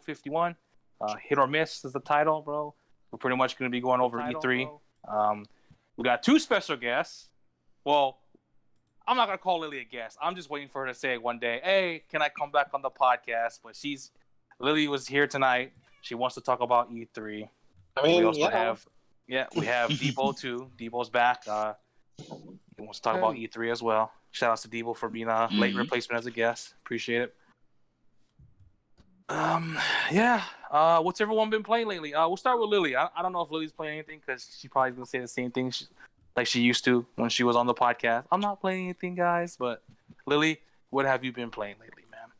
51. Hit or miss is the title, bro. We're pretty much going to be going over E3. We got two special guests. Well, I'm not going to call Lily a guest. I'm just waiting for her to say one day, hey, can I come back on the podcast? But Lily was here tonight. She wants to talk about E3. I mean, we also have Debo too. Debo's back. He wants to talk about E3 as well. Shout out to Debo for being a late replacement as a guest. Appreciate it. What's everyone been playing lately? We'll start with Lily. I don't know if Lily's playing anything because she's probably gonna say the same thing like she used to when she was on the podcast. I'm not playing anything, guys. But Lily, what have you been playing lately, man?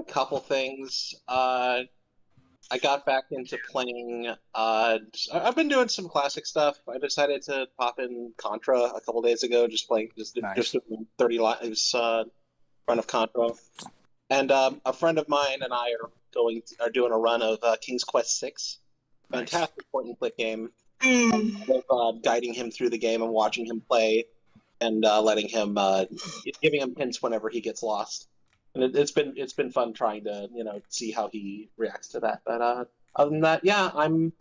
A couple things. I got back into playing. I've been doing some classic stuff. I decided to pop in Contra a couple days ago, just doing 30 lives run of Contra. And a friend of mine and I are doing a run of King's Quest VI. Fantastic point and click game. Guiding him through the game and watching him play, and letting him giving him hints whenever he gets lost. And it's been fun trying to see how he reacts to that. But other than that, yeah, I'm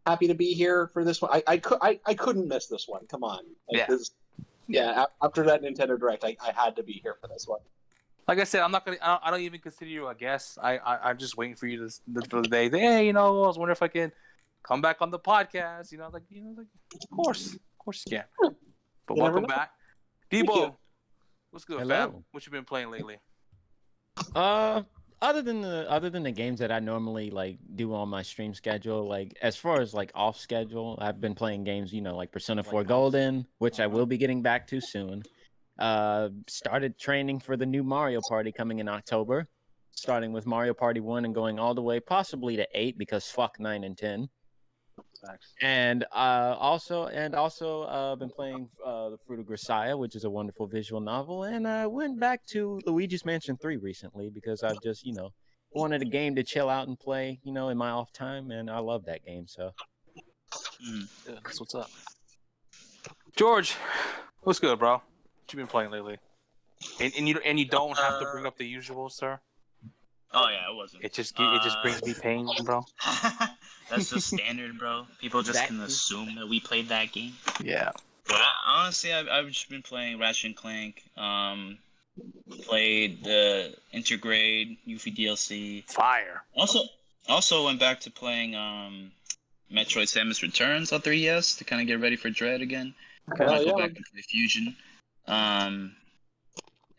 happy to be here for this one. I couldn't miss this one. Come on, after that Nintendo Direct, I had to be here for this one. Like I said, I don't even consider you a guest. I'm just waiting for you for the day. Hey, I was wondering if I can come back on the podcast. Of course you can. But welcome back, Debo. What's good, fam? What you been playing lately? Other than the games that I normally do on my stream schedule, as far as off schedule, I've been playing games, like Persona 4 Golden, which I will be getting back to soon. Started training for the new Mario Party coming in October, starting with Mario Party 1 and going all the way possibly to 8 because fuck 9 and 10. And also been playing The Fruit of Grisaia, which is a wonderful visual novel, and I went back to Luigi's Mansion 3 recently because I've just wanted a game to chill out and play in my off time, and I love that game. So that's what's up. George, what's good, bro? What you been playing lately? And you don't have to bring up the usual, sir. Oh yeah, it wasn't. It just brings me pain, bro. That's just standard, bro. People just can assume that we played that game. Yeah. But honestly, I've just been playing Ratchet and Clank. Played the Intergrade Yuffie DLC. Fire. Also went back to playing Metroid: Samus Returns on 3DS to kind of get ready for Dread again. Go back and play Fusion.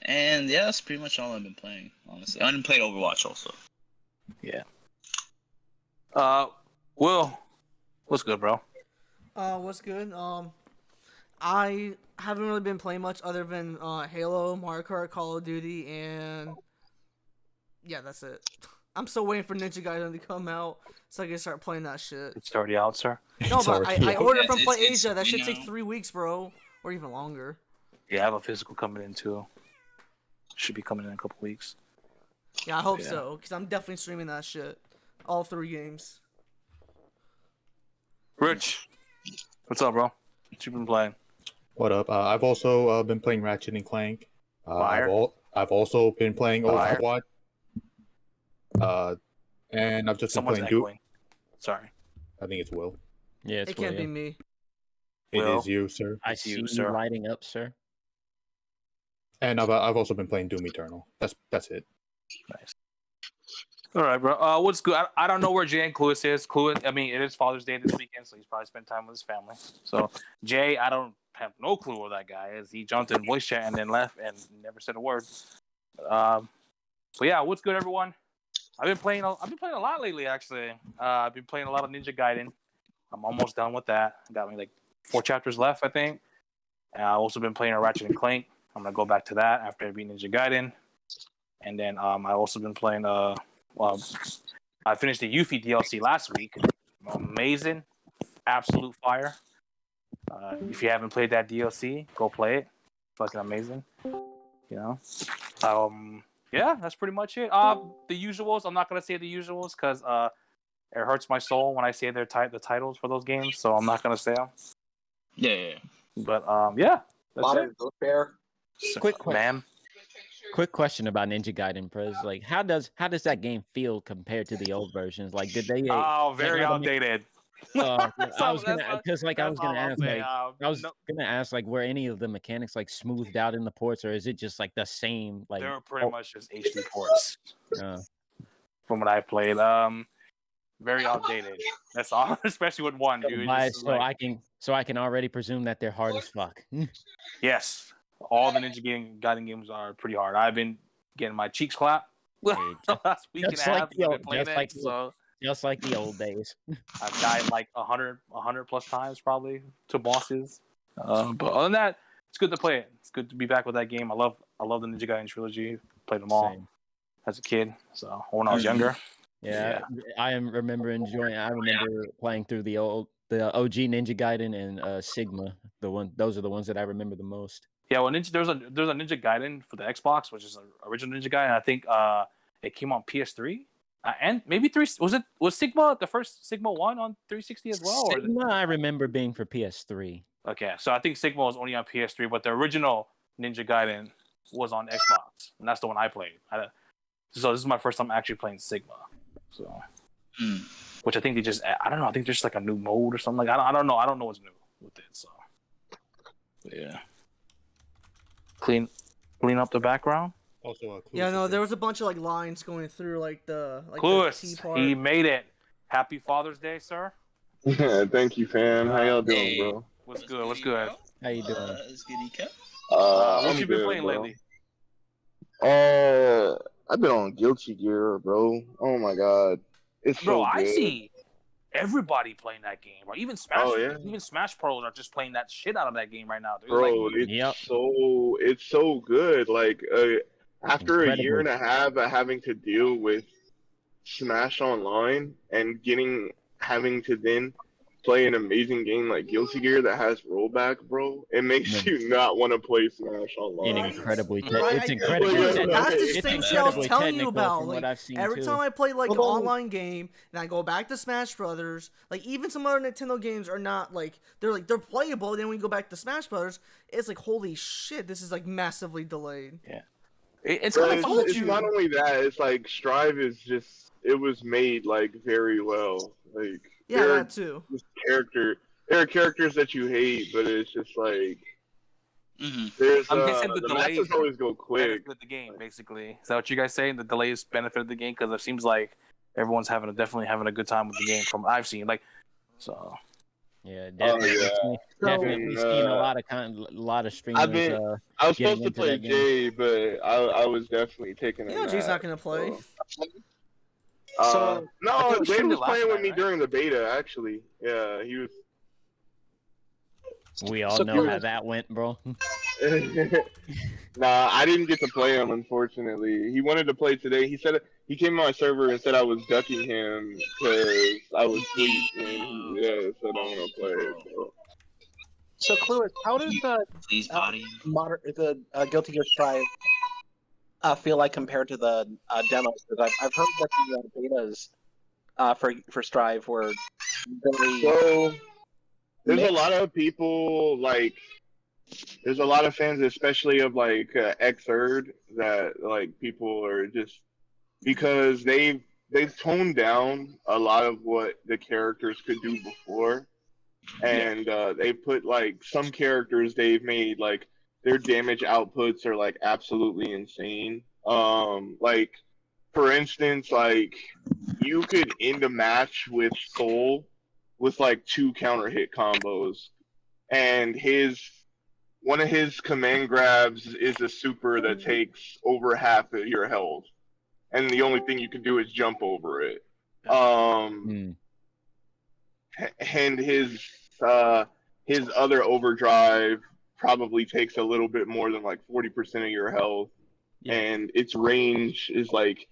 And yeah, that's pretty much all I've been playing, honestly. I didn't play Overwatch also. Yeah. Will, what's good, bro? What's good? I haven't really been playing much other than Halo, Mario Kart, Call of Duty, and yeah, that's it. I'm still waiting for Ninja Gaiden to come out so I can start playing that shit. It's already out, sir. No, but I ordered from PlayAsia. That should take 3 weeks, bro, or even longer. Yeah, I have a physical coming in too. Should be coming in a couple weeks. Yeah, I hope so, because I'm definitely streaming that shit. All 3 games. Rich, what's up, bro? What you been playing? What up? I've also been playing Ratchet and Clank. I've also been playing Overwatch. And I've just been playing Doom. Sorry. I think it's Will. Yeah, it can't be me. It is you, sir. I see you lighting up, sir. And I've also been playing Doom Eternal. That's it. Nice. All right, bro. What's good? I don't know where Jay and Cluis is. It is Father's Day this weekend, so he's probably spent time with his family. So Jay, I don't have no clue where that guy is. He jumped in voice chat and then left and never said a word. So yeah, what's good, everyone? I've been playing a lot lately, actually. I've been playing a lot of Ninja Gaiden. I'm almost done with that. I got me 4 chapters left, I think. And I've also been playing a Ratchet and Clank. I'm gonna go back to that after I beat Ninja Gaiden. And then I've also been playing I finished the Yuffie DLC last week. Amazing, absolute fire. If you haven't played that DLC, go play it. Fucking amazing. Yeah, that's pretty much it. The usuals. I'm not gonna say the usuals because it hurts my soul when I say the titles for those games. So I'm not gonna say them. Yeah. But yeah, that's Modern Warfare. Quick question. Quick question about Ninja Gaiden, Prez. Like, how does that game feel compared to the old versions? Like, did they? Oh, very outdated. I was That's gonna because like I was gonna all I'll ask say. like I was gonna ask like were any of the mechanics like smoothed out in the ports, or is it just like the same? Like they're pretty much just HD ports uh, from what I played. Very outdated. That's all, especially with one. Dude. So I can already presume that they're hard as fuck. Yes, all the Ninja Gaiden games are pretty hard. I've been getting my cheeks clapped last week and a half. Just like the old days. I've died like 100 plus times probably to bosses. But other than that, it's good to play it. It's good to be back with that game. I love the Ninja Gaiden trilogy. Played them all as a kid. So when I was younger. Yeah. I remember playing through the OG Ninja Gaiden and Sigma. Those are the ones that I remember the most. Yeah, well, there's a Ninja Gaiden for the Xbox, which is an original Ninja Gaiden. I think it came on PS3 and maybe 3. Was Sigma the first Sigma one on 360 as well? Sigma, I remember being for PS3. Okay, so I think Sigma was only on PS3, but the original Ninja Gaiden was on Xbox, and that's the one I played. So this is my first time actually playing Sigma. So, which I think I don't know. I think there's like a new mode or something. Like I don't know. I don't know what's new with it. So, yeah. Clean up the background. Also, there was a bunch of like lines going through like the Clueless, the T part. he made it. Happy Father's Day, sir. Yeah, thank you, fam. How y'all doing, bro? What's good? What's good? How you doing? It's good, What you been playing lately? I've been on Guilty Gear, bro. Oh my god, it's bro. So good. I see everybody playing that game, bro. Even Smash Pros are just playing that shit out of that game right now, dude. Bro, it's so good. Like after a year and a half of having to deal with Smash Online and having to then play an amazing game like Guilty Gear that has rollback, bro, it makes you not want to play Smash Online. It's incredibly That's the same shit I was telling you about. Like, every time I play like an online game and I go back to Smash Brothers, like even some other Nintendo games are not like they're playable. Then when you go back to Smash Brothers, it's like holy shit, this is like massively delayed. Yeah, it's kind of it's not only that. It's like Strive is just it was made like very well. Like that too. There are characters that you hate, but it's just like there's the matches always go quick. With the game, basically. Is that what you guys saying? The delays benefited the game because it seems like everyone's definitely having a good time with the game from what I've seen. Like, so. Yeah, definitely seen a lot of streamers. I was supposed to play Jay, but I was definitely taking. Jay's not gonna play. No, Jay was playing with me during the beta. Actually, yeah, he was. We all know how that went, bro. Nah, I didn't get to play him, unfortunately. He wanted to play today. He said he came on my server and said I was ducking him because I was asleep, and he said I don't want to play. So Clueless, how does the Guilty Gear Strive feel like compared to the demos? Because I've heard that the betas for Strive were very. So there's a lot of people like. There's a lot of fans, especially of like Xrd, that like people are just because they've toned down a lot of what the characters could do before, and they put like some characters they've made like their damage outputs are like absolutely insane. Like for instance, like you could end a match with Soul with like 2 counter hit combos, and one of his command grabs is a super that takes over half of your health, and the only thing you can do is jump over it. And his other overdrive probably takes a little bit more than like 40% of your health, and its range is like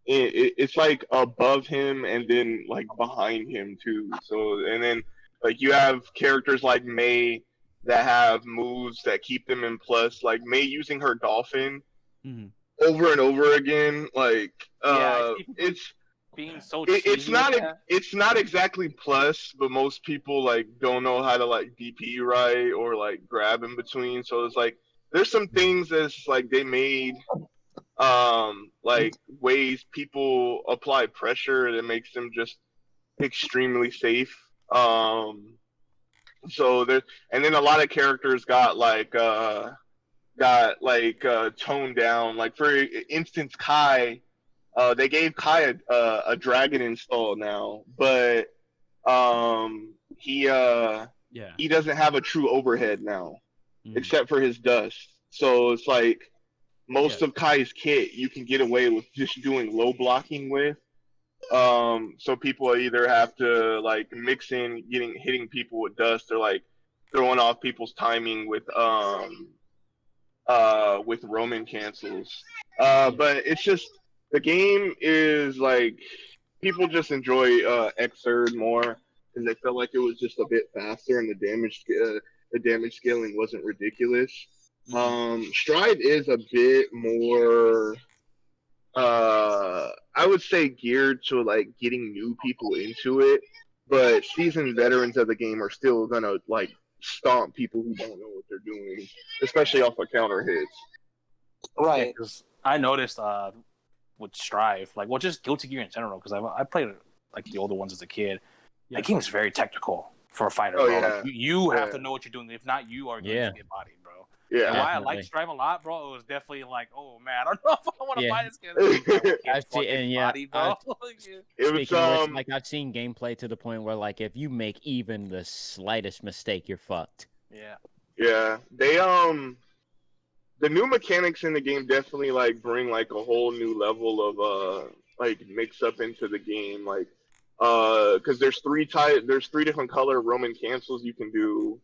it's like above him and then like behind him too. So and then like you have characters like Mei that have moves that keep them in plus, like Mei using her dolphin over and over again. Like it's being so it's not exactly plus, but most people like don't know how to like DP right or like grab in between. So it's like there's some things that's like they made like ways people apply pressure that makes them just extremely safe. So there, and then a lot of characters got toned down. Like for instance, Kai, they gave Kai a dragon install now, but he doesn't have a true overhead now, except for his dust. So it's like most of Kai's kit you can get away with just doing low blocking with. So people either have to like mix in hitting people with dust, or like throwing off people's timing with Roman cancels. But it's just the game is like people just enjoy Xrd more because they felt like it was just a bit faster and the damage scaling wasn't ridiculous. Stride is a bit more I would say geared to like getting new people into it, but seasoned veterans of the game are still gonna like stomp people who don't know what they're doing, especially off of counter hits. Right. Yeah, I noticed with Strive, like, well, just Guilty Gear in general, because I played like the older ones as a kid. Yeah. That game is very technical for a fighter. Oh, bro. yeah. Like, you have to know what you're doing. If not, you are going to get bodied, bro. Yeah. And why I like Strive a lot, bro, it was definitely like, oh man, I don't know if I want to buy this game. I've seen, and body, bro. It was like I've seen gameplay to the point where like if you make even the slightest mistake, you're fucked. Yeah. Yeah. They the new mechanics in the game definitely like bring like a whole new level of like mix up into the game, like because there's three different color Roman cancels you can do.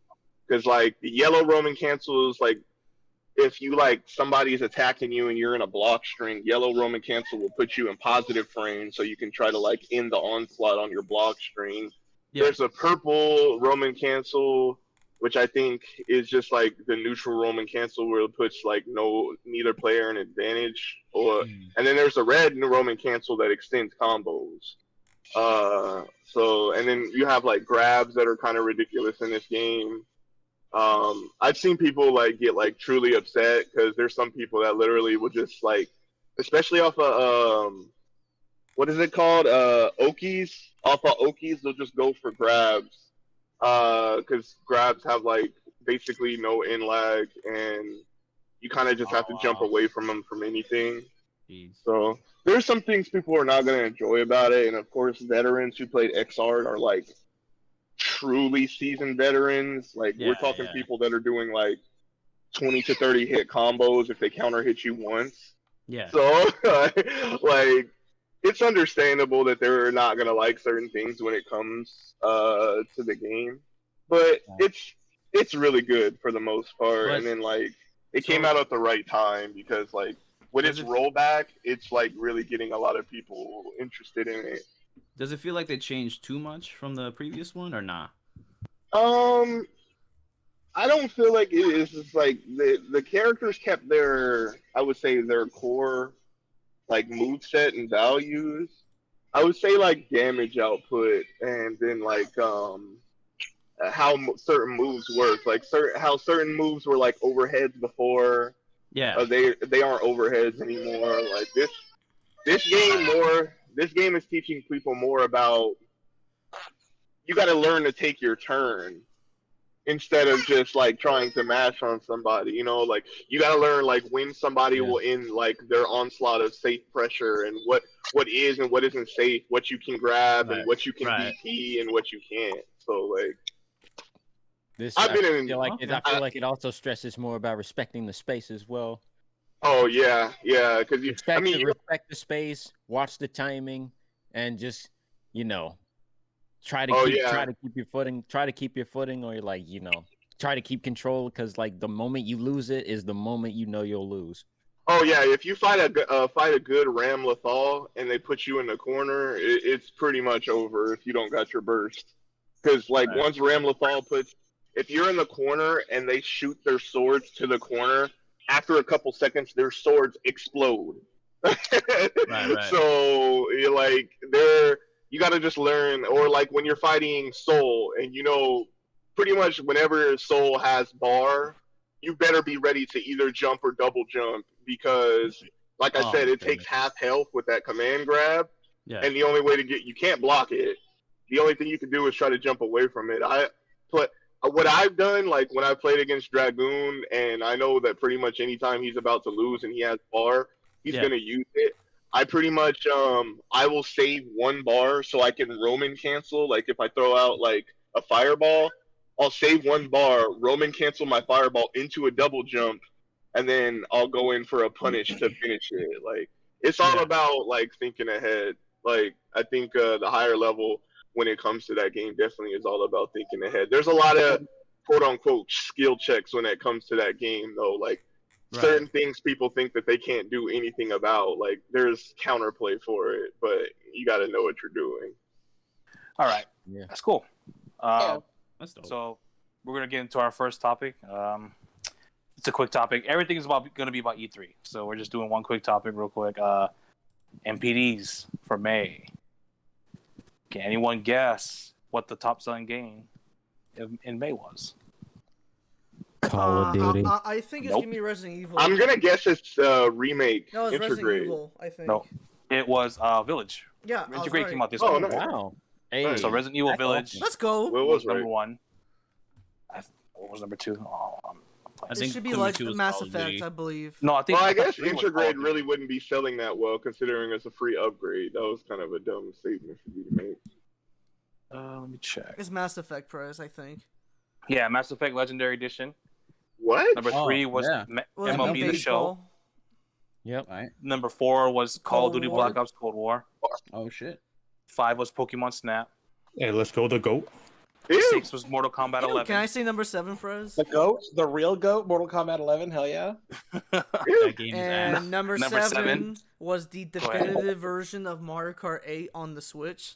Because like the yellow Roman cancels, like if you like somebody's attacking you and you're in a block string, yellow Roman cancel will put you in positive frame, so you can try to like end the onslaught on your block string. Yeah. There's a purple Roman cancel, which I think is just like the neutral Roman cancel, where it puts like neither player an advantage. And then there's a red Roman cancel that extends combos. So and then you have like grabs that are kind of ridiculous in this game. I've seen people like get like truly upset because there's some people that literally will just like, especially off of what is it called, Okies, off of Okies, they'll just go for grabs because grabs have like basically no in lag and you kind of just have to jump away from them from anything. Jeez. So there's some things people are not going to enjoy about it, and of course veterans who played Xrd are like truly seasoned veterans. Like we're talking people that are doing like 20 to 30 hit combos if they counter hit you once. Yeah. So like it's understandable that they're not gonna like certain things when it comes to the game, but it's really good for the most part. And then like it came out at the right time because like with its rollback, it's like really getting a lot of people interested in it. Does it feel like they changed too much from the previous one or not? I don't feel like it is. It's like the characters kept their, I would say, their core like moveset and values. I would say like damage output, and then like how certain moves work. Like how certain moves were like overheads before. Yeah. They aren't overheads anymore. Like this game is teaching people more about you got to learn to take your turn instead of just like trying to mash on somebody. You know, like you got to learn like when somebody will end like their onslaught of safe pressure and what is and what isn't safe, what you can grab and what you can DP and what you can't. So like I feel like it also stresses more about respecting the space as well. Oh yeah, because respect the space, watch the timing, and just try to keep your footing, or like try to keep control, because like the moment you lose it is the moment you'll lose. Oh yeah, if you fight a good Ram Lethal and they put you in the corner, it's pretty much over if you don't got your burst. Because like once Ram Lethal if you're in the corner and they shoot their swords to the corner, after a couple seconds, their swords explode. So you're like, you got to just learn, or like when you're fighting Soul, and pretty much whenever Soul has bar, you better be ready to either jump or double jump, because Like I Oh, said, it goodness. takes half health with that command grab, Yeah. and the only way to get you can't block it. The only thing you can do is try to jump away from it. What I've done, like when I played against Dragoon, and I know that pretty much anytime he's about to lose and he has bar, he's Yeah. gonna use it. I pretty much I will save one bar so I can Roman cancel. Like if I throw out like a fireball, I'll save one bar, Roman cancel my fireball into a double jump, and then I'll go in for a punish to finish it. Like it's all Yeah. about like thinking ahead. Like I think the higher level when it comes to that game definitely is all about thinking ahead. There's a lot of quote unquote skill checks when it comes to that game though. Like Right. certain things people think that they can't do anything about. Like there's counterplay for it, but you got to know what you're doing. All right. Yeah. That's cool. That's dope. So we're gonna get into our first topic. It's a quick topic. Everything is going to be about E3. So we're just doing one quick topic real quick. MPDs for May. Can anyone guess what the top selling game in May was? Call of Duty. I think it's Nope. gonna be Resident Evil. I'm gonna guess it's remake No, it's Resident Intergrade. Evil. I think. No. It was Village. Yeah, I was Intergrade right. came out this Oh, month. no. Wow. Hey. So Resident Evil That's Village awesome. Let's go. What was was number right? one. What was number two? Oh, I It think should be number like two was Mass Call of Effect, Duty. I believe. no, I think. Well, I guess three was Call Intergrade of Duty. really wouldn't be selling that well considering it's a free upgrade. That was kind of a dumb statement for you to make. Let me check. It's Mass Effect Prez, I think. Yeah, Mass Effect Legendary Edition. What? Number Oh, 3 was yeah. Was MLB The Show. baseball. Yep. Right. Number 4 was Call of Cold Duty War. Black Ops Cold War. Oh shit. 5 was Pokemon Snap. Hey, let's go the GOAT. Ew. 6 was Mortal Kombat Ew, 11. can I say number 7, Frez? The GOAT, the real GOAT, Mortal Kombat 11. Hell yeah! That game is ass. And number Number 7 7. was the ahead. definitive version of Mario Kart 8 on the Switch.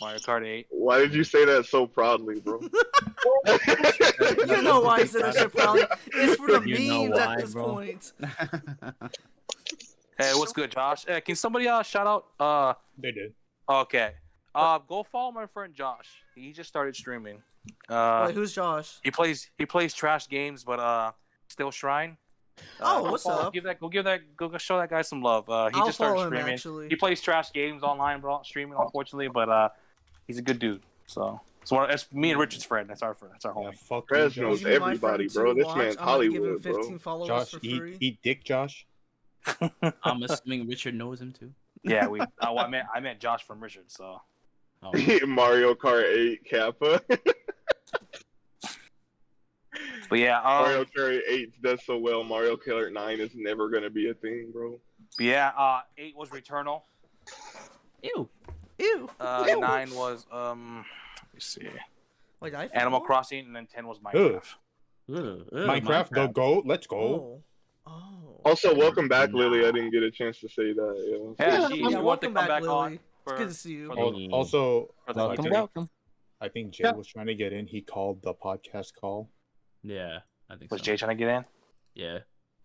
Mario Kart 8. Why did you say that so proudly, bro? You know why I said that shit proudly. It's for the You know memes why, at this bro. point. Hey, what's good, Josh? Can somebody shout out? They did. Okay. Go follow my friend Josh. He just started streaming. Wait, who's Josh? He plays trash games, but still Shrine. Oh, go what's follow- up? Go show that guy some love. He I'll just started follow him, streaming. actually. He plays trash games online, bro, streaming unfortunately, but he's a good dude. So it's me and Richard's friend. That's our friend. That's our Yeah, homie. fuck Prez you, knows He's my everybody, friend bro. to This watch. man's I'm gonna give him Hollywood, 15 bro. followers Josh. for Eat, free. eat dick, Josh. I'm assuming Richard knows him too. Yeah, I meant Josh from Richard. So Oh. Mario Kart 8 Kappa. but yeah, Mario Kart 8 does so well. Mario Kart 9 is never gonna be a thing, bro. 8 was Returnal. Ew. Ew. 9 was let me see, Wait, I Animal forgot? Crossing, and then 10 was Minecraft. Minecraft, the GOAT. Let's go. Oh. Oh. Also, welcome back, Lily. I didn't get a chance to say that. Yeah, she Yeah, wanted to welcome come back Lily. on. It's for- good to see you. for Hey. Also, For the Welcome, Legendary. welcome. I think Jay was trying to get in. He called the podcast call, Yeah, I think Was so. Jay trying to get in? Yeah.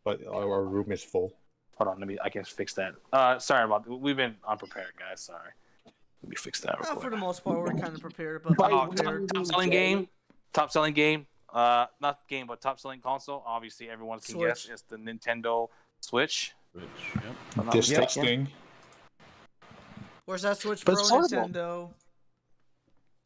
but our room is full. Hold on, I can fix that. Sorry about we've been unprepared, guys. Sorry. Let me fix that real For quick. the most part, we're kind of prepared, but Oh, unprepared. top selling game. Top selling game. Not game, but top selling console. Obviously, everyone can guess Switch. it's the Nintendo Switch. Which, if I'm not This mistaken. thing. Where's that Switch But Pro it's portable. Nintendo?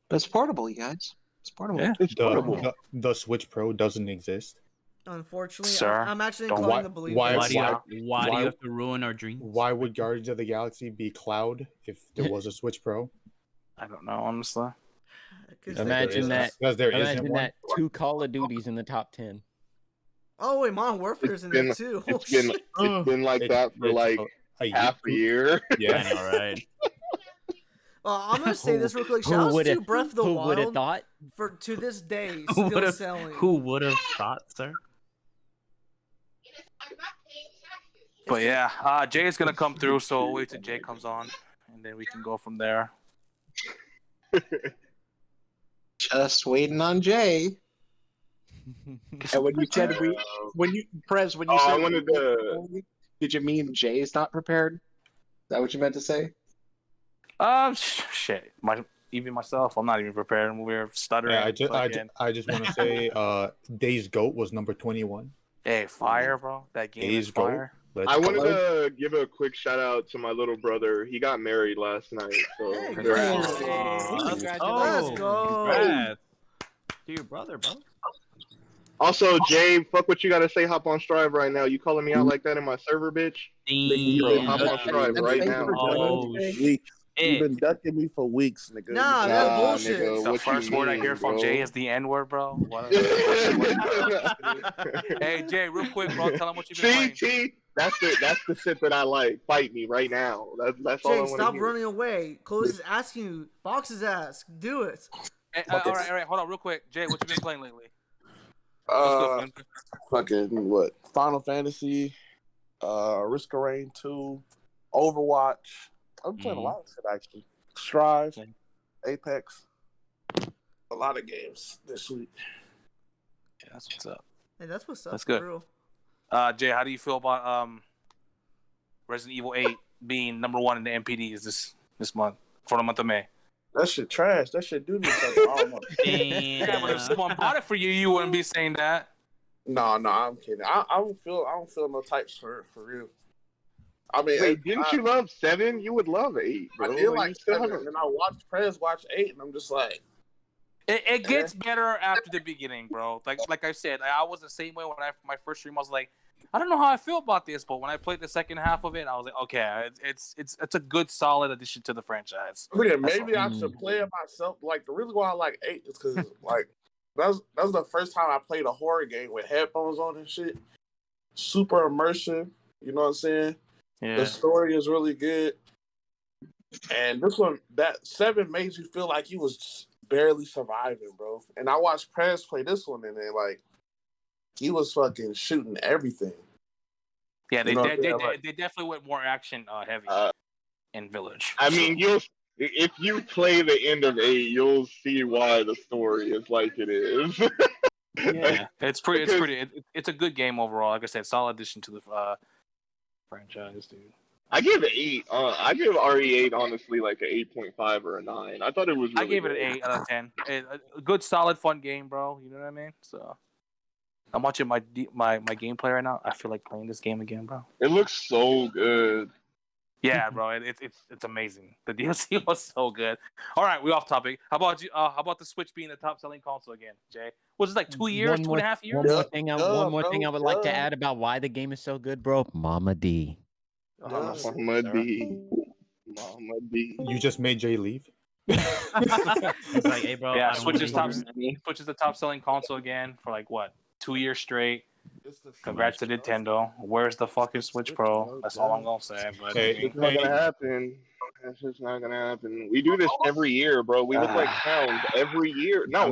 But it's portable, you guys. It's portable. Yeah. It's portable. The Switch Pro doesn't exist. Unfortunately, Sir, I'm actually don't- inclined to believe why- it. why do you why- have, why do why- you have to ruin our dreams? Why would Guardians of the Galaxy be cloud if there was a Switch Pro? I don't know, honestly. 'Cause Imagine they- that. Because there isn't Imagine one. that 2 Call of Duties in the top 10. Oh wait, Modern Warfare's in been- there too. Oh, It's been shit. it's been like It- that for it's like a half a year. Yeah. I know, right? I'm gonna say this real quick. Who Shout out to would've- Breath of the Who would have Wild thought? for to this day Who still would have? selling. Who would have thought, sir? But yeah, Jay is gonna come through, so we'll wait till Jay comes on, and then we can go from there. Just waiting on Jay. And when you said Prez, when you Oh, said I wanted to. did you mean Jay's not prepared? Is that what you meant to say? Shit. Even myself, I'm not even prepared. We're stuttering. Yeah, fucking- I just want to say, Days Goat was number 21. Hey, fire, bro. That game Days is Goat. fire. I wanted to give a quick shout out to my little brother. He got married last night. So Hey, congrats. Let's go. Congrats to your brother, bro. Also, Jay, fuck what you gotta say. Hop on Strive right now. You calling me out like that in my server, bitch? Bro, hop on Strive right now. Oh, weeks. You've been ducking me for weeks, nigga. Nah, that's bullshit. Nigga, The what first you word I mean, hear from bro? Jay is the N word, bro. Hey, Jay, real quick, bro. Tell him what you've been playing. T, that's the shit that I like. Fight me right now. That's all I Jay, want to stop hear. running away. Close is asking you. Box is ask. Do it. Hey, all right. Hold on, real quick. Jay, what you been playing lately? Fucking what? Final Fantasy, Risk of Rain 2, Overwatch. I'm playing a lot of shit actually. Strive, Apex. A lot of games this week. Yeah, that's what's up. Hey, that's what's up. That's good. For real. Jay, how do you feel about Resident Evil 8 being #1 in the MPDs this month for the month of May? That shit trash. That shit do need something all month. Yeah, but if someone bought it for you, you wouldn't be saying that. No, I'm kidding. I don't feel no types for real. I mean, Wait, didn't you love 7? You would love 8, bro. I did like You still 7, haven't- and I watched Prez watch 8, and I'm just like, It gets better after the beginning, bro. Like I said, I was the same way when my first stream. I was like, I don't know how I feel about this, but when I played the second half of it, I was like, okay, it's a good solid addition to the franchise. yeah, maybe I should play it myself. Like the reason why I like 8 is because like that's the first time I played a horror game with headphones on and shit. Super immersive. You know what I'm saying? Yeah. The story is really good. And this one, that 7 made you feel like you was barely surviving, bro. And I watched Prez play this one, and then like he was fucking shooting everything. Yeah, they You know what I'm saying? they definitely went more action heavy in Village. I mean, if you play the end of 8, you'll see why the story is like it is. Yeah, it's a good game overall. Like I said, solid addition to the franchise, dude. I give it 8. I give RE8 honestly like an 8.5 or a 9. I thought it was. Really I gave it good. an 8 out of 10. A good, solid, fun game, bro. You know what I mean? So I'm watching my gameplay right now. I feel like playing this game again, bro. It looks so good. Yeah, bro. It's amazing. The DLC was so good. All right, we off topic. How about you? How about the Switch being the top selling console again, Jay? Was it like 2 years, 2.5 years? One more thing I would like to add about why the game is so good, bro. Mama D. Mama D. You just made Jay leave. It's like, hey, bro. Yeah, I don't Switch is wanna be Switch is the top selling console again for like what, 2 years straight. Congrats to Nintendo. Where's the fucking Switch Pro? That's all I'm gonna say. But It's not gonna happen. That's just not gonna happen. We do this every year, bro. We look like clowns every year. No, I'm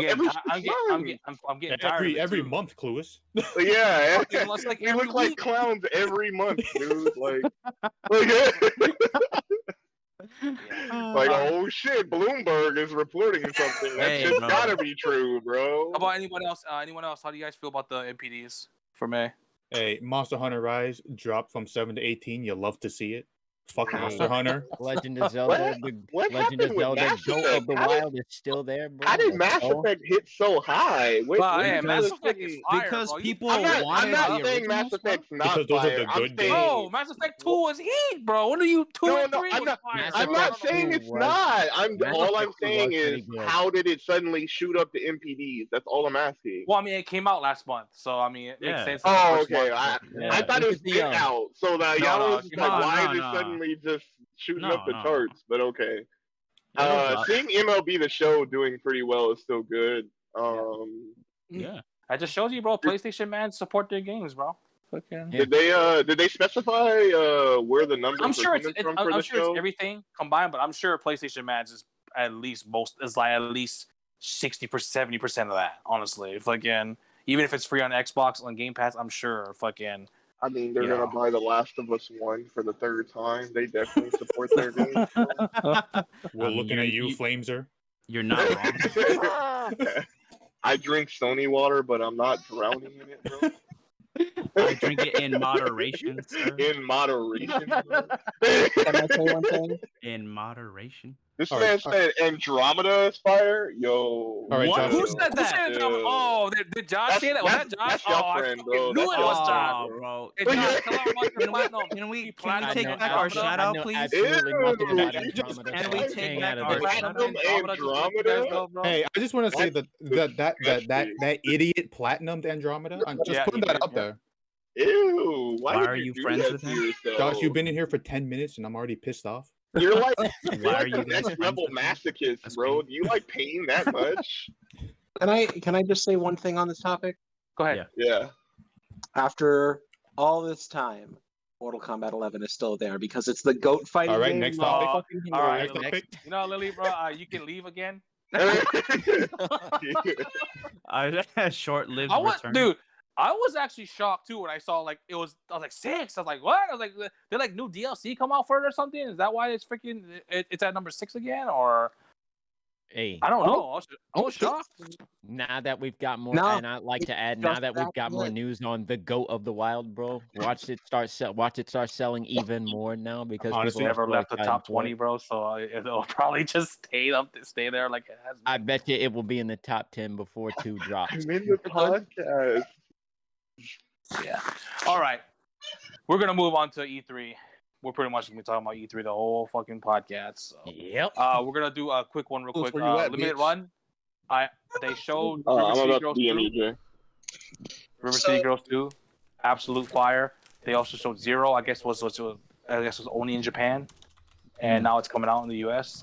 getting tired. Every month, Clueless. Yeah, It's like we every look like week. clowns every month, dude. Like, oh shit, Bloomberg is reporting something. That Hey, shit's bro. gotta be true, bro. How about anyone else? Anyone else? How do you guys feel about the MPDs for May? Hey, Monster Hunter Rise dropped from 7 to 18. You love to see it. Fuck Hey. Monster Hunter. Legend of Zelda. What Legend happened of with Zelda Mass Goat Effect? of the How did- Wild is still there, bro. How did Let's Mass go. Effect hit so high? Wait, Yeah, wait, Mass wait, Effect is fire, Because bro. people I'm not wanted the saying original Mass stuff. Effect's not Because those are fire. the I'm good saying, games. No, Mass Effect 2 was heat, bro. What are you 2 No, and no, 3 I'm was not- fire. Mass I'm not Effect saying 2 it's was- not. Mass All I'm Effect 2 saying was is, pretty good. how did it suddenly shoot up the MPDs? That's all I'm asking. Well, I mean, it came out last month, so I mean, it makes Yeah. sense. It's Oh, the first okay. month. Yeah. I thought it was Look at the, been out, so that No, y'all no, was it like, came out. why No, is it no. suddenly just shooting No, up the no. charts? But okay. It'll drop. Seeing MLB The Show doing pretty well is still good. Yeah. I just showed you, bro. PlayStation man support their games, bro. Fucking. Yeah. Did they specify where the numbers I'm sure are it's coming from for I'm the sure show? it's everything combined, but I'm sure PlayStation Mads is at least 60%, 70% of that. Honestly, if again, even if it's free on Xbox on Game Pass, I'm sure fucking. I mean, they're you gonna know. buy The Last of Us 1 for the 3rd time. They definitely support their game. We're I mean, looking at you, you- Flameser. You're not wrong. I drink Sony water, but I'm not drowning in it, bro. I drink it in moderation, sir. In moderation. Can I say one thing? In moderation. This All man right, said Andromeda is fire. Yo. All right, What? Josh. Who said that? Oh, did Josh say that? Was that Josh? That's your Oh, friend, I bro. fucking knew That's it was your Josh. friend, bro. Hey, Josh, tell him about your platinum. Can we Platinum take I know- back I our know- shout I out, know please? absolutely nothing about Ew, Andromeda. Can so we I'm take staying back out of our this. shout Platinum Andromeda? Hey, I just want to say that idiot platinumed Andromeda. I'm just Yeah, putting he that did, out yeah. there. Ew. Why Why would are you do friends that with to him? yourself? Josh, you've been in here for 10 minutes and I'm already pissed off. You're like, Why you're are like you the guys next friends level with him? masochist, That's bro. weird. Do you like pain that much? Can I just say one thing on this topic? Go ahead. Yeah. Yeah. After all this time, Mortal Kombat 11 is still there because it's the goat fighting All right, game. next of all topic. fucking All right, heroes. Next topic. You know, Lily, bro, you can leave again. A short-lived I was, return. dude. I was actually shocked too when I saw like it was. I was like 6. I was like, what? I was like, did like new DLC come out for it or something? Is that why it's freaking? It's at number 6 again, or Hey, I don't know. I was shocked. now that we've got more, No, and I'd like to add, just now that we've that got more good. news on the goat of the wild, bro. Watch it start selling even more now because Honestly, people are never so left the excited top for 20, it. bro. So it'll probably just stay there like it has. I bet you it will be in the top 10 before 2 drops. I'm in the podcast. Yeah. All right. We're gonna move on to E3. We're pretty much gonna be talking about E3 the whole fucking podcast. So. Yep. We're gonna do a quick one, real quick. Where you at, Limited bitch? run. They showed I'm River City about to Girls be 2. EJ. River So- City Girls 2, absolute fire. They also showed Zero. I guess was only in Japan, and now it's coming out in the US.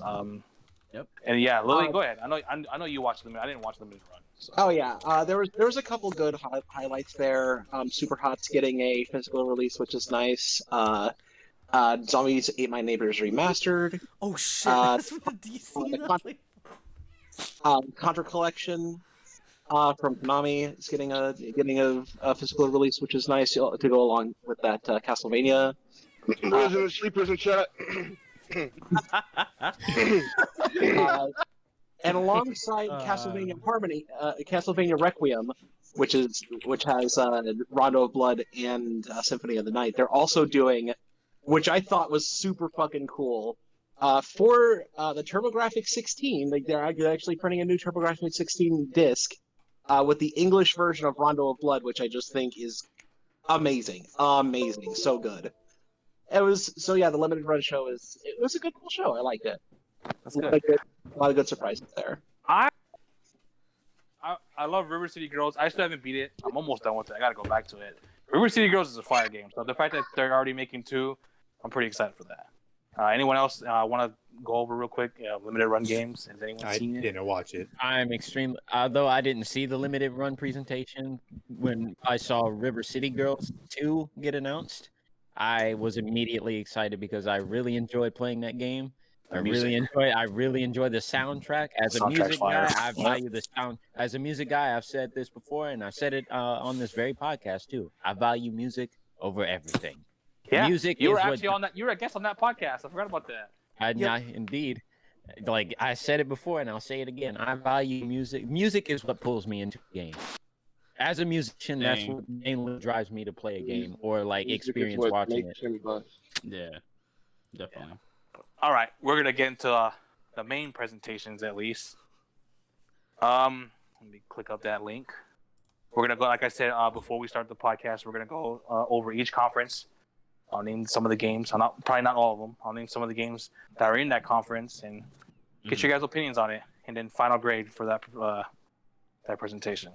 Yep. And yeah, Lily, go ahead. I know you watched Limited. I didn't watch Limited Run. So. Oh yeah, there was a couple good highlights there. Super Hot's getting a physical release, which is nice. Zombies Ate My Neighbors remastered. Oh shit! That's That's what the DC. the That's like... Contra Collection from Konami is getting a physical release, which is nice to go along with that Castlevania. Resident Sleepers in chat. And alongside Castlevania Requiem, which has Rondo of Blood and Symphony of the Night, they're also doing, which I thought was super fucking cool, for the TurboGrafx 16. They're actually printing a new TurboGrafx 16 disc with the English version of Rondo of Blood, which I just think is amazing, so good. The limited run show was a good cool show. I liked it. That's good. A lot of good surprises there. I love River City Girls. I still haven't beat it. I'm almost done with it. I gotta go back to it. River City Girls is a fire game. So the fact that they're already making 2, I'm pretty excited for that. Anyone else want to go over real quick limited run games? Has anyone I seen it? didn't watch it. I'm extremely, although I didn't see the limited run presentation when I saw River City Girls 2 get announced, I was immediately excited because I really enjoyed playing that game. I really enjoy the soundtrack. As a music guy, I value the sound. As a music guy, I've said this before, and I've said it on this very podcast too. I value music over everything. Yeah, Music you were is actually what, on that. You were a guest on that podcast. I forgot about that. indeed. Like I said it before, and I'll say it again. I value music. Music is what pulls me into a game. As a musician, that's what mainly drives me to play a game or like experience watching it. Yeah, definitely. All right, we're gonna get into the main presentations at least. Let me click up that link. We're gonna go, like I said before we start the podcast. We're gonna go over each conference. I'll name some of the games. Probably not all of them. I'll name some of the games that are in that conference and get your guys' opinions on it, and then final grade for that presentation.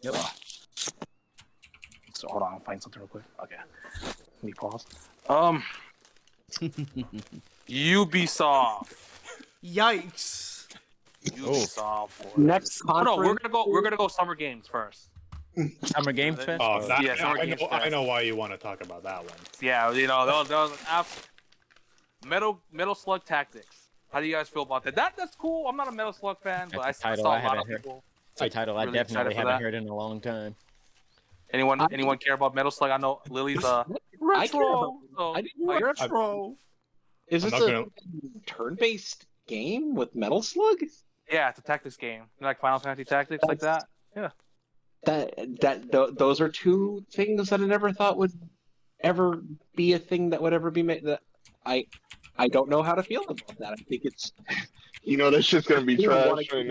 Yep. So hold on, I'll find something real quick. Okay, let me pause. Ubisoft. Yikes! Ubisoft. Next conference. No, we're gonna go Summer Games first. Summer Games Fest. Oh, Yeah, Summer Games I Fest. know why you want to talk about that one. Yeah, you know, that was Metal Slug Tactics. How do you guys feel about that? That's cool. I'm not a Metal Slug fan, but I That's a title saw I a lot of haven't heard. people. It's a title I really excited definitely for haven't that. heard in a long time. Anyone care about Metal Slug? I know Lily's I care retro. about- I didn't like, retro. Is I'm this not a gonna- turn-based game with Metal Slug? yeah, it's a tactics game. You like Final Fantasy Tactics like that? Yeah. those are two things that I never thought would ever be a thing that would ever be made. That I don't know how to feel about that. I think it's that's just gonna be You wanna trash when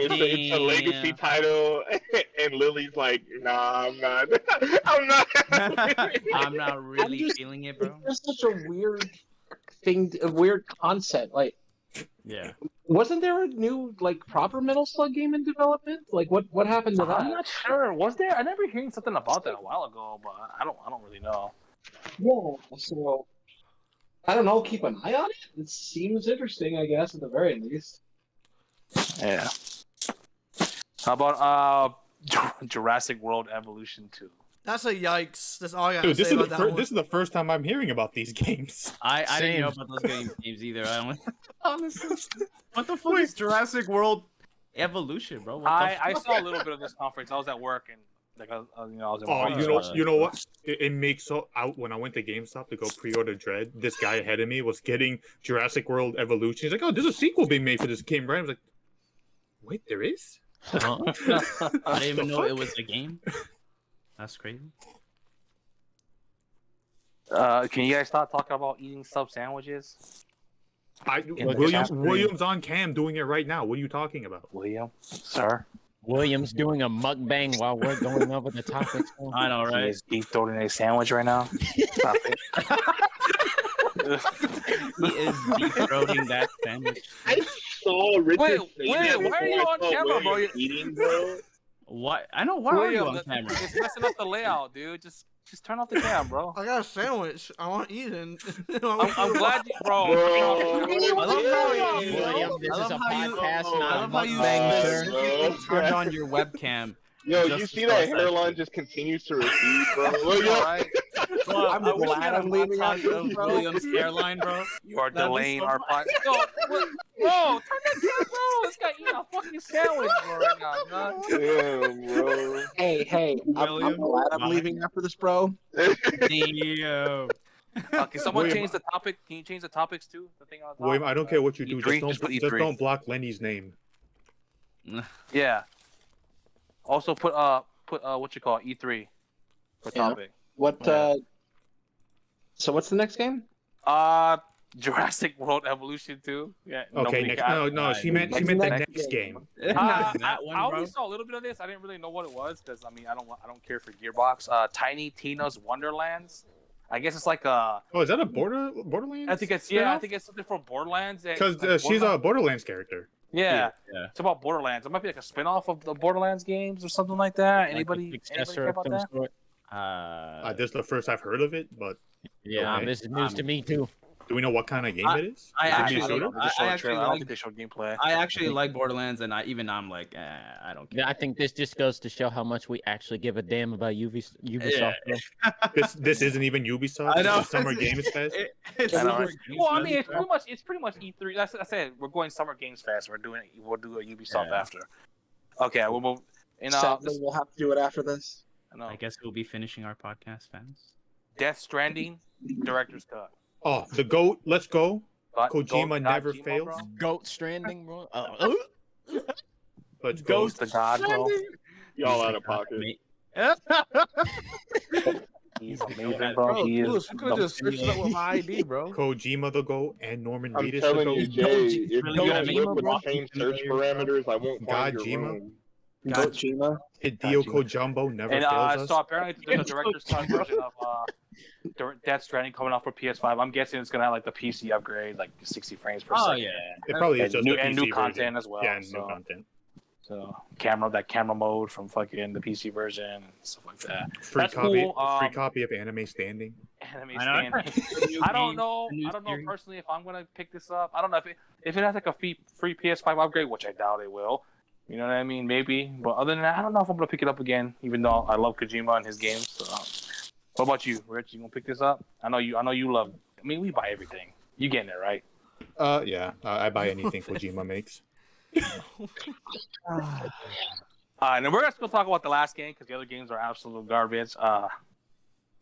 it's a legacy title, and Lily's like, nah, I'm not. I'm not. I'm not really feeling it, bro. It's just such a weird thing, a weird concept. Like, Yeah. wasn't there a new proper Metal Slug game in development? Like, what happened to that? I'm not sure. Was there? I remember hearing something about that a while ago, but I don't really know. Yeah, so I don't know. Keep an eye on it. It seems interesting, I guess, at the very least. Yeah. How about Jurassic World Evolution 2? That's a yikes. That's all I gotta Dude, say about that one. this is the first time I'm hearing about these games. I didn't know about those games either. I don't honestly. What the fuck is Jurassic World Evolution, bro? What the I fuck? saw a little bit of this conference. I was at work and I was in Oh, work. you know what? It makes so out when I went to GameStop to go pre-order Dread. This guy ahead of me was getting Jurassic World Evolution. He's like, "Oh, there's a sequel being made for this game, right?" I was like, "Wait, there is?" Huh? I didn't even know it was a game. That's crazy. Can you guys stop talking about eating sub sandwiches? William's on cam doing it right now. What are you talking about? William, sir. William's doing a mukbang while we're going over the topics. I know, right? He's deep throating a sandwich right now. Stop it. He is deep throating that sandwich. I saw Richard. Wait, why are you on camera, bro? Eating, bro. What? I know. Why are you on William, camera? it's messing up the layout, dude. Just turn off the cam, bro. I got a sandwich. I want eating. I'm glad you, bro. I love how you, William, this I is love a how you, podcast, I not a love how you mukbang, specifically turned on your webcam. Yo, just you see to that start hairline just continues to recede, bro. Look, yo. Alright. Bro, I'm I wish we glad had a I'm leaving out montage this, of bro. William's hairline, bro. You are That'd be delaying so our fun. podcast. Yo, bro, turn that cam, bro. This guy eating a fucking sandwich, bro, right now, dog. Damn, bro. Hey, I'm William, glad I'm bye. leaving after this, bro. Damn. Can someone William, change the topic? Can you change the topics too? The thing on top? William, I don't care what you do. E3, Just put don't, E3. block Lenny's name. Yeah. Also put what you call it, E3 for Yeah. topic. What? Yeah. So what's the next game? Jurassic World Evolution 2. Yeah. Okay, nobody next, got- no, she meant the next next game. Not I that one, bro. only saw a little bit of this. I didn't really know what it was because I don't care for Gearbox. Tiny Tina's Wonderlands. I guess it's like a. Oh, is that a Borderlands? I think it's something from Borderlands. Because Like she's a Borderlands character. Yeah. Yeah. It's about Borderlands. It might be like a spin-off of the Borderlands games or something like that. Like a Anybody successor care of about some that? sort. This is the first I've heard of it, but Yeah, okay. this is news to me too. Do we know what kind of game it is? I Is it actually- shooter? They showed a actually trailer. I don't like- think they showed gameplay. I actually like Borderlands, and I'm like, I don't care. Yeah, I think this just goes to show how much we actually give a damn about Ubisoft. bro. This isn't even Ubisoft. I know. It's Summer Games Fest. It's I know, Summer right? Games Well, I Fest, mean, bro. it's pretty much E3. That's I said. We're going Summer Games Fest. We'll do a Ubisoft Yeah. after. Okay, we'll move. And Sadly, we'll have to do it after this. I guess we'll be finishing our podcast, fans. Death Stranding, director's cut. Oh, the GOAT. Let's go. But Kojima never Kojima, fails. bro. Goat Stranding, bro. Let's go. Ghost the God, bro. Y'all out of pocket. He's amazing, bro. Bro, He is. You could have just switched it up with my ID, bro. Kojima the GOAT and Norman I'm Reedus the telling you, GOAT. Jay, if you really don't got live me, with bro. the same search parameters, I won't find your Gojima? room. Gojima. Hideo Kojumbo never And fails us. so apparently there's a director's cut version of Death Stranding coming out for PS5. I'm guessing it's gonna have like the PC upgrade, like 60 frames per Oh second. yeah. It probably is just new, a PC and new version. content as well. Yeah, and so, new content. So that camera mode from fucking the PC version and stuff like that. Free That's copy. cool. Free copy of Anime Standing. Anime I know. Standing. I don't know. I don't know personally if I'm gonna pick this up. I don't know if it has like a free PS5 upgrade, which I doubt it will. You know what I mean? Maybe. But other than that, I don't know if I'm gonna pick it up again. Even though I love Kojima and his games. So. What about you, Rich? You gonna pick this up? I know you love. I mean, we buy everything. You getting it right? Yeah. I buy anything Kojima makes. And then we're gonna talk about the last game because the other games are absolute garbage.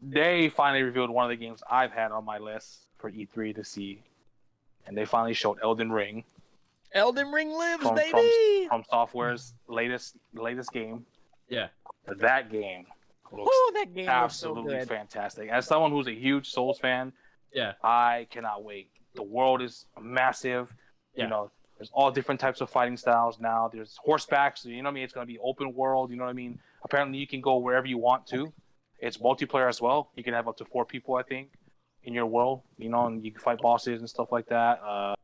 They finally revealed one of the games I've had on my list for E3 to see, and they finally showed Elden Ring. Elden Ring lives, From baby. Software's latest game. Yeah. That game looks Oh, that game looks so absolutely good. fantastic. As someone who's a huge Souls fan, Yeah. I cannot wait. The world is massive. Yeah. You know, there's all different types of fighting styles now. There's horseback, so you know what I mean? It's going to be open world, you know what I mean? Apparently, you can go wherever you want to. It's multiplayer as well. You can have up to 4 people, I think, in your world, you know, and you can fight bosses and stuff like that.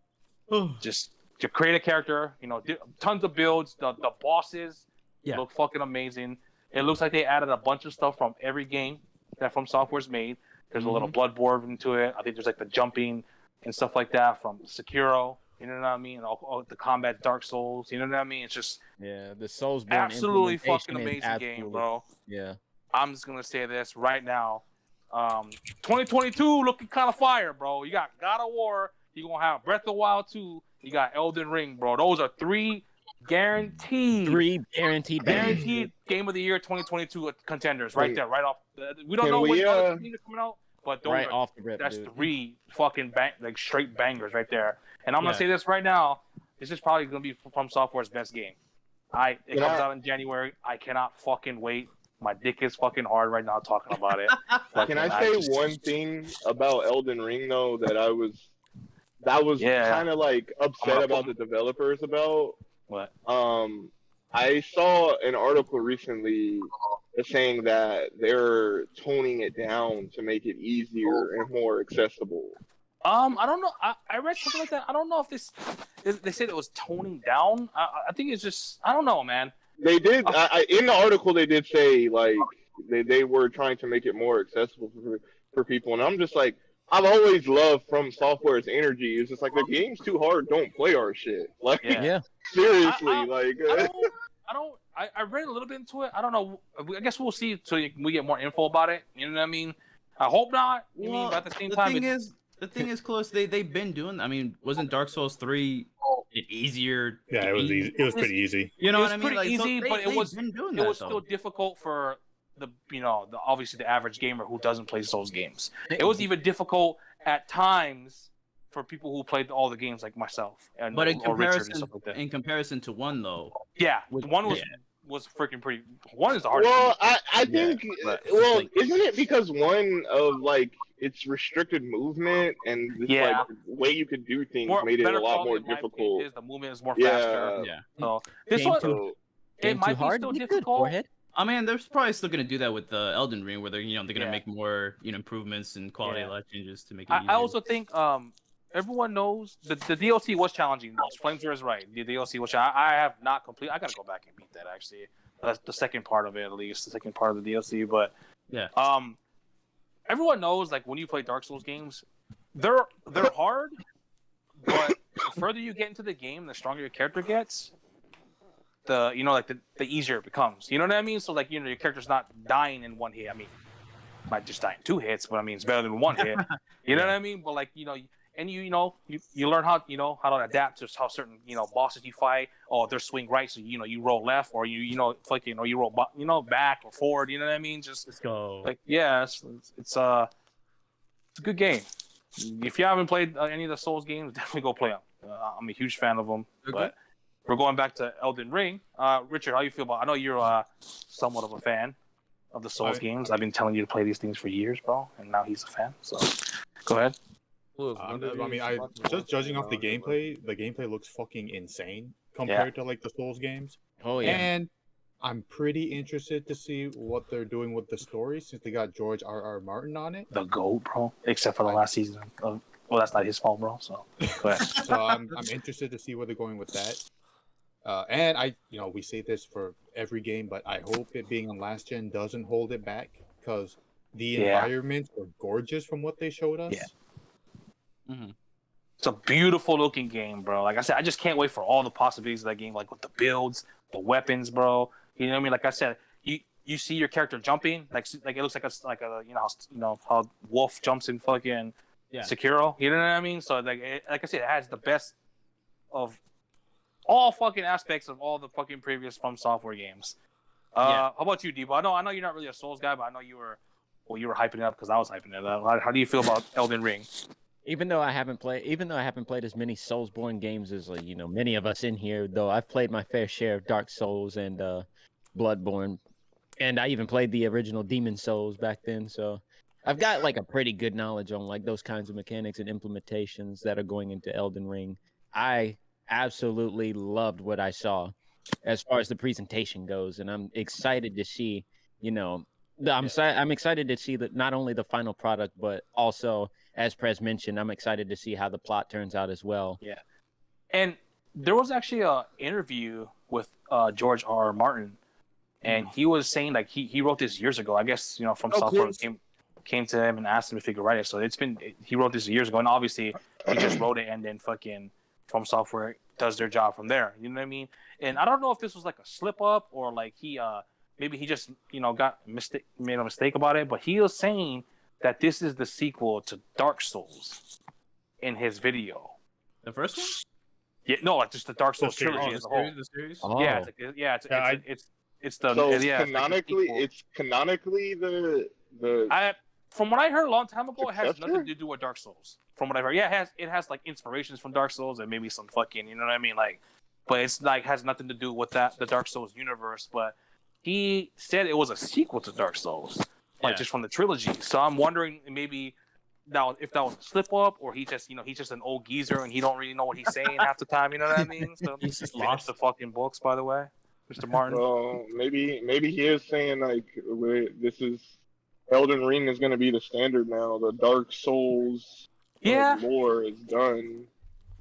Just to create a character, you know, tons of builds. The bosses look fucking amazing. It looks like they added a bunch of stuff from every game that From Software's made. There's a little Bloodborne into it. I think there's like the jumping and stuff like that from Sekiro. You know what I mean? All the combat, Dark Souls. You know what I mean? It's just the Soulsborne absolutely implementation fucking is amazing absolutely- game, bro. Yeah. I'm just gonna say this right now. 2022 looking kind of fire, bro. You got God of War. You're gonna have Breath of the Wild 2. You got Elden Ring, bro. Those are 3 guaranteed Game of the Year 2022 contenders right there, right off. We don't know what other games are coming out, but those right are, off the rip, that's dude. 3 fucking like straight bangers right there. And I'm gonna Yeah. say this right now. This is probably gonna be From Software's best game. It comes out in January. I cannot fucking wait. My dick is fucking hard right now talking about it. Can I say one thing about Elden Ring though that I was kind of like upset about the developers about? What? I saw an article recently saying that they're toning it down to make it easier and more accessible. I don't know. I read something like that. I don't know if they said it was toning down. I think it's just I don't know, man. They did in the article. They did say like they were trying to make it more accessible for people, and I'm just like, I've always loved From Software's energy. It's just like the game's too hard. Don't play our shit. Like seriously, I read a little bit into it. I don't know. I guess we'll see so we get more info about it. You know what I mean? I hope not. I mean, but at the same time, the thing is, close. They've been doing. I mean, wasn't Dark Souls 3 easier? Yeah, it was easy. It was pretty easy. You know it what was I mean? pretty easy, but it was still still difficult for the obviously the average gamer who doesn't play Souls games. It was even difficult at times for people who played all the games like myself and but in or Richard and comparison, stuff like that. in comparison to 1 though, one was freaking pretty. 1 is the hardest. Well, I think isn't it because 1 of like its restricted movement and this, like way you could do things made it a lot more difficult. The movement is more faster. Yeah. So this one, it might be still difficult. I mean, they're probably still gonna do that with the Elden Ring, where they're gonna make more improvements and quality of life changes to make it easier. I also think everyone knows the DLC was challenging. Flamesaur is right. The DLC was I have not complete. I gotta go back and beat that actually. That's the second part of it, at least the second part of the DLC. But everyone knows like when you play Dark Souls games, they're hard, but the further you get into the game, the stronger your character gets. The easier it becomes. You know what I mean? So like your character's not dying in 1 hit. I mean, might just die in 2 hits, but I mean it's better than 1 hit. You know what I mean? But like and you learn how to adapt to how certain bosses you fight. Oh, they're swing right, so you roll left, or you roll back or forward. You know what I mean? Just let's go. Like it's a good game. If you haven't played any of the Souls games, definitely go play them. I'm a huge fan of them. But we're going back to Elden Ring. Richard, how you feel about? I know you're somewhat of a fan of the Souls games. I've been telling you to play these things for years, bro, and now he's a fan. So go ahead. I mean, just judging off the gameplay looks fucking insane compared to like the Souls games. Oh yeah. And I'm pretty interested to see what they're doing with the story since they got George R.R. Martin on it. The GOAT, bro. Except for the last season. Well, that's not his fault, bro. So go ahead. So I'm interested to see where they're going with that. And we say this for every game, but I hope it being on last gen doesn't hold it back because the environments were gorgeous from what they showed us. Yeah. Mm-hmm. It's a beautiful looking game, bro. Like I said, I just can't wait for all the possibilities of that game, like with the builds, the weapons, bro. You know what I mean? Like I said, you see your character jumping, like it looks like a how Wolf jumps in fucking Sekiro. You know what I mean? So like I said, it has the best of all fucking aspects of all the fucking previous From Software games. How about you, Debo? I know you're not really a Souls guy, but I know you were hyping it up because I was hyping it up. How do you feel about Elden Ring? Even though I haven't played as many Soulsborne games as many of us in here, though I've played my fair share of Dark Souls and Bloodborne. And I even played the original Demon Souls back then, so I've got like a pretty good knowledge on like those kinds of mechanics and implementations that are going into Elden Ring. I absolutely loved what I saw as far as the presentation goes, and I'm excited to see, I'm excited to see that not only the final product, but also, as Prez mentioned, I'm excited to see how the plot turns out as well. Yeah, and there was actually an interview with George R. R. Martin, and he was saying like he wrote this years ago. I guess from Software came to him and asked him if he could write it. So he wrote this years ago, and obviously he just wrote it, and then fucking From Software does their job from there. You know what I mean? And I don't know if this was like a slip up or like he maybe he just made a mistake about it. But he was saying that this is the sequel to Dark Souls in his video. The first one? Yeah, no, like just the Dark Souls trilogy as a whole. The series? Oh. Yeah, it's the So yeah, canonically, it's canonically the. From what I heard a long time ago, it has Successor? nothing to do with Dark Souls. From what I heard, yeah, it has like inspirations from Dark Souls and maybe some fucking, you know what I mean, like, but it's like has nothing to do with the Dark Souls universe. But he said it was a sequel to Dark Souls, like just from the trilogy. So I'm wondering maybe now if that was a slip up or he's just an old geezer and he don't really know what he's saying half the time. You know what I mean? So He's just finish lost. the fucking books, by the way, Mr. Martin. Well, maybe he is saying like this is Elden Ring is going to be the standard now. The Dark Souls lore is done.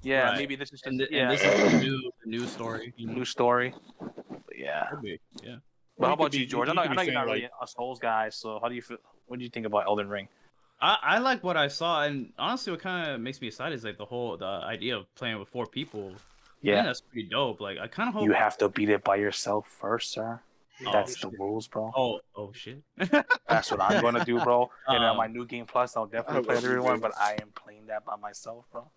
Yeah, Right. maybe this is just And this is the new story. new story. But yeah. Could be, yeah. But how You could about you, be- George? you I know could be you're saying, not really like- a Souls guy, so how do you feel? What do you think about Elden Ring? I like what I saw, and honestly, what kind of makes me excited is like the idea of playing with 4 people. I think that's pretty dope. Like, I kind of hope You have to beat it by yourself first, sir. That's the rules, bro. Oh shit. That's what I'm gonna do, bro. And on Um, my new Game Plus, I'll definitely play with everyone, but I am playing that by myself, bro.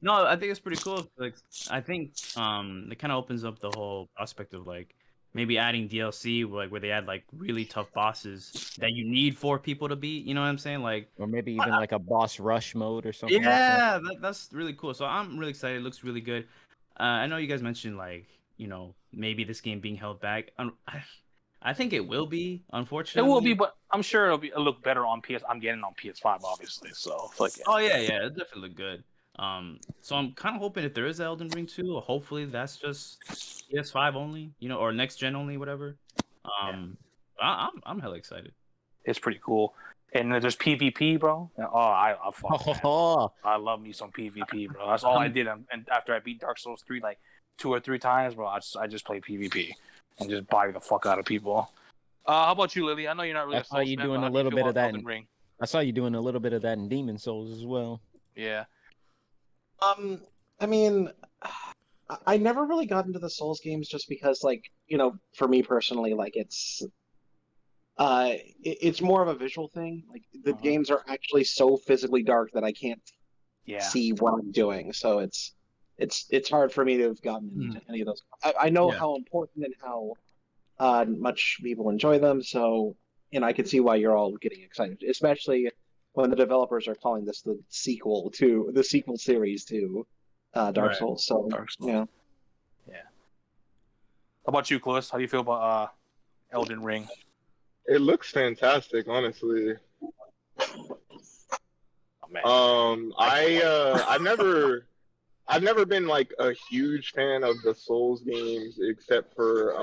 No, I think it's pretty cool. Like, I think it kind of opens up the whole prospect of like maybe adding DLC, like where they add like really tough bosses that you need 4 people to beat. You know what I'm saying? Like, Or maybe even like a boss rush mode or something. like that. yeah, that's really cool. So I'm really excited. It looks really good. I know you guys mentioned like maybe this game being held back. I think it will be. It Unfortunately, will be, but I'm sure it'll look better on PS. I'm getting on PS5, obviously. So fuck it. Oh yeah, it definitely look good. So I'm kind of hoping if there is Elden Ring 2, hopefully that's just PS5 only, or next gen only, whatever. I'm hella excited. It's pretty cool. And then there's PvP, bro. Oh, I love me some PvP, bro. That's all I did. And after I beat Dark Souls 3 like 2 or 3 times, bro, I just played PvP and just body the fuck out of people. How about you, Lily? I know you're not really. I saw you doing a little bit of that. Ring. I saw you doing a little bit of that in Demon Souls as well. Yeah. I mean, I never really got into the Souls games just because, like, for me personally, like it's more of a visual thing. Like the games are actually so physically dark that I can't see what I'm doing. So it's hard for me to have gotten into any of those. I know how important and how much people enjoy them. So I can see why you're all getting excited, especially when the developers are calling this the sequel series to Dark Souls. So Dark Souls. yeah. How about you, Cluis? How do you feel about Elden Ring? It looks fantastic, honestly. Oh, man. I've never been like a huge fan of the Souls games except for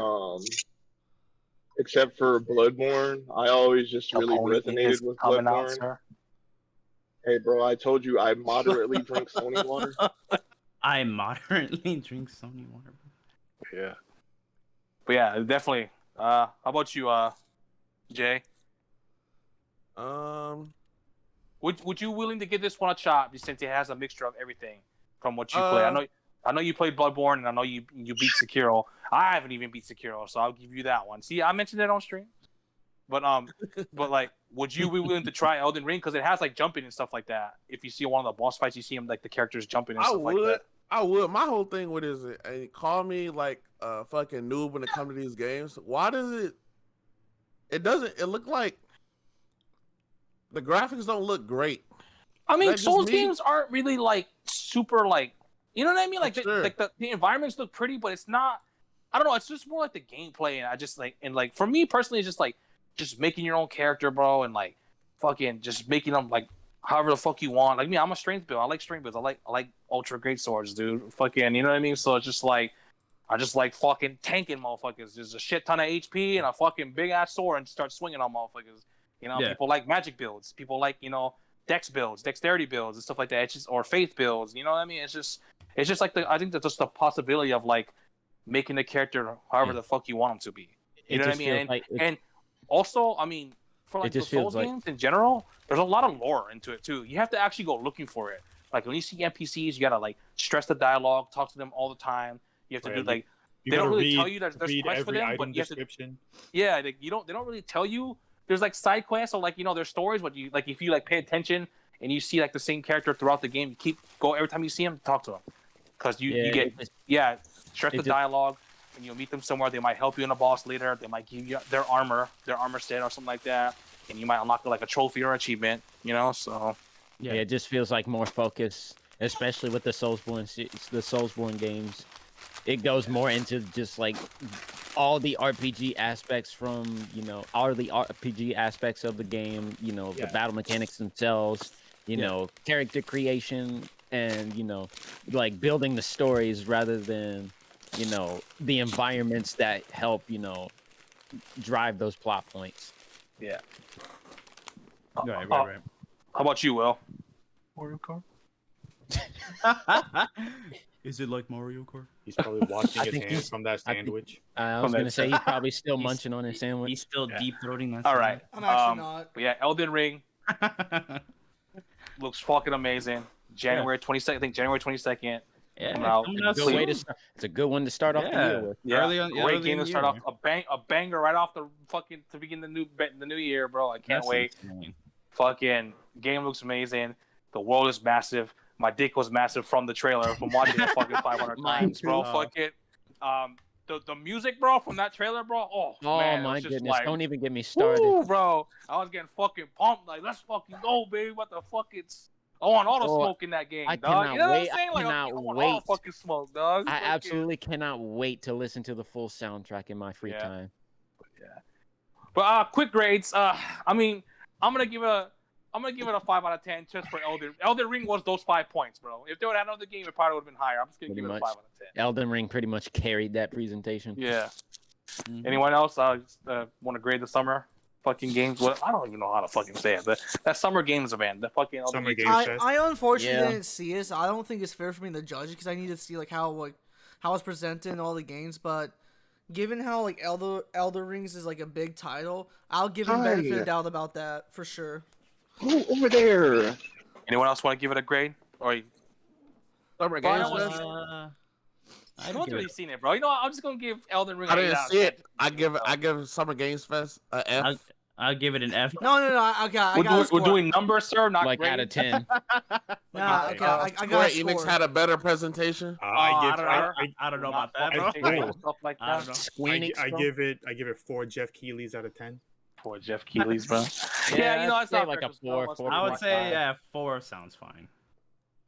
Bloodborne. I always just really resonated with Bloodborne. Out, hey, bro, I told you I moderately drink Sony water. I moderately drink Sony water. Yeah. But yeah, definitely. How about you, Jay? Would you willing to give this one a shot since it has a mixture of everything from what you play? I know you played Bloodborne and I know you beat Sekiro. I haven't even beat Sekiro, so I'll give you that one. See, I mentioned it on stream. But like, would you be willing to try Elden Ring because it has like jumping and stuff like that? If you see one of the boss fights, you see them like the characters jumping and stuff like that. I would. My whole thing with is call me like a fucking noob when it comes to these games. Why does it doesn't look like the graphics don't look great? I mean, Souls games aren't really like super like, you know what I mean? Like Sure. the environments look pretty, but it's not. I don't know. It's just more like the gameplay, and I just like, and like for me personally, it's just like just making your own character, bro, and like fucking just making them like however the fuck you want. Like me, I'm a strength build. I like strength builds. I like ultra great swords, dude. Fucking, you know what I mean? So it's just like I just like fucking tanking motherfuckers. There's a shit ton of HP and a fucking big ass sword and start swinging on motherfuckers. You know, people like magic builds. People like, you know, dex builds, dexterity builds, and stuff like that. It's just, or faith builds. You know what I mean? It's just like I think that's just the possibility of like making the character however the fuck you want them to be. You know what I mean? And also, I mean, for like the Souls games in general, there's a lot of lore into it too. You have to actually go looking for it. Like when you see NPCs, you gotta like stress the dialogue, talk to them all the time. You have to do like they don't really tell you that there's quests for them, but you have to. Yeah, they don't really tell you. There's like side quests or like, you know, there's stories. But you like if you like pay attention and you see like the same character throughout the game, you every time you see him, talk to them because you get stress the dialogue. And you'll meet them somewhere. They might help you in a boss later. They might give you their armor set or something like that, and you might unlock like a trophy or achievement. You know, so yeah, it just feels like more focus, especially with the Soulsborne games. It goes more into just like all the RPG aspects from, you know, all the RPG aspects of the game. You know, the battle mechanics themselves. You know, character creation, and you know, like building the stories rather than, you know, the environments that help, you know, drive those plot points. Yeah. Right. How about you, Will? Mario Kart? Is it like Mario Kart? He's probably washing his hands from that sandwich. I was going to say he's probably still munching on his sandwich. He's still deep-throating that. All right. I'm actually not. But yeah, Elden Ring looks fucking amazing. January 22nd. I think January 22nd. Yeah, it's a good one to start off the year with. Yeah, great game to start off. A banger right off the fucking to begin the new year, bro. I can't wait. Insane. Fucking game looks amazing. The world is massive. My dick was massive from the trailer, from watching it fucking 500 times, bro. Fucking the music, bro, from that trailer, bro. Oh man, my goodness! Like, don't even get me started, bro. I was getting fucking pumped. Like, let's fucking go, baby. What the fuck? I want all the smoke in that game, dog. You know what I'm saying? Like, I want all the fucking smoke, dog. I absolutely cannot wait to listen to the full soundtrack in my free time. But quick grades. I mean, I'm gonna give it a 5 out of 10 just for Elden Ring was those 5 points, bro. If they would have another game, it probably would have been higher. I'm just gonna give it a 5 out of 10. Elden Ring pretty much carried that presentation. Yeah. Anyone else want to grade the summer fucking games? Well, I don't even know how to fucking say it, but that Summer Games event, the fucking Summer Games Fest. I unfortunately didn't see it, so I don't think it's fair for me to judge it because I need to see like how it's presented in all the games. But given how like Elder Rings is like a big title, I'll give him benefit of the doubt about that for sure. Oh, over there. Anyone else want to give it a grade? Or Summer Games Fest? I haven't really seen it, bro. You know what? I'm just gonna give Elden Ring. I didn't see it. I give Summer Games Fest an F. I'll give it an F. No. Okay, we're doing numbers, sir, not like grade. out of 10. Nah, okay, I got a Enix score. had a better presentation. I don't know about that, bro. Stuff like I that. don't know. I give it 4 Jeff Keighley's out of 10. 4 Jeff Keighley's, bro. Yeah, you know, it's not like fair, a 4. I would say 4 sounds fine.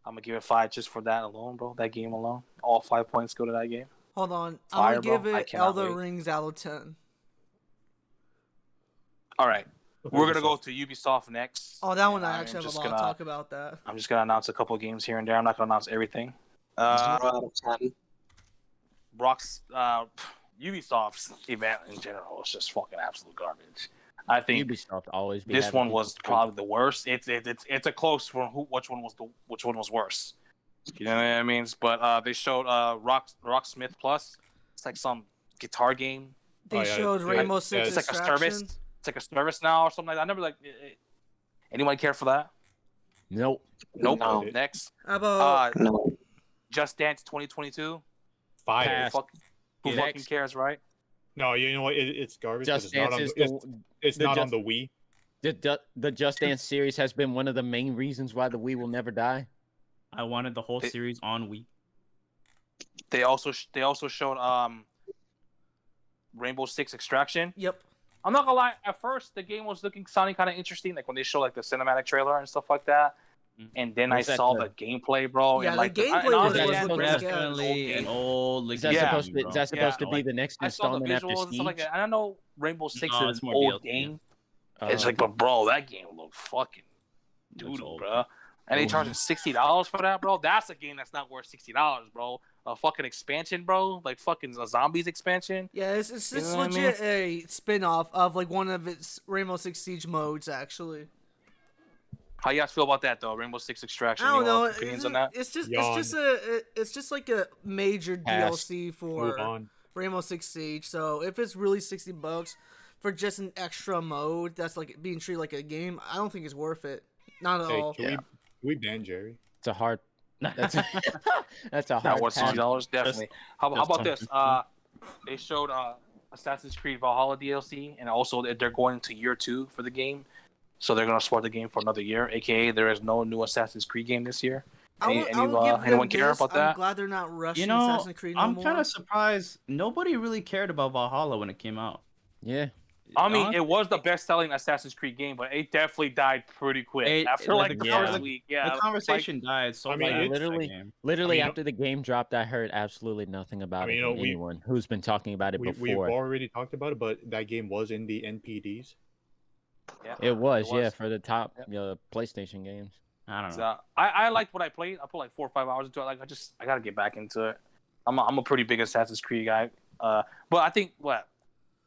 I'm gonna give it 5 just for that alone, bro. That game alone. All 5 points go to that game. Hold on, Fire, I'm gonna bro. give it Elder Rings out of 10. All right, we're gonna go to Ubisoft next. Oh, that one I actually have a lot to talk about. That I'm just gonna announce a couple of games here and there. I'm not gonna announce everything. 0 out of 10. Ubisoft's event in general was just fucking absolute garbage. I think Ubisoft always. This one was probably the worst. It's a close one. Which one was worse? You know what I mean? But they showed Rocksmith Plus. It's like some guitar game. They showed Rainbow Six It's like Extraction. a service. It's like a service now or something like that. I never like. Anyone care for that? Nope. No. Next. How about No. Just Dance 2022. Fire. Who fucking cares, right? No, you know what? It's garbage. Just Dance it's not on the Wii. The Just Dance series has been one of the main reasons why the Wii will never die. I wanted the whole series on Wii. They also showed Rainbow Six Extraction. Yep. I'm not gonna lie. At first, the game was sounding kind of interesting. Like when they show like the cinematic trailer and stuff like that. and then I Was that saw the- the gameplay, bro. Yeah, and the like gameplay and was honestly, looking yeah, scary. Definitely an old. Is that Yeah. supposed to? Is that supposed to be the next I saw the installment after visuals and stuff like Siege? that. And I know Rainbow Six No, is it's an more old DLC, yeah. game. It's like, but bro, that game looked fucking doodle, bro. And they charging $60 for that, bro. That's a game that's not worth $60, bro. A fucking expansion, bro. Like fucking a zombies expansion. Yeah, it's You know what I mean? legit a spin-off of like one of its Rainbow Six Siege modes, actually. How you guys feel about that though? Rainbow Six Extraction. I don't know. Opinions on that? It's just Yawn. it's just like a major Pass. DLC Move for on. Rainbow Six Siege. So if it's really $60 for just an extra mode that's like being treated like a game, I don't think it's worth it. Not at Hey, all. can we ban Jerry? It's a hard. That's a, that's a Not hard. worth pass. $60, definitely. How just about this? They showed Assassin's Creed Valhalla DLC, and also they're going into year 2 for the game, so they're gonna support the game for another year. AKA, there is no new Assassin's Creed game this year. I will give them Anyone care this. about I'm that? glad they're not rushing You know, Assassin's Creed no I'm more. kind of surprised. Nobody really cared about Valhalla when it came out. Yeah. I mean, Honestly, it was the best-selling Assassin's Creed game, but it definitely died pretty quick after like the first week. Yeah, the conversation died so I mean, fast. it's- Literally I mean, after the game dropped, I heard absolutely nothing about it from anyone who's been talking about it We've before. already talked about it, but that game was in the NPDs. Yeah, It was, yeah, for the top PlayStation games. I don't know. So, I liked what I played. I put like 4 or 5 hours into it. Like I gotta get back into it. I'm a pretty big Assassin's Creed guy. But I think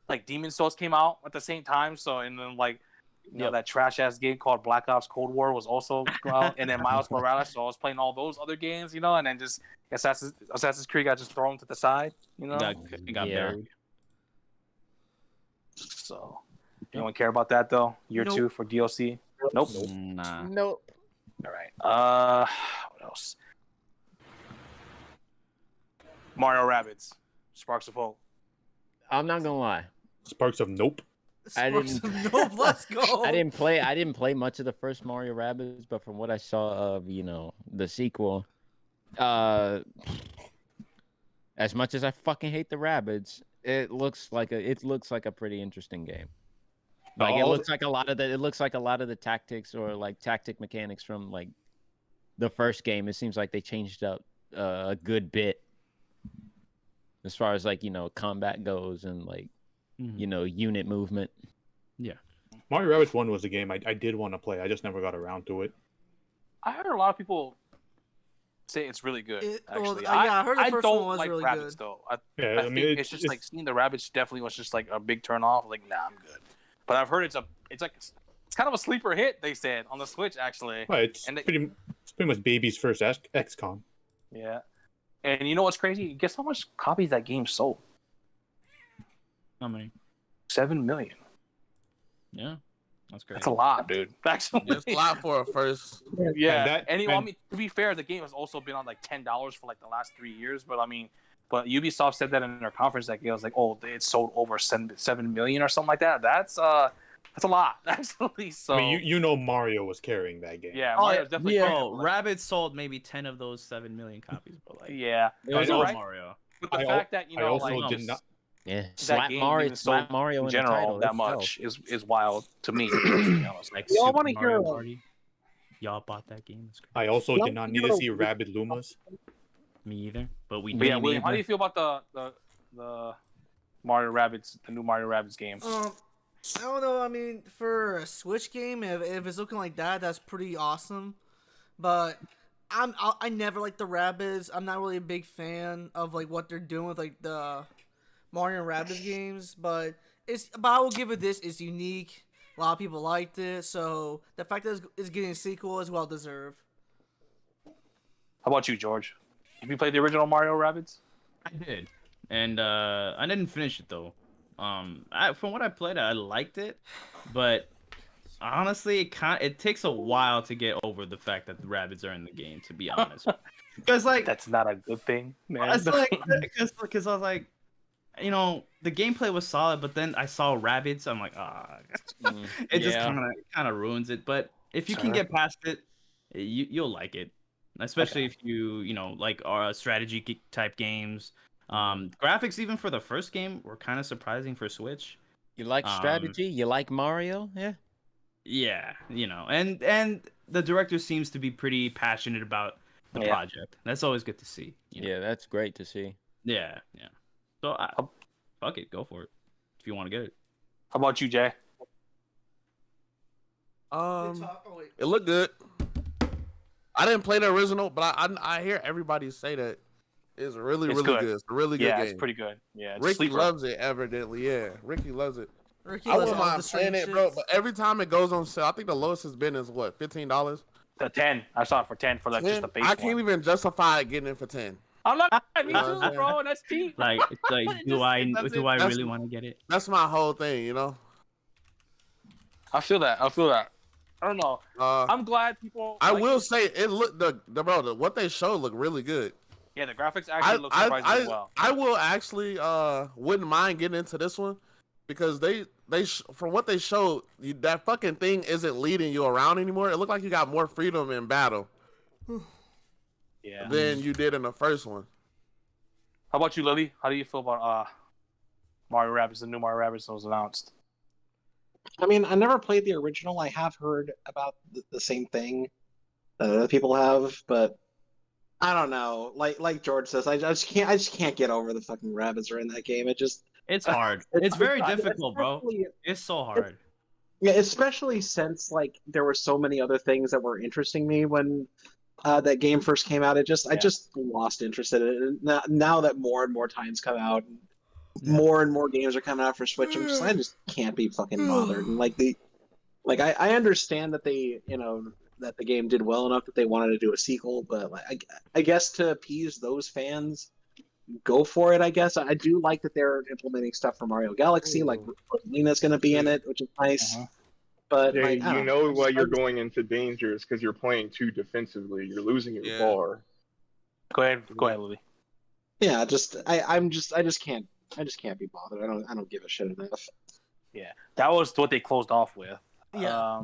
like Demon Souls came out at the same time. So and then like you know that trash ass game called Black Ops Cold War was also out, and then Miles Morales. So I was playing all those other games, you know, and then just Assassin's Creed got just thrown to the side, you know. It got buried. So anyone care about that though? Year Nope. 2 for DLC? Nope. Nah. Nope. All right. What else? Mario Rabbids, Sparks of Hope. I'm not gonna lie. Sparks of Nope. I Sparks didn't. of Nope, let's go. I didn't play much of the first Mario Rabbids, but from what I saw of the sequel, as much as I fucking hate the Rabbids, it looks like a pretty interesting game. Like it looks like a lot of the tactics or like tactic mechanics from like the first game. It seems like they changed up a good bit as far as like combat goes and like unit movement. Yeah. Mario Rabbids 1 was a game I did want to play. I just never got around to it. I heard a lot of people say it's really good. Actually, I heard the first don't one was like really rabbits good. though. Yeah, I I think mean, it's just like seeing the rabbits definitely was just like a big turn off. Like, nah, I'm good. But I've heard it's kind of a sleeper hit. They said on the Switch actually. Well, it's pretty much baby's first XCOM. Yeah, and you know what's crazy? Guess how much copies that game sold? How many? 7 million. Yeah, that's great. That's a lot, dude. Actually, It's a lot for a first. Yeah, I mean, to be fair, the game has also been on like $10 for like the last 3 years. But I mean, Ubisoft said that in their conference that it was like, oh, it sold over 7 million or something like that. That's a lot actually. So I mean, you know Mario was carrying that game. yeah, Oh, Mario's definitely. Oh, Rabbids sold maybe 10 of those 7 million copies, but like Yeah, it was I all know. Mario. But the fact that I also like, did not. Yeah, that slap game Mario, even sold in in the title general that itself. much is wild to me. To be honest. Like Y'all Super wanna hear Mario a- Party. Y'all bought that game. That's great. I also Y'all did not know need to the- see Rabid Lumas. Me either. But we But yeah, need William, how do you feel about the Mario Rabbids, the new Mario Rabbids game? I don't know. I mean, for a Switch game, if it's looking like that, that's pretty awesome. But I never liked the Rabbids. I'm not really a big fan of like what they're doing with like the Mario and Rabbids games. But I will give it this. It's unique. A lot of people liked it, so the fact that it's getting a sequel is well deserved. How about you, George? Have you played the original Mario Rabbids? I did, and I didn't finish it though. From what I played, I liked it, but honestly, it takes a while to get over the fact that the rabbits are in the game. To be honest, because like that's not a good thing, man. It's like because I was like, the gameplay was solid, but then I saw rabbits. I'm like, it just kind of ruins it. But if you can get past it, you'll like it, especially if you like our strategy type games. Graphics even for the first game were kind of surprising for Switch. You like strategy? You like Mario? Yeah. Yeah, and the director seems to be pretty passionate about the project. That's always good to see. Yeah, that's great to see. Yeah. So fuck it, go for it if you want to get it. How about you, Jay? It looked good. I didn't play the original, but I hear everybody say that it's really good. It's a really good game. Yeah, it's pretty good. Yeah, Ricky loves it, evidently. Yeah, Ricky loves it. Ricky I loves wouldn't all mind the playing strange it, bro. shits. But every time it goes on sale, I think the lowest it's been is what, $15? The 10. I saw it for 10 for like just the base I can't even justify getting it for 10. I'm not. Me You know what too, I'm bro. That's cheap. Like do I That's- really want to get it? That's my whole thing, you know. I feel that. I don't know. I'm glad people. I like will it. say it looked what they showed looked really good. Yeah, the graphics actually look surprisingly well. I will actually wouldn't mind getting into this one because they from what they showed, that fucking thing isn't leading you around anymore. It looked like you got more freedom in battle. Yeah. Than you did in the first one. How about you, Lily? How do you feel about Mario Rabbids? The new Mario Rabbids was announced. I mean, I never played the original. I have heard about the same thing that other people have, but I don't know. Like George says, I just can't get over the fucking rabbits are in that game. It's hard. It's very difficult, bro. It's so hard. Yeah, especially since like there were so many other things that were interesting me when that game first came out. I just lost interest in it. And now that more and more times come out, more and more games are coming out for Switch, I just can't be fucking bothered. And I understand that they, that the game did well enough that they wanted to do a sequel, but I guess to appease those fans, go for it. I guess I do like that they're implementing stuff from Mario Galaxy, like Rosalina's going to be in it, which is nice. But Jay, you know why you're going into danger is because you're playing too defensively. You're losing your bar. Go ahead, Lily. Yeah, I just can't be bothered. I don't give a shit enough. Yeah, that was what they closed off with. Yeah.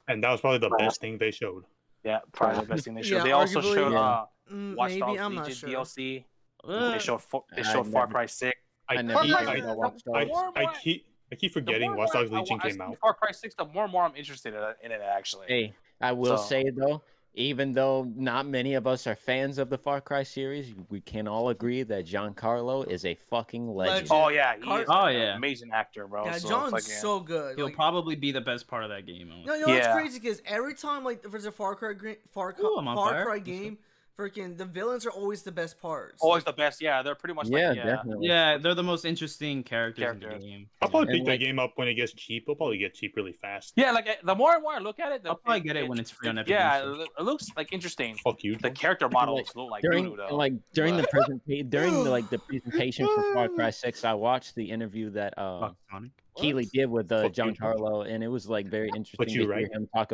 And that was probably the best thing they showed. Yeah, probably the best thing they showed. Yeah, they also arguably, showed Watch maybe, Dogs I'm not Legion sure. DLC. They showed Far Cry 6. I never played Watch Dogs. I keep forgetting Watch Dogs Legion came out. Far Cry 6, the more and more I'm interested in it, actually. Hey, I will say though, even though not many of us are fans of the Far Cry series, we can all agree that Giancarlo is a fucking legend. Oh yeah, he is yeah, amazing actor, bro. Yeah, so John's so good. He'll probably be the best part of that game. No, it's crazy because every time like there's a Far Cry game, freaking the villains are always the best parts. Always the best. Yeah, they're pretty much definitely. Yeah, they're the most interesting characters in the game. I'll probably pick that game up when it gets cheap. It'll probably get cheap really fast. Yeah, like the more and more I look at it, I'll probably get it when it's free on Epic. Yeah, it looks like interesting. Fuck you. The character models look like during doo-doo, though. the presentation for Far Cry 6, I watched the interview that Keeley did with Giancarlo, and it was like very interesting to hear him talk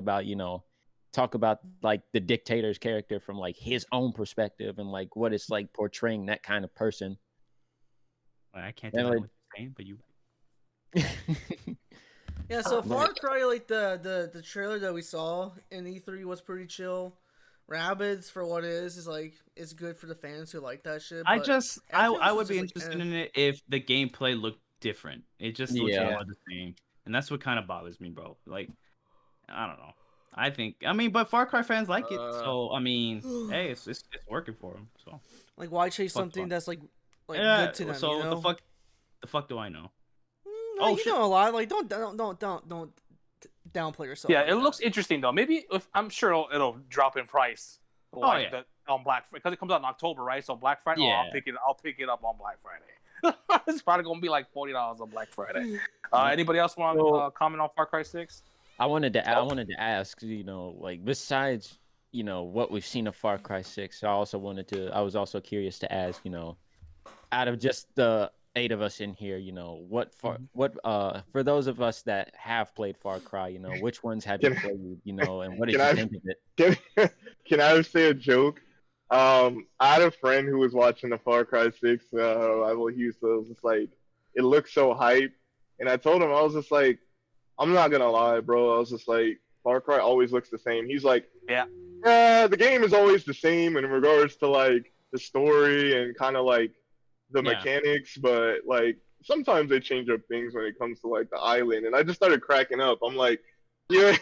about like the dictator's character from like his own perspective and like what it's like portraying that kind of person. I can't tell what you're saying, but you. Yeah, so Far Cry, like the trailer that we saw in E3 was pretty chill. Rabbids, for what it is like it's good for the fans who like that shit. I would be interested in it if the gameplay looked different. It just looks more the same, and that's what kind of bothers me, bro. Like, I don't know. But Far Cry fans like it, so hey, it's working for them. So, like, why chase something that's like good to them? So you know? the fuck do I know? You know a lot. Like, don't downplay yourself. Yeah, it looks interesting though. Maybe I'm sure it'll drop in price. On Black Friday because it comes out in October, right? So Black Friday, I'll pick it up on Black Friday. It's probably gonna be like $40 on Black Friday. Anybody else want to comment on Far Cry 6? I wanted to ask, like besides, what we've seen of Far Cry 6, I was also curious to ask, out of just the 8 of us in here, for those of us that have played Far Cry, which ones have you played, and what did you think of it? Can I say a joke? I had a friend who was watching the Far Cry 6. He was just like, it looks so hype, and I told him, I was just like, I'm not gonna lie, bro. I was just like, Far Cry always looks the same. He's like, yeah, the game is always the same in regards to like the story and kind of like the mechanics, but like sometimes they change up things when it comes to like the island. And I just started cracking up. I'm like, Yeah.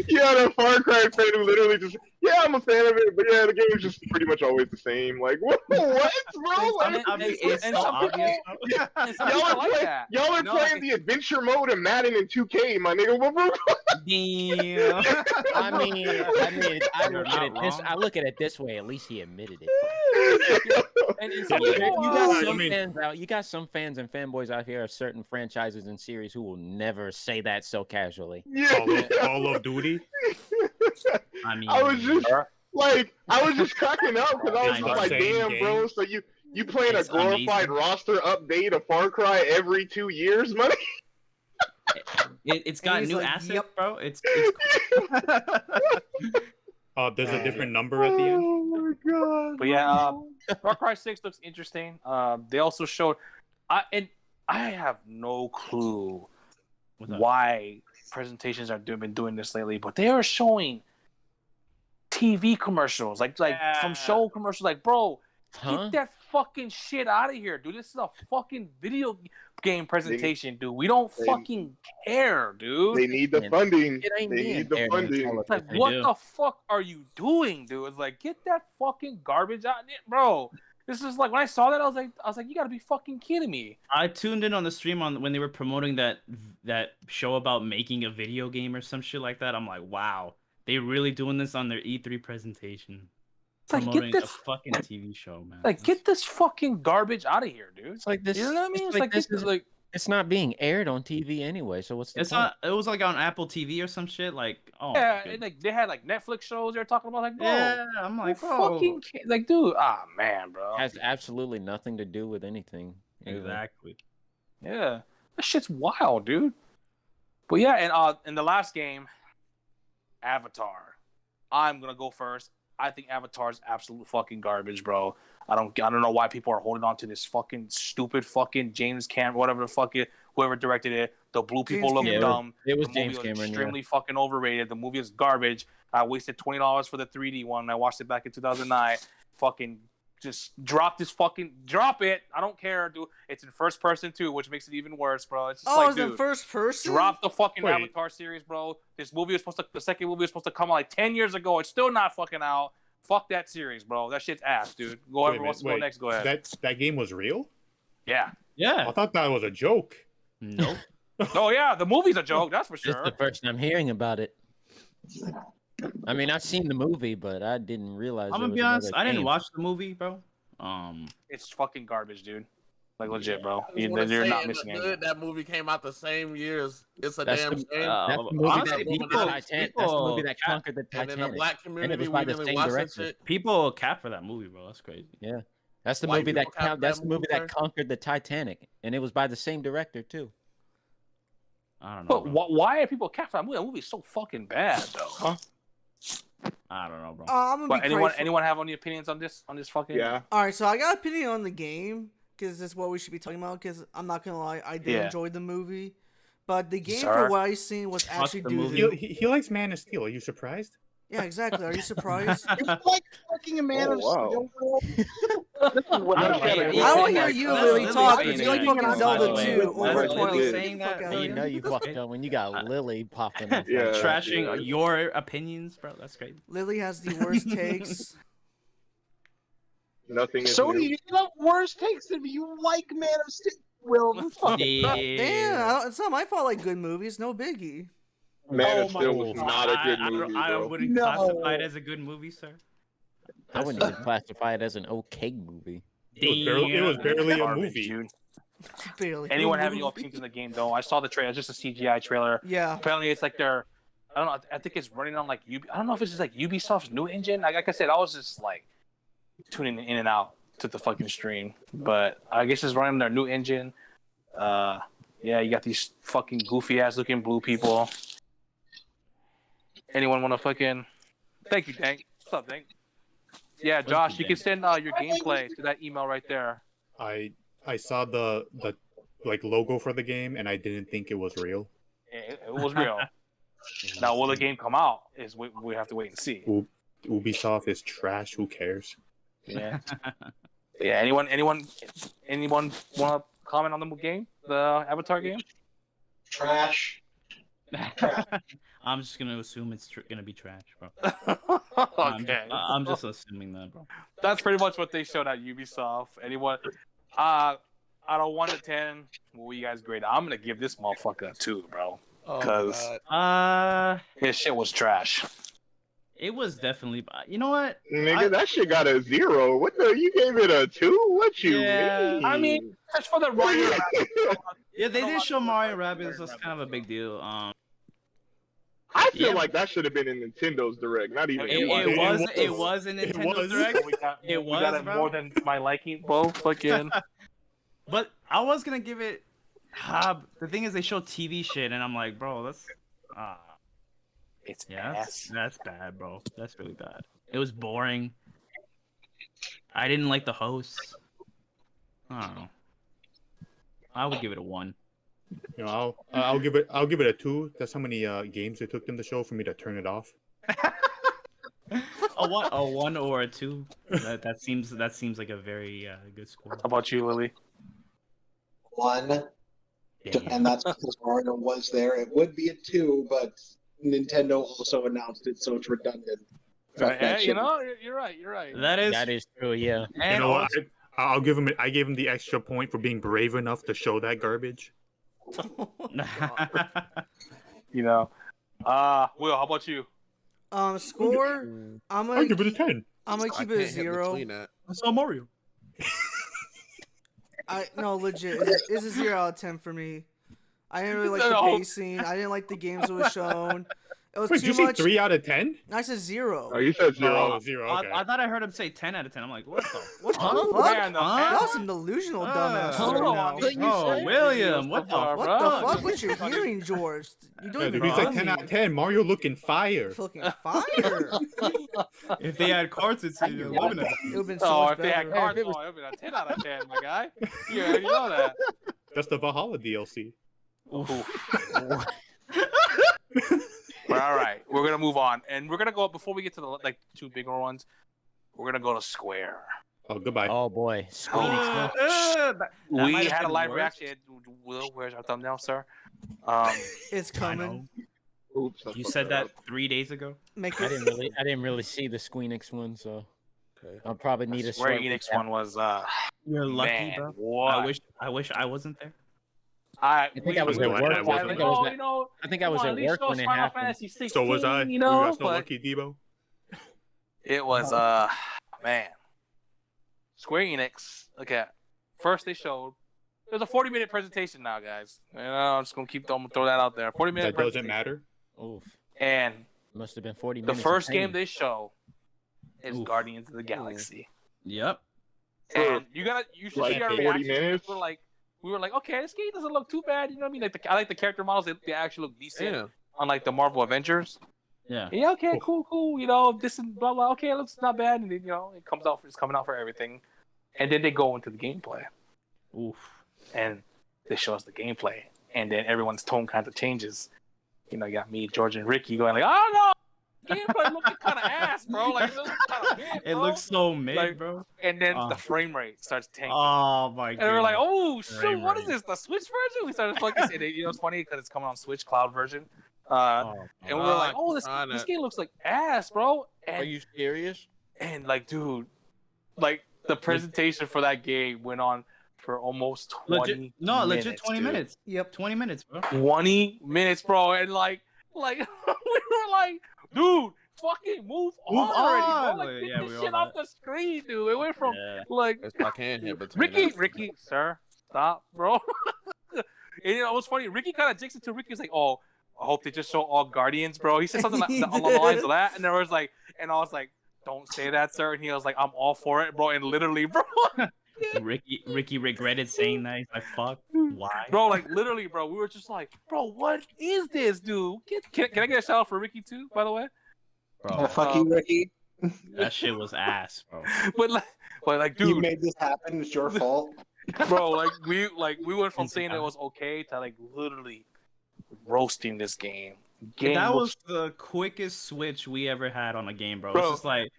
Yeah, the Far Cry fan who literally just, yeah, I'm a fan of it, but yeah, the game is just pretty much always the same. Like, what, bro? Like, It's so obvious. y'all are playing the adventure mode of Madden and 2K, my nigga. What, bro? Damn. I look at it this way. At least he admitted it. You got some fans and fanboys out here of certain franchises and series who will never say that so casually. Yeah. Call of Duty. I mean, I was just cracking up because I was just like, damn, bro. So you playing a glorified roster update of Far Cry every 2 years, money? It's got new assets, bro. It's There's a different number at the end. Oh my god! But yeah, Far Cry 6 looks interesting. They also showed, I have no clue why presentations are been doing this lately, but they are showing TV commercials, like from show commercials. Like, bro, get that fucking shit out of here, dude. This is a fucking video game presentation, dude. We don't fucking care, dude. They need the funding. They need the funding. It's like, what the fuck are you doing, dude? It's like, get that fucking garbage out, bro. This is like, when I saw that, I was like, you gotta be fucking kidding me. I tuned in on the stream when they were promoting that show about making a video game or some shit like that. I'm like, wow, they really doing this on their E3 presentation. It's like, promoting get this a fucking TV show, man. Like, get this fucking garbage out of here, dude. It's like this. You know what I mean? It's like this this is like. It's not being aired on TV anyway, so what's the It's point? not. It was like on Apple TV or some shit. Like, oh Yeah, like they had like Netflix shows they were talking about. Like, bro, yeah. I'm like, bro. fucking like, dude, man, bro. Has absolutely nothing to do with anything. Exactly. Yeah, that shit's wild, dude. But yeah, and in the last game, Avatar. I'm gonna go first. I think Avatar's absolute fucking garbage, bro. I don't know why people are holding on to this fucking stupid fucking James Cameron, whatever the fuck it, whoever directed it. The blue people look dumb. It was the James movie Cameron. Extremely fucking overrated. The movie is garbage. I wasted $20 for the 3D one. I watched it back in 2009. Fucking just drop it. I don't care, dude. It's in first person too, which makes it even worse, bro. It's just it's in first person. Drop the fucking Avatar series, bro. The second movie was supposed to come out like 10 years ago. It's still not fucking out. Fuck that series, bro. That shit's ass, dude. Whoever wants to go next, go ahead. That game was real? Yeah. I thought that was a joke. Nope. Oh yeah, the movie's a joke. That's for sure. This is the first time hearing about it. I mean, I've seen the movie, but I didn't realize. I'm gonna be honest. I didn't watch the movie, bro. It's fucking garbage, dude. Like legit, bro. You're not missing anything. That movie came out the same year as It's a Damn Shame. That's the movie that conquered the Titanic. And in the black community, and it was we by the really same watched that director. shit. People cap for that movie, bro. That's crazy. Yeah, that's the White movie that people cap that's that the movie movie, that sir? conquered the Titanic, and it was by the same director too. I don't know. But why are people cap for that movie? That movie's so fucking bad, though. Huh? I don't know, bro. I'm gonna be anyone have any opinions on this fucking? Yeah. All right, so I got an opinion on the game because this is what we should be talking about. Because I'm not gonna lie, I did enjoy the movie, but the game for what I seen was actually doo-doo. He likes Man of Steel. Are you surprised? Yeah, exactly. Are you surprised? It's like fucking a Man of Steel. I don't hear you really talk because you like fucking Zelda 2 over Twilight. Saying that, You know you fucked up when you got Lily popping up. Trashing your opinions, bro. That's great. Lily has the worst takes. Nothing is So new. do you have worse takes than me. You like Man of Steel. Will Damn, it's not my fault. Like good movies, no biggie. Man of Steel was not a good movie, I bro. wouldn't classify it as a good movie, sir. I wouldn't even classify it as an okay movie. It was barely a movie. Dude. Barely. Anyone have any opinions in the game though? I saw the trailer, just a CGI trailer. Yeah. Apparently it's like I don't know. I think it's running on like I don't know if it's just like Ubisoft's new engine. Like I said, I was just like tuning in and out to the fucking stream, but I guess it's running their new engine. Yeah, you got these fucking goofy ass looking blue people. Anyone want to fucking? Thank you, Dank. What's up, Dank? Yeah, Josh, you can send your gameplay to that email right there. I saw the like logo for the game and I didn't think it was real. It was real. Now, will the game come out? We have to wait and see. Ubisoft is trash. Who cares? Yeah. Yeah. Anyone want to comment on the game, the Avatar game? Trash. I'm just gonna assume it's gonna be trash, bro. Okay. I'm just assuming that, bro. That's pretty much what they showed at Ubisoft. Anyone? Out of 1 to 10, what will you guys grade? I'm gonna give this motherfucker a 2, bro. Because his shit was trash. It was definitely. You know what? Nigga, that shit got a 0. What the? You gave it a 2? What you mean? I mean, that's for the Mario. Yeah, they did show Mario Rabbids. That's kind of a big deal. I feel like that should have been in Nintendo's Direct, not even. It was in Nintendo's Direct. We got it more than my liking, both fucking. But I was gonna give it. The thing is, they show TV shit, and I'm like, bro, that's. It's that's bad, bro. That's really bad. It was boring. I didn't like the hosts. I don't know. I would give it a 1. You know, I'll give it a 2. That's how many games it took them to show for me to turn it off. A 1 or a 2. That seems like a very good score. How about you, Lily? 1, and that's because Mario was there. It would be a 2, but Nintendo also announced it, so it's redundant. Hey, you know, you're right. That is true. Yeah. You know what? I gave him the extra point for being brave enough to show that garbage. You know, Will, how about you? Score. I'll give it a 10. I'm gonna keep it a 0. I saw Mario. No, legit. It's a 0 out of 10 for me. I didn't really like the pacing. I didn't like the games that was shown. It was Wait, too did you much. say 3 out of 10? I said 0. Oh, you said 0. Oh, 0. Okay. I thought I heard him say 10 out of 10. I'm like, what the What the fuck? fuck? Man, That was some delusional dumbass right now. Oh, William, what the What the fuck? What you hearing, George? You don't even He's like 10 out of 10. Mario looking fire. Fucking fire. If they had cards, it's 11 out of 10. It would've been so Oh, much if they had better. cards, it would have been a 10 out of 10, my guy. You already know that. That's the Valhalla DLC. But all right, we're gonna move on, and we're gonna go before we get to the 2 bigger ones. We're gonna go to Square. Oh, goodbye. Oh boy. We had a live reaction. Will, where's our thumbnail, sir? It's coming. Oops. You said that 3 days ago. I didn't really see the Squeenix one, so I'll probably need a Square short Enix recap. one was You're lucky, man, bro. what? I wish I wasn't there. I think I was at work. I think I was at work when it happened. So was I. You know, you got so but lucky, Debo. it was man. Square Enix. Okay, first they showed. There's a 40-minute presentation now, guys. You know, I'm just gonna throw that out there. 40-minute. That doesn't matter. Oof. And Must have been 40 the minutes. first game they show is Guardians of the Galaxy. Yep. And you should Like see our 40 reaction. minutes? We were like, okay, this game doesn't look too bad. You know what I mean? I like the character models. They actually look decent. Yeah. Unlike the Marvel Avengers. Yeah. Yeah. Okay. Cool. You know, this and blah blah. Okay, it looks not bad. And then, it comes out. It's coming out for everything. And then they go into the gameplay. Oof. And they show us the gameplay. And then everyone's tone kind of changes. You got me, George, and Ricky going like, oh no. Gameplay looking kind of ass, bro. Like, it looks kind of mid, It bro. looks so mid, Like, bro. And then the frame rate starts tanking. Oh my god. And we're like, oh shoot, Frame what is rate. this? The Switch version? We started fucking saying it. It's funny because it's coming on Switch Cloud version. And we were like, oh, this game looks like ass, bro. Are And you serious? and dude, the presentation for that game went on for almost 20 legit 20 dude. minutes. Yep. 20 minutes, bro. 20 minutes, bro. And we were like, dude, fucking move on already, bro. Like, Yeah, get we this all shit off the screen, dude. It went from It's I can hit between Ricky, sir, stop, bro. And it was funny. Ricky kind of jinxed it too. Ricky's like, oh, I hope they just show all Guardians, bro. He said something along the lines of that, and I was like, don't say that, sir. And he was like, I'm all for it, bro. And literally, bro. Ricky regretted saying that. He's like, fuck, why? Bro, literally, bro. We were just like, bro, what is this, dude? Can I get a shout out for Ricky too, by the way? Bro, Fuck you, Ricky. that shit was ass, bro. But dude, You made this happen. It's your fault. bro, we went from saying it was okay to literally roasting this game. That was the quickest switch we ever had on a game, bro. Bro. It's just like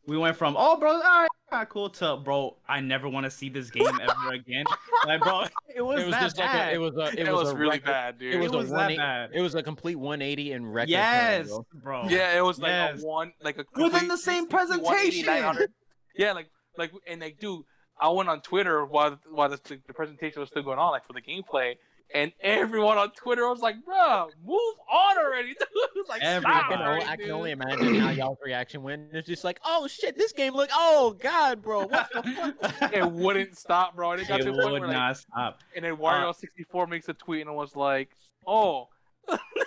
we went from, oh, bro, all right, kind of cool to, bro. I never want to see this game ever again. Like, bro, it was It was that just bad. like it was a really record- bad, dude. It was, It was a that 180 bad. It was a complete 180 in record. time, Yes, bro. bro. Yeah, it was like Yes. a one, like a Within complete the same 360, 180, presentation. 900. Yeah, like, and like, dude, I went on Twitter while the presentation was still going on, like for the gameplay, and everyone on Twitter was like, "Bro, move on already." Dude. It was like, Everybody. stop already, I can dude. only imagine how y'all's reaction when it's just like, oh shit, this game look, oh god, bro, what the fuck? It wouldn't stop, bro. And it got It to the point would where, like, not stop. and then Wario64 makes a tweet and was like, "Oh,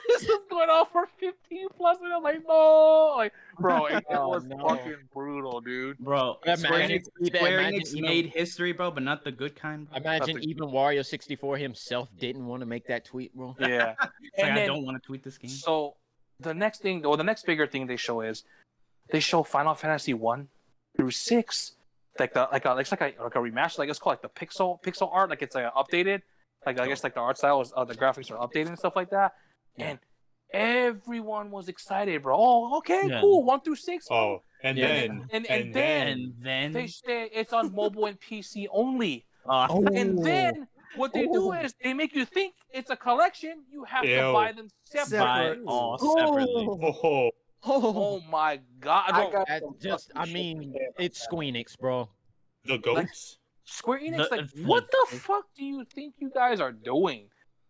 this is going on for 15 plus," and I'm like, "No, like, bro, it Oh, was no. fucking brutal, dude." Bro, Imagine- Square imagine Enix even- made history, bro, but not the good kind. Bro. Imagine That's a- even Wario 64 himself didn't want to make that tweet, bro. Yeah. It's like, And I then- don't want to tweet this game. So the next thing, or the next bigger thing they show is they show Final Fantasy 1 through 6, like a remaster, like it's called like the pixel art, like it's like updated, like I guess like the art style is the graphics are updated and stuff like that, and everyone was excited, bro. Oh, okay, Yeah. cool, 1 through 6. Oh, and Yeah. then And And then, they say it's on mobile and PC only. oh, And then what they do is they make you think it's a collection. You have to Ew. buy them buy separate. it all separately. oh, Oh my god, I bro. got That some just, I fucking shit mean, to say about it's that. Square Enix, bro. the goats. Square Enix, The- like, what the fuck do you think you guys are doing?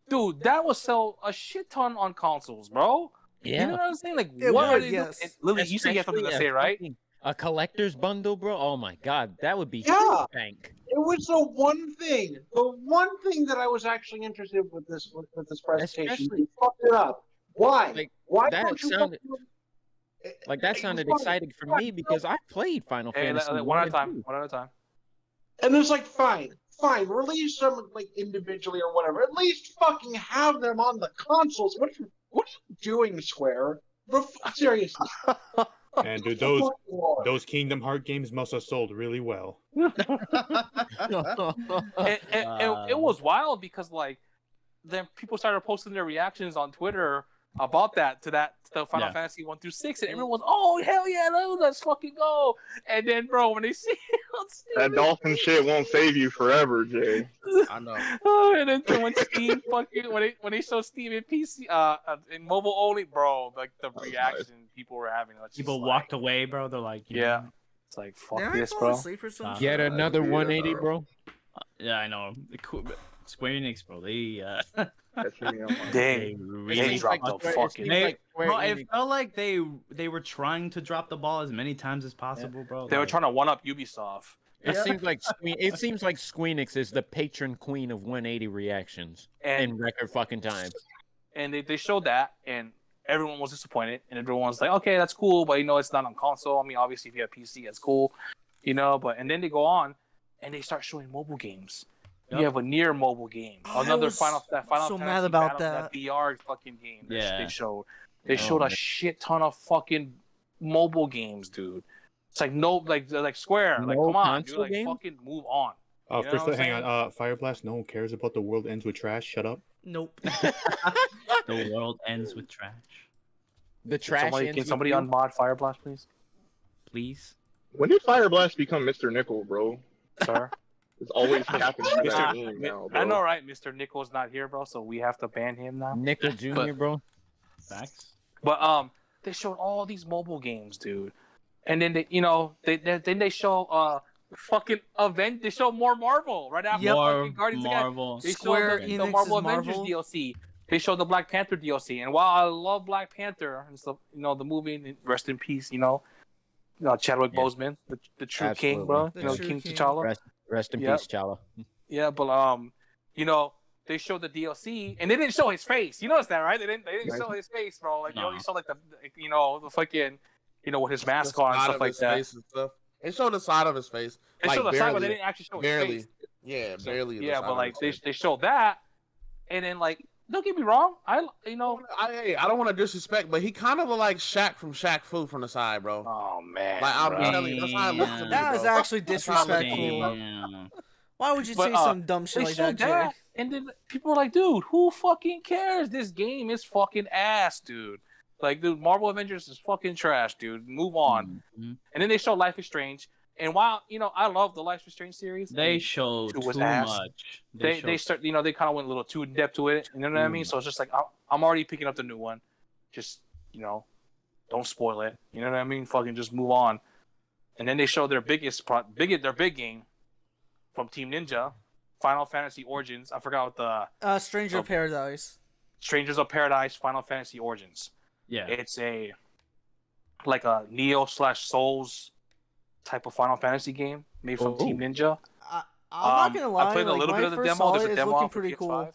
Dude, that would sell a shit ton on consoles, bro. You know what I'm saying? Like, It what are would, they yes. doing? And Lily, you said you have something to Especially say, right? A collector's bundle, bro. Oh my god, that would be Yeah. bank. It was the one thing that I was actually interested with this presentation. Especially- You fucked it up. Why? Like, Why that don't you sounded- fucking- Like that It sounded was exciting for me because I played Final Hey, Fantasy one at a and time. 2. One at a time. And it's like, fine, release them like individually or whatever. At least fucking have them on the consoles. What are you doing, Square? Seriously. And dude, those Kingdom Heart games must have sold really well. It was wild because like then people started posting their reactions on Twitter about the Final Yeah. Fantasy 1 through 6, and everyone was, "Oh hell yeah, let's fucking go!" And then, bro, when they see it on Steam, That dolphin shit won't save you forever, Jay. I know. and then when Steam fucking when they show Steam in PC in mobile only, bro, like the reaction people were having, was just People like, walked away, bro. They're like, you Yeah, know, it's like fuck Did I this, fall bro. asleep or some shit? Yet another 180, bro. yeah, I know. Square Enix, bro. They That's me on my- They really dropped the Square- it fucking. seems They- like Square Bro, it Enix- felt like they were trying to drop the ball as many times as possible, bro. They were Like, trying to one up Ubisoft. It seems like Square Enix is the patron queen of 180 reactions And in record fucking time. and they showed that, and everyone was disappointed, and everyone was like, "Okay, that's cool, but it's not on console. I mean, obviously, if you have PC, that's cool, But and then they go on, and they start showing mobile games. Yep. You have a near mobile game, I another was Final so Fantasy mad about Battle, that. VR fucking game. Yeah. They showed. They showed a man. shit ton of fucking mobile games, dude. It's like like Square, like No come on, dude, console like games? fucking move on. You know First, what I'm hang on. saying? Fire Blast. No one cares about the world ends with trash. Shut up. Nope. the world ends with trash. The trash. Can ends somebody with you. unmod Fire Blast, please, Please. When did Fire Blast become Mr. Nickel, bro? sir? It's always happening to that Mr. game now, bro. I know, right? Mr. Nickel's not here, bro, so we have to ban him now. Nickel Jr., But- bro? Facts. But they showed all these mobile games, dude, and then they show fucking event. They show more Marvel right after Yep. fucking Guardians of the Galaxy. Marvel. They Square showed the Enix Marvel is Avengers Marvel. DLC. They showed the Black Panther DLC, and while I love Black Panther and stuff, the movie, rest in peace, Chadwick Yeah. Boseman, the true king, Absolutely. bro, The true King king. T'Challa. Rest in Yep. peace, Chala. Yeah, but they showed the DLC and they didn't show his face. You noticed that, right? They didn't Right. show his face, bro. Like Nah. you saw like the fucking with his mask The on and side stuff of like his that. face and stuff. They showed the side of his face. They like showed the side, but they barely. didn't actually show his Barely. face. Yeah, So, barely. the yeah, side but of like his face. they showed that, and then like don't get me wrong, I don't want to disrespect, but he kind of looked like Shaq from Shaq Fu from the side, bro. oh man, Like I'm bro. telling you, that's how it looks to me, That is bro. actually That's how it looks to me, disrespectful. bro. Damn. Why would you But, say some dumb shit they like showed that, Jay? that, and then people were like, dude, who fucking cares? This game is fucking ass, dude. Like, dude, Marvel Avengers is fucking trash, dude. Move on. Mhm. And then they showed Life is Strange, And while I love the Life is Strange series, They showed Two was too ass. much. They showed start they kind of went a little too in depth to it. You know what I mean? So it's just like I'm already picking up the new one. Just don't spoil it. You know what I mean? Fucking just move on. And then they show their big game from Team Ninja, Final Fantasy Origins. I forgot what the Stranger of Paradise. Strangers of Paradise Final Fantasy Origins. Yeah. It's like a Neo/Souls type of Final Fantasy game made from Team Ninja. I'm not gonna lie. I played a little bit of the demo. There's a demo looking off pretty of cool. PS5.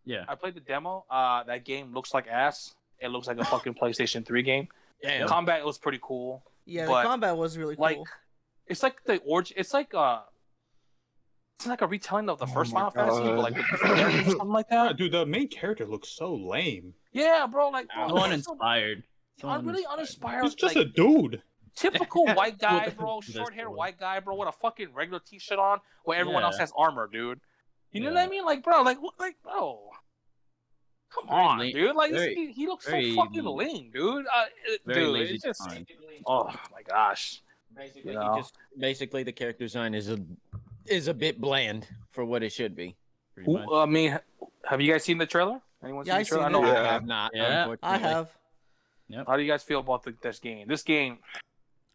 Yeah. I played the demo. That game looks like ass. It looks like a fucking PlayStation 3 game. Yeah. Combat was pretty cool. Yeah, but, the combat was really cool. Like, it's like the origin. It's like a retelling of the first Final Fantasy, but like with different characters or something like that. Dude, the main character looks so lame. Yeah, bro. Like, So uninspired. I'm really uninspired. He's just like, a dude. Typical white guy, bro. Short hair white guy, bro, with a fucking regular t-shirt on, where everyone else has armor, dude. You know what I mean? Like, bro, bro. Come on, dude. Like, he looks so fucking lame, dude. Dude, it's just. Oh my gosh. Basically, the character design is a bit bland for what it should be. I mean, have you guys seen the trailer? Anyone seen the trailer? I know I have not. Yeah, I have. Yep. How do you guys feel about this game? This game,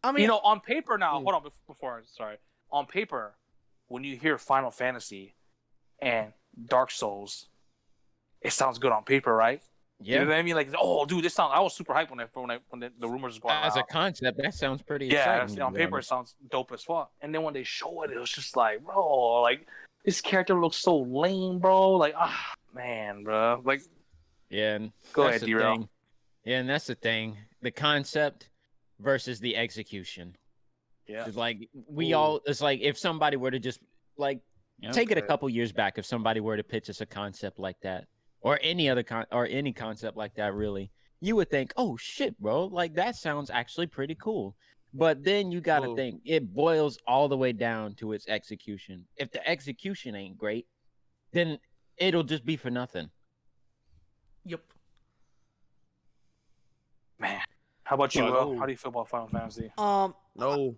I mean, on paper now. Hold on, sorry. On paper, when you hear Final Fantasy and Dark Souls, it sounds good on paper, right? Yeah. You know what I mean? Like, oh, dude, I was super hyped when the rumors was going around. As a concept, that sounds pretty Yeah, exciting. on paper, it sounds dope as fuck. And then when they show it, it was just like, bro, like, this character looks so lame, bro. Like, man, bro. Like, yeah. And go that's ahead, the D-Rail. thing. Yeah, and that's the thing. The concept versus the execution. Yeah. It's like it's like if somebody were to just like take it a couple years back, if somebody were to pitch us a concept like that, or any other any concept like that, really, you would think, oh shit, bro, like that sounds actually pretty cool. But then you got to think it boils all the way down to its execution. If the execution ain't great, then it'll just be for nothing. Yep. Man, how about you, Will? How do you feel about Final Fantasy? No.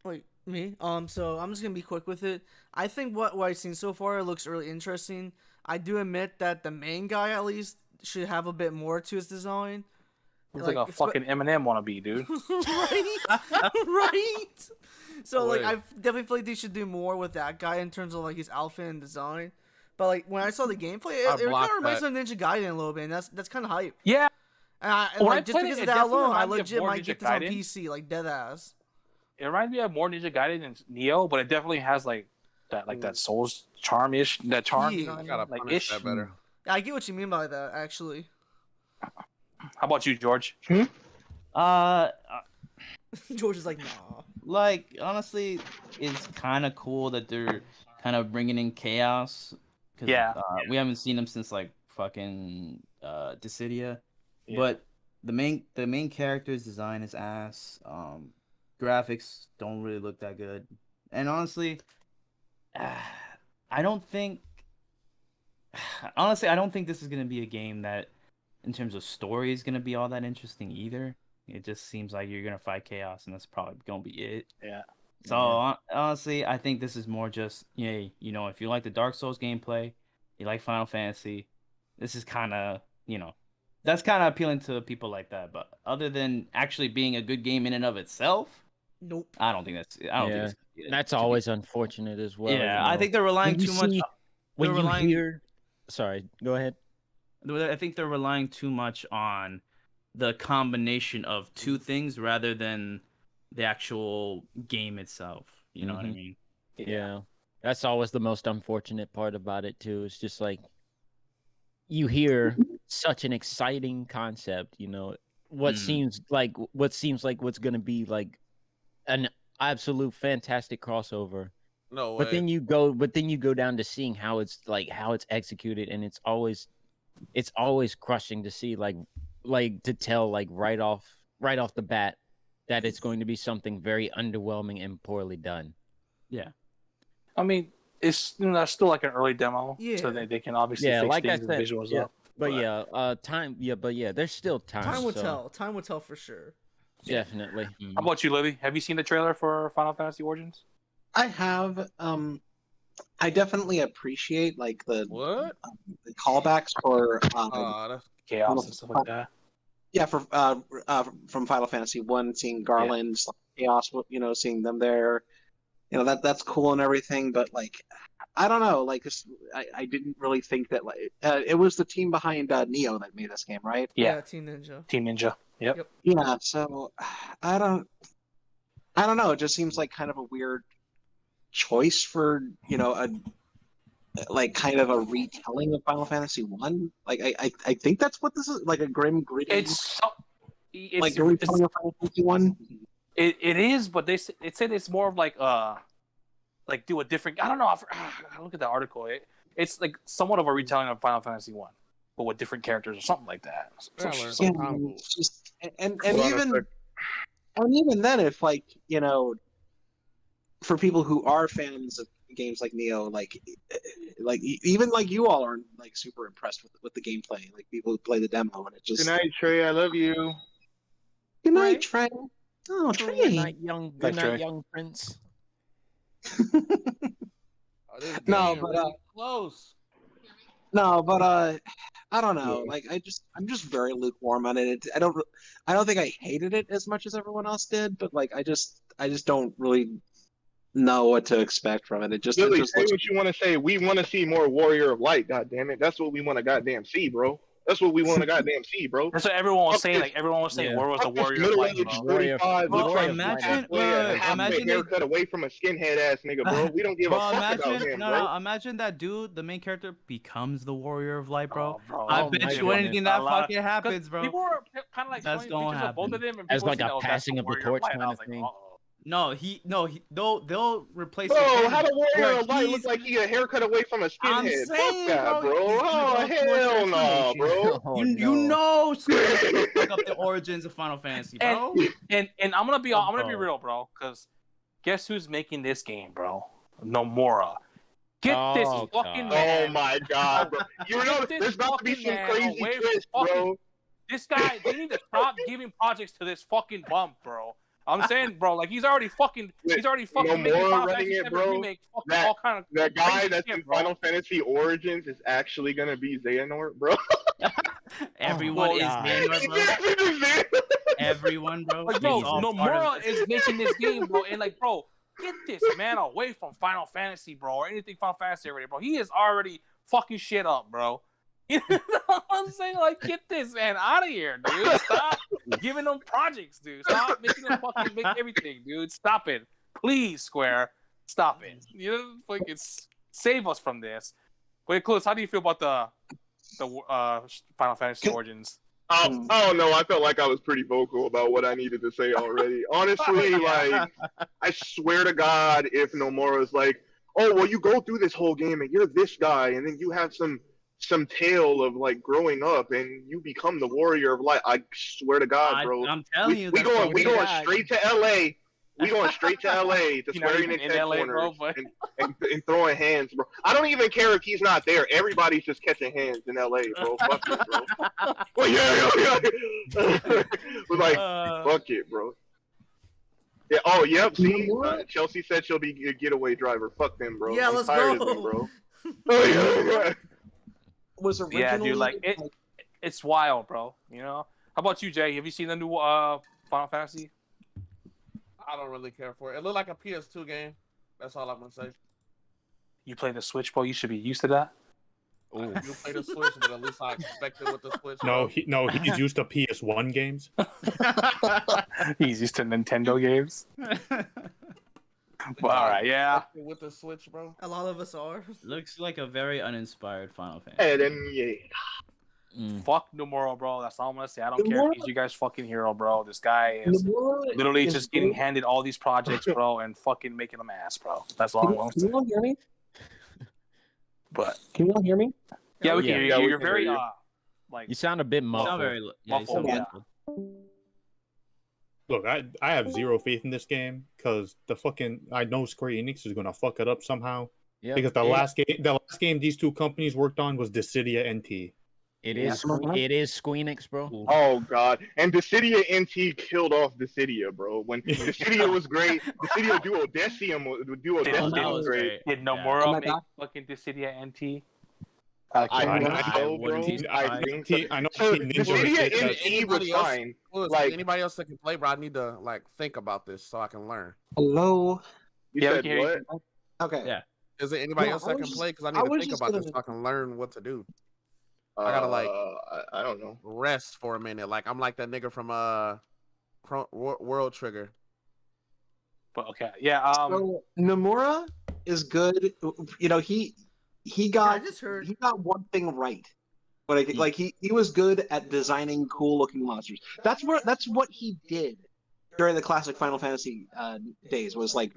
Wait, me? So I'm just gonna be quick with it. I think what I've seen so far looks really interesting. I do admit that the main guy at least should have a bit more to his design. He's like a fucking Eminem wannabe, dude. Right? Right? So, like, I definitely feel like they should do more with that guy in terms of, like, his outfit and design. But, like, when I saw the gameplay, it kind of reminds me of Ninja Gaiden a little bit, and that's kind of hype. Yeah. And like, just because of that alone, I legit might get this on PC, like, dead ass. It reminds me of more Ninja Gaiden than Neo, but it definitely has, like, that Souls charm-ish, that charm. Yeah. You know what I mean? I gotta like, punish that better. Yeah, I get what you mean by that, actually. How about you, George? George is like, nah. Like, honestly, it's kind of cool that they're kind of bringing in chaos. Yeah. We haven't seen them since like fucking Dissidia. Yeah. But the main character's design is ass. Graphics don't really look that good. And honestly, I don't think this is gonna be a game that, in terms of story, is gonna be all that interesting either. It just seems like you're gonna fight chaos, and that's probably gonna be it. Yeah. So honestly, I think this is more just, if you like the Dark Souls gameplay, you like Final Fantasy, this is kind of, that's kind of appealing to people like that. But other than actually being a good game in and of itself, nope. I don't think that's. I don't think that's always unfortunate as well. Yeah, I think they're relying too much. When you hear, sorry, go ahead. I think they're relying too much on the combination of two things rather than the actual game itself. You know what I mean? Yeah. That's always the most unfortunate part about it too. It's just like you hear such an exciting concept, what seems like what's going to be like an absolute fantastic crossover. No way. But then you go down to seeing how it's executed, and it's always crushing to see like to tell like right off the bat that it's going to be something very underwhelming and poorly done. Yeah. I mean, it's still like an early demo, so that they can obviously fix like things I said, and visuals up. But there's still time. Time will tell. Time will tell for sure. Definitely. How about you, Lily? Have you seen the trailer for Final Fantasy Origins? I have. I definitely appreciate like the callbacks for That's chaos and stuff like that. Yeah, from Final Fantasy 1, seeing Garland's chaos, seeing them there, that's cool and everything. But like, I don't know, like I didn't really think that like it was the team behind Neo that made this game, right? Yeah, Team Ninja. Team Ninja. Yep. Yeah, so I don't know. It just seems like kind of a weird choice for a like kind of a retelling of Final Fantasy 1. Like I think that's what this is, like a grim gritty. It's like a retelling of Final Fantasy 1. It is, but they said it's more of like do a different. I don't know. I look at the article. It's like somewhat of a retelling of Final Fantasy 1, but with different characters or something like that. Even then, if like for people who are fans of games like Neo, like even like you all aren't like super impressed with the gameplay. Like people who play the demo and it just. Good night, Trey. I love you. Good night, Trey. Oh, Trey. Good night, young prince. No, but close. No, but I don't know. Like I'm just very lukewarm on it. I don't think I hated it as much as everyone else did, but like I just don't really know what to expect from it. Billy, say what you want to say. We want to see more Warrior of Light. God damn it, that's what we want to goddamn see, bro. That's what we want to goddamn see, bro. That's what everyone was saying. Like everyone was saying, where was the Warrior of Light, bro? Imagine haircut away from a skinhead ass nigga, bro. We don't give a fuck about him, bro. Imagine that dude, the main character, becomes the Warrior of Light, bro. bro. I bet you anything that fucking happens, bro. People were kind of like that's showing pictures of both of them, and as like a passing of the torch kind of thing. No, they'll replace. Bro, how the Warrior of Light look like he a haircut away from a skinhead? Fuck that, bro. Oh hell no, bro. You know, pick up the origins of Final Fantasy, bro. And I'm gonna be real, bro. Because guess who's making this game, bro? Nomura. Get this fucking man. Oh my god, bro. You know, there's about to be some crazy twist, bro. This guy, they need to stop giving projects to this fucking bump, bro. I'm saying, bro, like he's already fucking making Final Fantasy VII remake, all kind of that guy that's in Final Fantasy Origins is actually gonna be Xehanort, bro. Everyone is Xehanort, bro. Everyone, bro. Like, bro, Nomura is making this game, bro, and like, bro, get this man away from Final Fantasy, bro, or anything Final Fantasy already, bro. He is already fucking shit up, bro. You know what I'm saying? Like, get this man out of here, dude. Stop giving them projects, dude. Stop making them fucking make everything, dude. Stop it. Please, Square. Stop it. You know, like, save us from this. Wait, Clueless, how do you feel about the Final Fantasy Origins? I don't know. I felt like I was pretty vocal about what I needed to say already. Honestly, like, I swear to God, if Nomura's like, oh, well, you go through this whole game and you're this guy, and then you have some tale of like growing up and you become the Warrior of Light. I swear to God, bro. I'm telling you, we going straight to LA. We going straight to LA to Square Enix headquarters and throwing hands, bro. I don't even care if he's not there. Everybody's just catching hands in LA, bro. Fuck it, bro. Well, yeah. We're like, fuck it, bro. Yeah. Oh, yep. See, Chelsea said she'll be a getaway driver. Fuck them, bro. Yeah, let's go, bro. Oh yeah. Was originally, dude, like it's wild, bro. You know. How about you, Jay? Have you seen the new Final Fantasy? I don't really care for it. It looked like a PS2 game. That's all I'm gonna say. You play the Switch, bro. You should be used to that. You play the Switch, but at least I expected with the Switch. He's used to PS1 games. He's used to Nintendo games. Well, all right, yeah. With the Switch, bro. A lot of us are. Looks like a very uninspired Final Fantasy. And then fuck Nomura, bro. That's all I'm gonna say. I don't care if he's you guys' fucking hero, bro. This guy is literally just getting handed all these projects, bro, and fucking making them ass, bro. That's all I'm gonna say. Can you all hear me? But can you all hear me? Yeah, we can hear you. You're very like you sound a bit muffled. Muffled. Yeah. Look, I have zero faith in this game because I know Square Enix is gonna fuck it up somehow. Yeah. Because the last game these two companies worked on was Dissidia NT. It is Squeenix, bro. Oh god. And Dissidia NT killed off Dissidia, bro. When Dissidia was great, Dissidia Duodecium was great. Did Nomura make fucking Dissidia NT? I know, bro. I think so. So Dissidia NT was fine. Like anybody else that can play, bro, I need to like think about this so I can learn. Hello. You said what? Okay. Yeah. Is there anybody else that can play? Because I need to think about this so I can learn what to do. I gotta like, I don't know, rest for a minute. Like I'm like that nigga from World Trigger. But okay, yeah. So Nomura is good. You know, he got one thing right. But like he was good at designing cool looking monsters. That's what he did during the classic Final Fantasy days, was like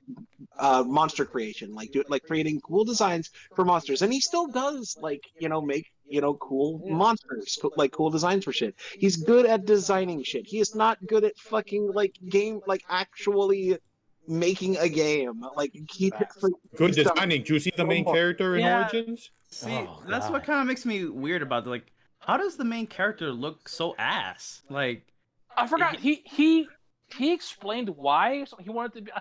monster creation, like creating cool designs for monsters, and he still does, like, you know, make, you know, cool monsters, like cool designs for shit. He's good at designing shit. He is not good at fucking actually making a game. Like good designing. Do you see the main character in Origins? See, that's what kind of makes me weird about it. Like, how does the main character look so ass? Like, I forgot he explained why he wanted to be.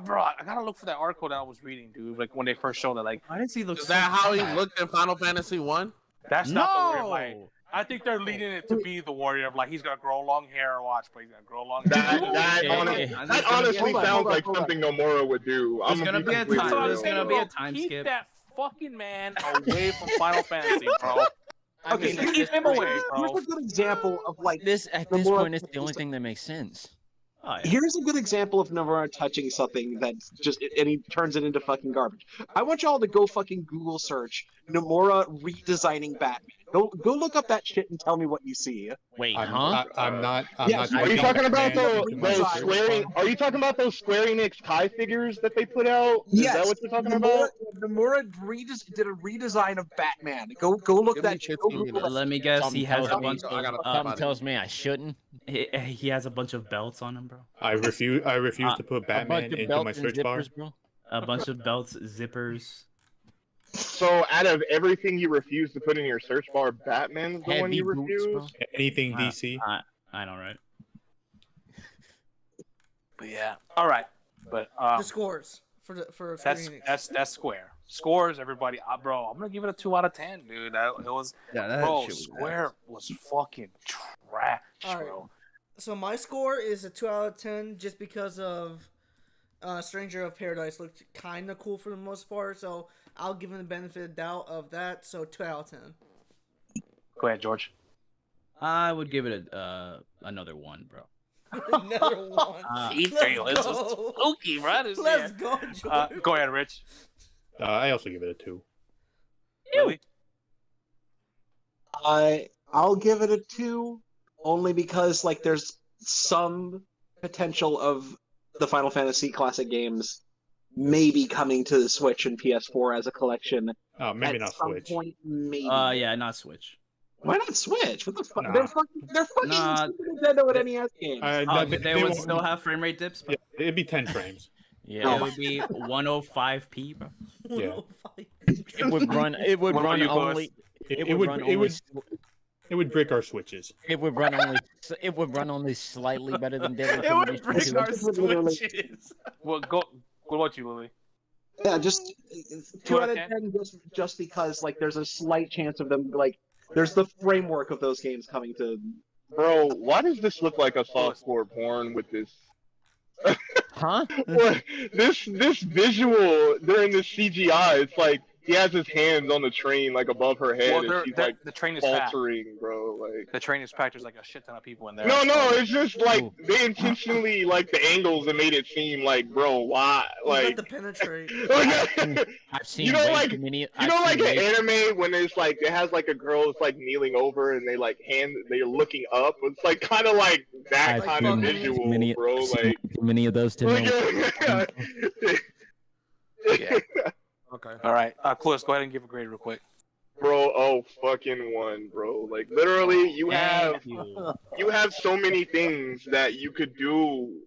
Bro, I gotta look for that article that I was reading, dude. Like when they first showed it, like, why does he look? Is that how he looked in Final Fantasy 1? That's not the warrior. Like, I think they're leading it to be the warrior of, like, he's gonna grow long hair. Watch, but he's gonna grow long hair. That honestly sounds like something Nomura would do. There's gonna be a time Keep skip. that fucking man away from Final Fantasy, bro. Okay, keep him away, bro. Here's a good example of like this. At this point, it's the only thing that makes sense. Oh, yeah. Here's a good example of Nomura touching something that's just, and he turns it into fucking garbage. I want y'all to go fucking Google search Nomura redesigning Batman. Go look up that shit and tell me what you see. Wait, I'm not. Are you talking about those Square? Are you talking about those Square Enix Kai figures that they put out? Yes. Is that what you're talking about? Nomura did a redesign of Batman. Go look that shit. Let me guess. He has a bunch. Something tells me I shouldn't. He has a bunch of belts on him, bro. I refuse to put Batman into my search bar. Bro. A bunch of belts, zippers. So, out of everything you refuse to put in your search bar, Batman's the one you refuse? Anything DC? I know, right? But yeah, all right. But the scores for that's Square. Scores, everybody. Bro, I'm gonna give it a 2 out of 10, dude. Square was fucking trash, bro. So my score is a 2 out of 10 just because of Stranger of Paradise looked kind of cool for the most part. So I'll give him the benefit of the doubt of that. So 2 out of 10. Go ahead, George. I would give it another 1, bro. Another 1. It's spooky, bro. Let's go, George. Go ahead, Rich. I also give it a 2. Really? I'll give it a 2, only because like there's some potential of the Final Fantasy classic games maybe coming to the Switch and PS4 as a collection. Oh, maybe not Switch. Point, maybe. Yeah, not Switch. Why not Switch? What the fuck? Nah. They're fucking Nintendo with NES games. They would still have frame rate dips. Yeah, it'd be 10 frames. Yeah, it would be 105p, bro. Yeah. It would run. It would run only. It would brick our switches. It would run only. It would run only slightly better than Deadly It would brick our switches. Well, go. What about you, Lily? Yeah, just 2 out of 10, just because like there's a slight chance of them, like there's the framework of those games coming to. Bro, why does this look like a softcore porn with this? Huh? This visual during the CGI, it's like he has his hands on the train like above her head, and she's like the train is faltering, packed. bro. Like the train is packed. There's like a shit ton of people in there. No, it's just like they intentionally like the angles and made it seem like, bro, why? Like to penetrate. I've seen you know, like an anime when it's like it has like a girl that's like kneeling over and they're looking up. It's like kind of like that kind of visual, bro. Like many of those to know. Yeah. Okay. All right, Clueless, go ahead and give a grade real quick. Bro, fucking 1, bro. Like literally, you have so many things that you could do.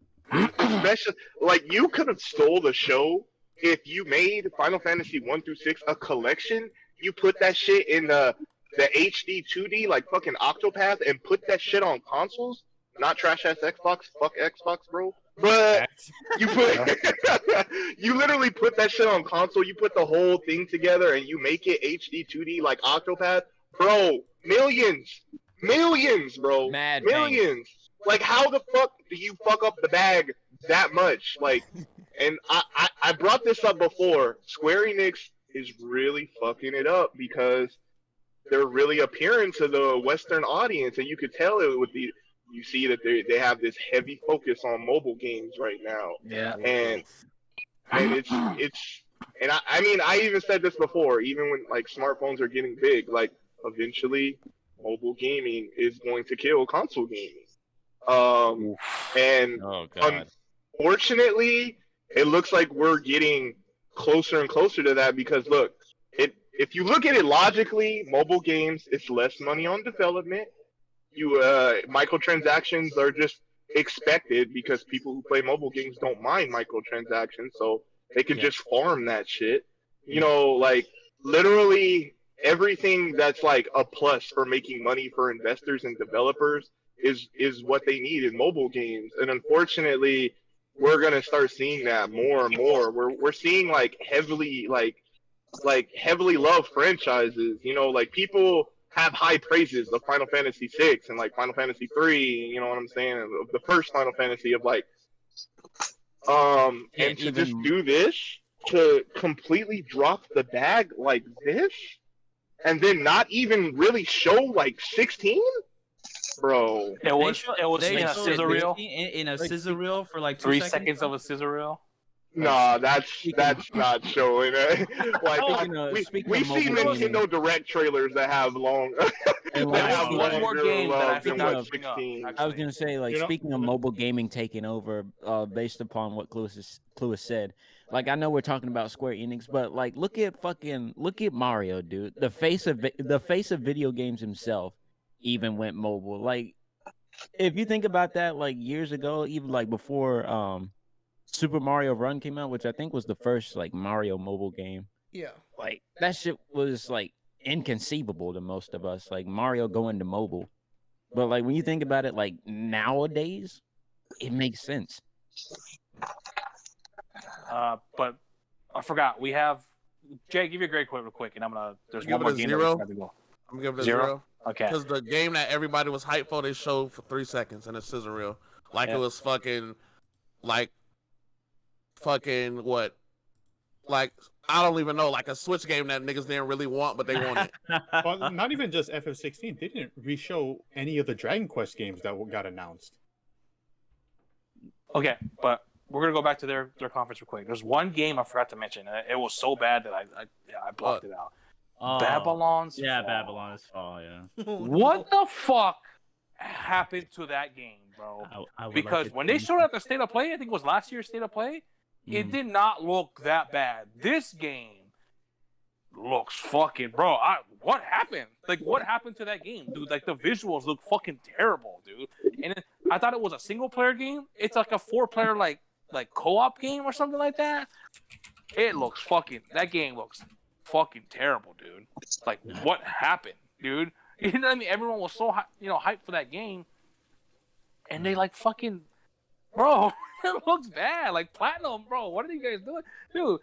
Especially, like you could have stole the show if you made Final Fantasy 1 through 6 a collection. You put that shit in the the HD 2D like fucking Octopath and put that shit on consoles. Not trash ass Xbox, fuck Xbox, bro. But you put, you literally put that shit on console. You put the whole thing together and you make it HD 2D like Octopath, bro. Millions, bro. Mad millions. Like, how the fuck do you fuck up the bag that much? Like, and I brought this up before. Square Enix is really fucking it up because they're really appealing to the Western audience, and you could tell it with the. You see that they have this heavy focus on mobile games right now. Yeah. And it's and I mean I even said this before, even when like smartphones are getting big, like eventually mobile gaming is going to kill console gaming. And unfortunately, it looks like we're getting closer and closer to that because look, if you look at it logically, mobile games, it's less money on development. Microtransactions are just expected because people who play mobile games don't mind microtransactions, so they can just farm that shit. You know, like literally everything that's like a plus for making money for investors and developers is what they need in mobile games. And unfortunately, we're gonna start seeing that more and more. We're seeing like heavily loved franchises. You know, like people have high praises of Final Fantasy VI and like Final Fantasy III, you know what I'm saying? Of the first Final Fantasy of like, and to just do this, to completely drop the bag like this, and then not even really show like 16, bro. It was in a scissor reel. In a scissor reel for like 3 seconds of a scissor reel. Nah, that's not showing it. Like we see Nintendo Direct trailers that have long. One more game that I think of 16. I was gonna say, like, speaking of mobile gaming taking over, based upon what Cluis said. Like, I know we're talking about Square Enix, but like, look at Mario, dude. The face of video games himself even went mobile. Like, if you think about that, like years ago, even like before Super Mario Run came out, which I think was the first like Mario mobile game. Yeah. Like that shit was like inconceivable to most of us, like Mario going to mobile. But like when you think about it, like nowadays, it makes sense. But I forgot we have Jay. Give you a great quote real quick, and there's one more game. I'm gonna give it a 0. Okay. Because the game that everybody was hyped for, they showed for 3 seconds in a scissor reel, like it was fucking what? Like, I don't even know, like a Switch game that niggas didn't really want, but they wanted. Well, not even just FF16. They didn't re-show any of the Dragon Quest games that got announced. Okay, but we're gonna go back to their conference real quick. There's one game I forgot to mention. It was so bad that I blocked it out. Babylon's Fall. Babylon's Fall. Yeah. What the fuck happened to that game, bro? Because when they showed it at the State of Play, I think it was last year's State of Play. It did not look that bad. This game looks fucking, bro. What happened? Like, what happened to that game, dude? Like, the visuals look fucking terrible, dude. And I thought it was a single player game. It's like a 4-player like co-op game or something like that. That game looks fucking terrible, dude. Like, what happened, dude? You know what I mean? Everyone was so hyped for that game, and they like fucking, bro. It looks bad. Like Platinum, bro. What are you guys doing, dude?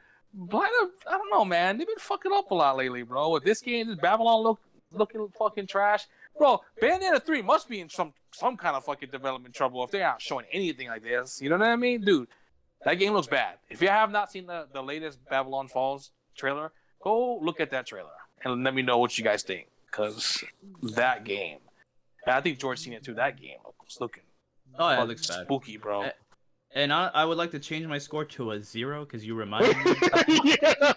Platinum, I don't know, man. They've been fucking up a lot lately, bro. With this game, this Babylon looking fucking trash, bro. Bayonetta 3 must be in some kind of fucking development trouble if they're not showing anything like this. You know what I mean, dude? That game looks bad. If you have not seen the latest Babylon Falls trailer, go look at that trailer and let me know what you guys think. Because that game, and I think George seen it too. That game was looking it looks bad. Spooky, bro. And I would like to change my score to a 0 because you reminded me.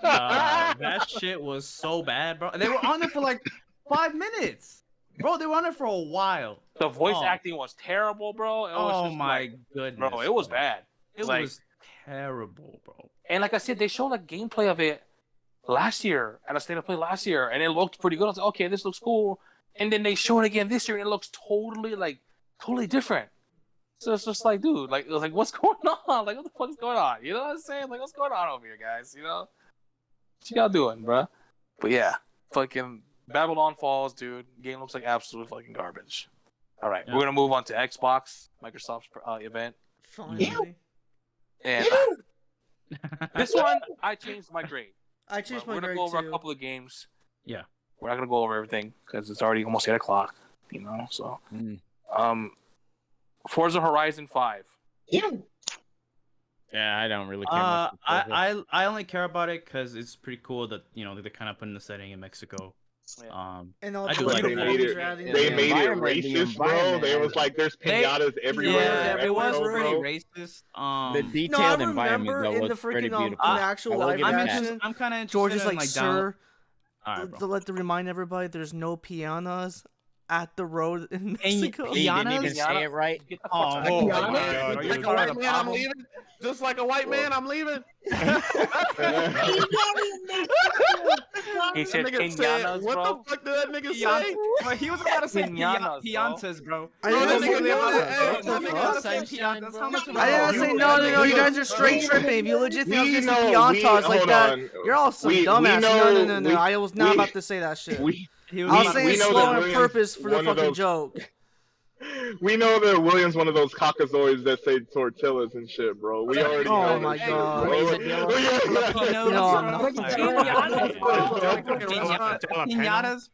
That shit was so bad, bro. They were on it for like 5 minutes. Bro, they were on it for a while. The voice acting was terrible, bro. It was my goodness. Bro, it was bad. It was terrible, bro. And like I said, they showed like gameplay of it last year at a State of Play last year, and it looked pretty good. I was like, okay, this looks cool. And then they show it again this year, and it looks totally different. So it's just like, dude, like what's going on? Like, what the fuck is going on? You know what I'm saying? Like, what's going on over here, guys? You know, what y'all doing, bro? But yeah, fucking Babylon Falls, dude. Game looks like absolute fucking garbage. All right, Yeah. we're gonna move on to Xbox, Microsoft's event, Finally. and this one I changed my grade. I changed my We're gonna grade go over too. a couple of games. Yeah. We're not gonna go over everything because it's already almost 8:00. You know, so Forza Horizon 5. Yeah, I don't really care much. for Forza. I only care about it because it's pretty cool that they're kind of putting the setting in Mexico. And all I do the like beautiful that. things are adding They in. made it environment- the racist, bro. environment They was is- like, there's They- pinatas everywhere. Yeah, in it was Mexico, pretty bro. racist. The No, I detailed environment remember though in the was pretty freaking beautiful. in the actual I will live give it that. action. I'm kind of George is in, like, down. sir, All right, bro. to let to remind everybody, there's no pianos at the road in And you- Mexico. He didn't even Pianos? say it right. Get the fuck Oh, out of oh here. my God. Just like a white man, I'm leaving. Just like a white man, I'm leaving. He said That nigga pinatas, what bro. the fuck did that nigga say? Bro, he was about to say Pinatas, bro. piantas, bro. I Bro, that didn't nigga say about to- that. hey, What the that nigga fuck? about to Say say piantas. How much? I didn't say no. You guys are straight tripping. If you legit think I was We gonna say know- piantas like hold that, on. you're all some We dumbass. know- No. I was not we- about to say that shit. We, He I was was saying we know slow that on Williams purpose for the one of fucking those- joke. we know that Williams one of those cockazoids that say tortillas and shit, bro. We already Oh know my that God. shit, bro. Pinatas.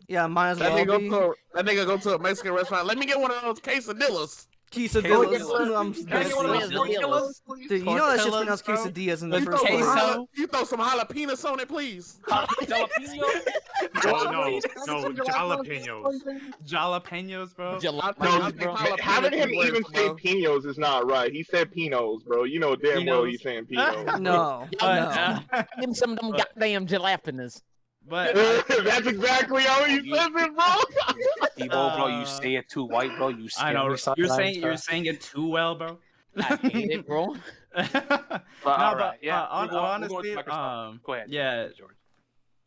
Yeah, might as That well nigga be. go to a Mexican restaurant. Let me get one of those quesadillas. Quesadillas. Quesadillas. Dude, you know that shit's Tortillas, pronounced bro. quesadillas in the With first place. queso. You throw some jalapenos on it, please. Jalapenos. Jalapenos, bro. Jalapenos, bro. Having him even say pinos is not right. He said pinos, bro. You know damn well he's saying pinos. No. But, Give him some of them goddamn jalapenos. but That's exactly how he says it, bro. Evo, bro, you say it too white, bro. You I scare know me sometimes, you're saying it too well, bro. I hate it, bro. But, all right, yeah. honestly, We'll go with Microsoft. Go ahead. yeah, George.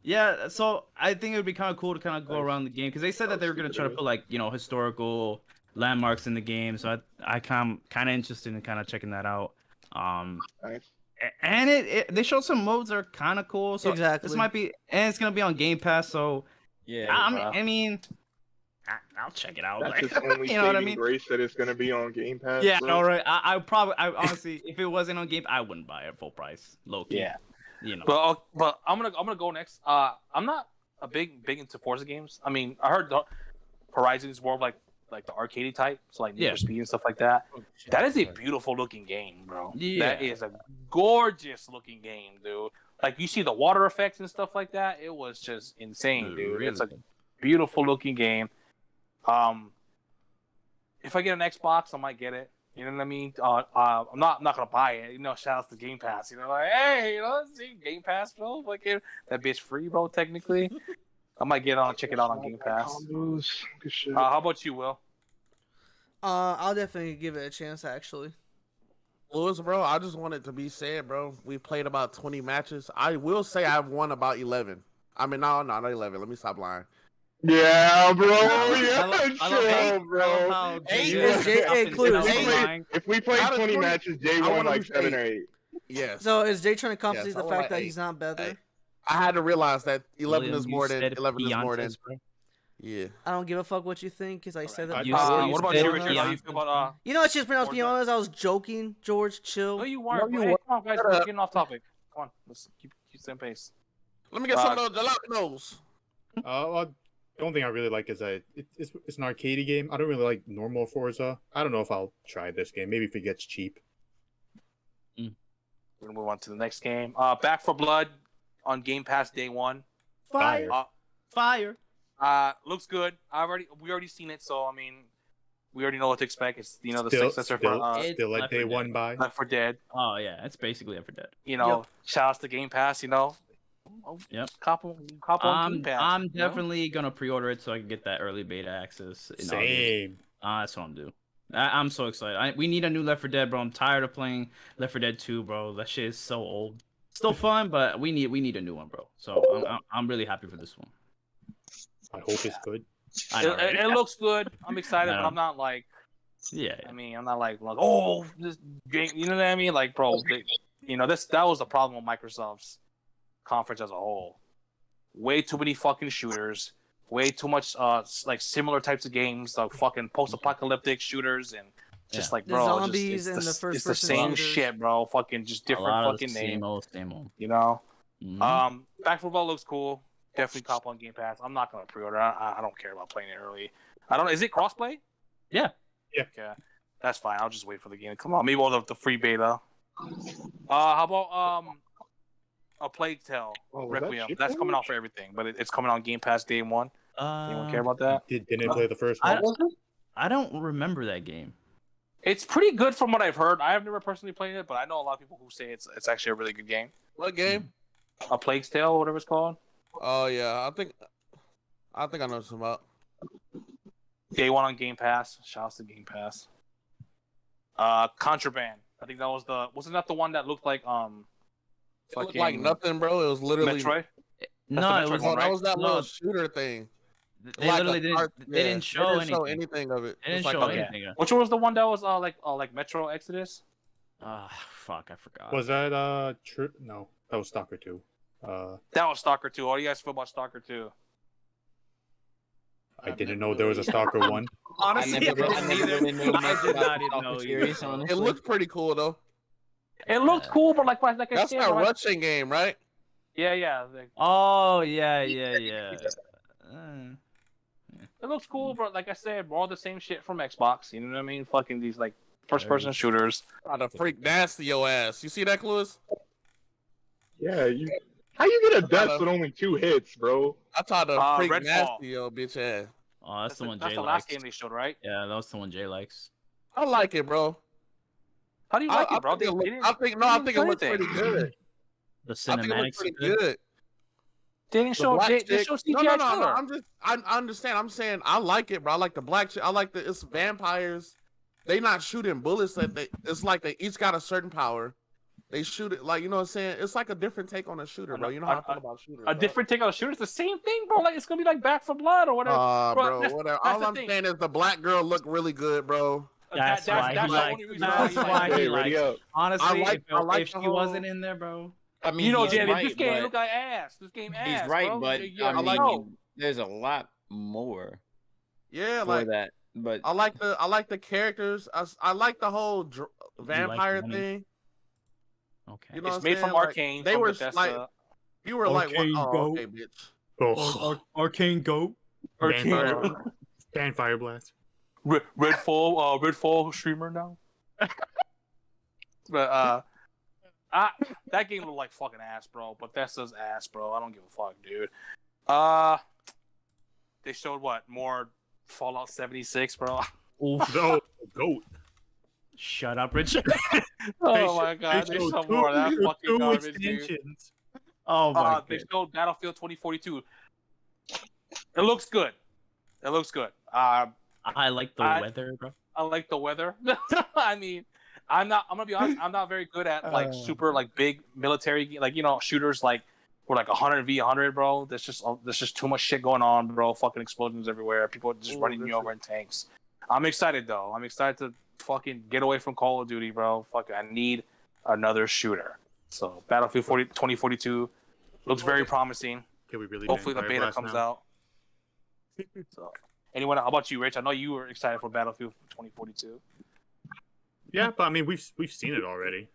yeah. So I think it would be kind of cool to kind of go around the game because they said that they were gonna try to put like historical landmarks in the game. So I kind of interested in kind of checking that out. Nice. And they showed some modes that are kind of cool. So Exactly. this might be, and it's gonna be on Game Pass. So Yeah. I mean, I'll check it out. That's Like, his only you know what I saving mean? grace that it's gonna be on Game Pass. Yeah, bro. no, right. I honestly, if it wasn't on Game, I wouldn't buy it full price, low key. Yeah. You know. But I'm gonna go next. I'm not a big into Forza games. I mean, I heard Horizon is more of like the arcadey type, so like Need Yeah. for Speed and stuff like that. That is a beautiful looking game, bro. Yeah. That is a gorgeous looking game, dude. Like you see the water effects and stuff like that. It was just insane, dude. It's a Really? beautiful looking game. If I get an Xbox, I might get it. You know what I mean? I'm not gonna buy it. You know, shout out to Game Pass. You know, like hey, see Game Pass, bro. Like that bitch free, bro. Technically, I might check it out on Game Pass. Good shit. How about you, Will? I'll definitely give it a chance, actually. Lewis, bro, I just wanted to be said, bro. We played about 20 matches. I will say I've won about 11. I mean, no, not 11. Let me stop lying. Yeah, bro. I love Yeah, bro. how Hey, Jay is Jay- up hey, and Clue, down Jay- the line. If we played Out of 20 20, matches, Jay I won wanna like lose 7 or 8. 8. Yes. So is Jay trying to compensate Yes, the I fact want that eight. he's not better? Hey. I had to realize that 11 William, is you more than said 11 is more than. Beyonce's, bro. Yeah. I don't give a fuck what you think because I said that. You what about you, said Richard? How do you feel about You know, it's just pronounced Forza. pianos. I was joking. George, chill. No, you weren't. No, bro. you Hey, come on, guys. Shut We're up. getting off topic. Come on, let's keep same pace. Let me get some of those jalapenos. The only thing I really like is that it's an arcade game. I don't really like normal Forza. I don't know if I'll try this game. Maybe if it gets cheap. We're gonna move on to the next game. Back for Blood on Game Pass day one. Fire. Fire. Looks good. We already seen it, so I mean, we already know what to expect. It's the Still, successor still, for still a Left day 4 Dead. one buy. Left 4 Dead. Oh yeah, it's basically Left 4 Dead. You know, Yep. shout outs to Game Pass. You know, Yep. cop on Game Pass. I'm you know? definitely gonna pre-order it so I can get that early beta access. In August. Same. That's what I'm doing. I'm so excited. We need a new Left 4 Dead, bro. I'm tired of playing Left 4 Dead 2, bro. That shit is so old. Still fun, but we need a new one, bro. So I'm really happy for this one. I hope it's good. I know, right? It looks good. I'm excited, No. but I'm not like. Yeah. I mean, I'm not like oh, this game. You know what I mean? Like, bro, that was the problem with Microsoft's conference as a whole. way too many fucking shooters, way too much like similar types of games, like fucking post-apocalyptic shooters and just like The bro, zombies just, and the it's first-person the same shooters. shit, bro. Fucking just A different lot of fucking the name. same old. You know. Mhm. Back 4 Blood looks cool. Definitely cop on Game Pass. I'm not gonna pre-order. I don't care about playing it early. I don't. Is it crossplay? Yeah. Okay, that's fine. I'll just wait for the game to come out. Maybe we'll have the free beta. How about A Plague Tale Requiem? That's coming out for everything, but it's coming on Game Pass day one. Anyone care about that? Didn't play the first one. I don't remember that game. It's pretty good from what I've heard. I have never personally played it, but I know a lot of people who say it's actually a really good game. What game? A Plague's Tale, whatever it's called. Oh yeah, I think I know something about. Day one on Game Pass. Shouts to Game Pass. Contraband. I think that was wasn't that the one that looked like It looked like nothing, bro. It was literally Metroid? No, it was that was that no. little shooter thing. They Like literally a didn't. art- They didn't show they didn't anything. of it. They didn't It's like show a- anything. Which one was the one that was like Metro Exodus? Fuck, I forgot. Was that no, that was Stalker 2. That was Stalker 2. What do you guys feel about Stalker 2? I didn't know there was a Stalker 1. Honestly, I did not even know. Series, either. honestly. It looked pretty cool though. It looked cool, but like I That's said, that like- Russian game, right? yeah. Oh yeah. It looks cool, but like I said, more of the same shit from Xbox. You know what I mean? Fucking these like first-person shooters. Trying to freak nasty your ass. You see that, Clueless? Yeah, how you get a death with only 2 hits, bro? I tried to freak Redfall. nasty your bitch ass. Oh, that's the one That's Jay the likes. last game they showed, right? Yeah, that was the one Jay likes. I like it, bro. How do you like it, bro? I think it They looks didn't pretty good. The I think it looks cinematics. pretty are good. good. They didn't The show. black They chick- showed no, CGI no. trailer. I understand. I'm saying I like it, bro. I like the black chick. I like it's vampires. They not shooting bullets. It's like they each got a certain power. They shoot it like, you know what I'm saying? It's like a different take on a shooter, bro. You know how I feel about shooters. A different take on the shooter. It's the same thing, bro. Like it's gonna be like Back 4 Blood or whatever. Bro, that's- whatever. that's All the I'm thing. saying is the black girl looked really good, bro. That's why he the liked. only reason That's why he why liked he Hey, ready liked. up. Honestly, I like if the she whole- wasn't in there, bro. I mean, You know, he's Janet, right, this game but look like ass. This game ass. he's right, bro. but You I already mean, know. there's a lot more Yeah, for like that. But I like the characters. I like the whole vampire money? thing. Okay. You know It's what made I'm from saying? Like, Arcane. they from were Bethesda. like, you were like, Arcane oh, Go. okay, bitch. Oh, Arcane Goat. Arcane. Fan Fire Blast. Redfall streamer now. But that game looked like fucking ass, bro. Bethesda's ass, bro. I don't give a fuck, dude. They showed what more Fallout 76, bro. Oh, goat. Shut up, Richard. Oh my god, they showed more of that fucking garbage, dude. Oh my They god. showed Battlefield 2042. It looks good. It looks good. I like the I- weather, bro. I like the weather. I mean, I'm gonna be honest. I'm not very good at like super like big military like shooters like we're like 100v100, bro. There's just too much shit going on, bro. Fucking explosions everywhere. People just running you over in tanks. I'm excited though. I'm excited to fucking get away from Call of Duty, bro. Fuck, I need another shooter. So Battlefield 2042 looks very promising. Can we really? Hopefully the Fire beta Blast comes now? out. So, anyone? How about you, Rich? I know you were excited for Battlefield 2042. Yeah, but I mean, we've seen it already.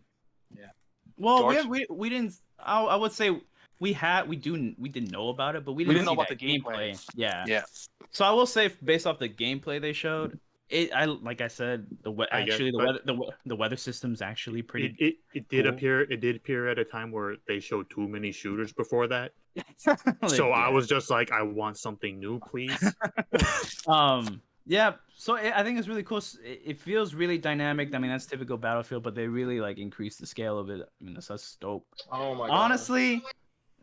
Well, George? we didn't. I would say we didn't know about it, but we didn't didn't know see about that the gameplay. Yeah. Yeah. So I will say, based off the gameplay they showed, like I said, the weather system's actually pretty. It did cool. appear. It did appear at a time where they showed too many shooters before that. Like, So I yeah. was just like, I want something new, please. Yeah. So I think it's really cool. It feels really dynamic. I mean, that's typical Battlefield, but they really like increased the scale of it. I mean, that's dope. Oh my god. Honestly,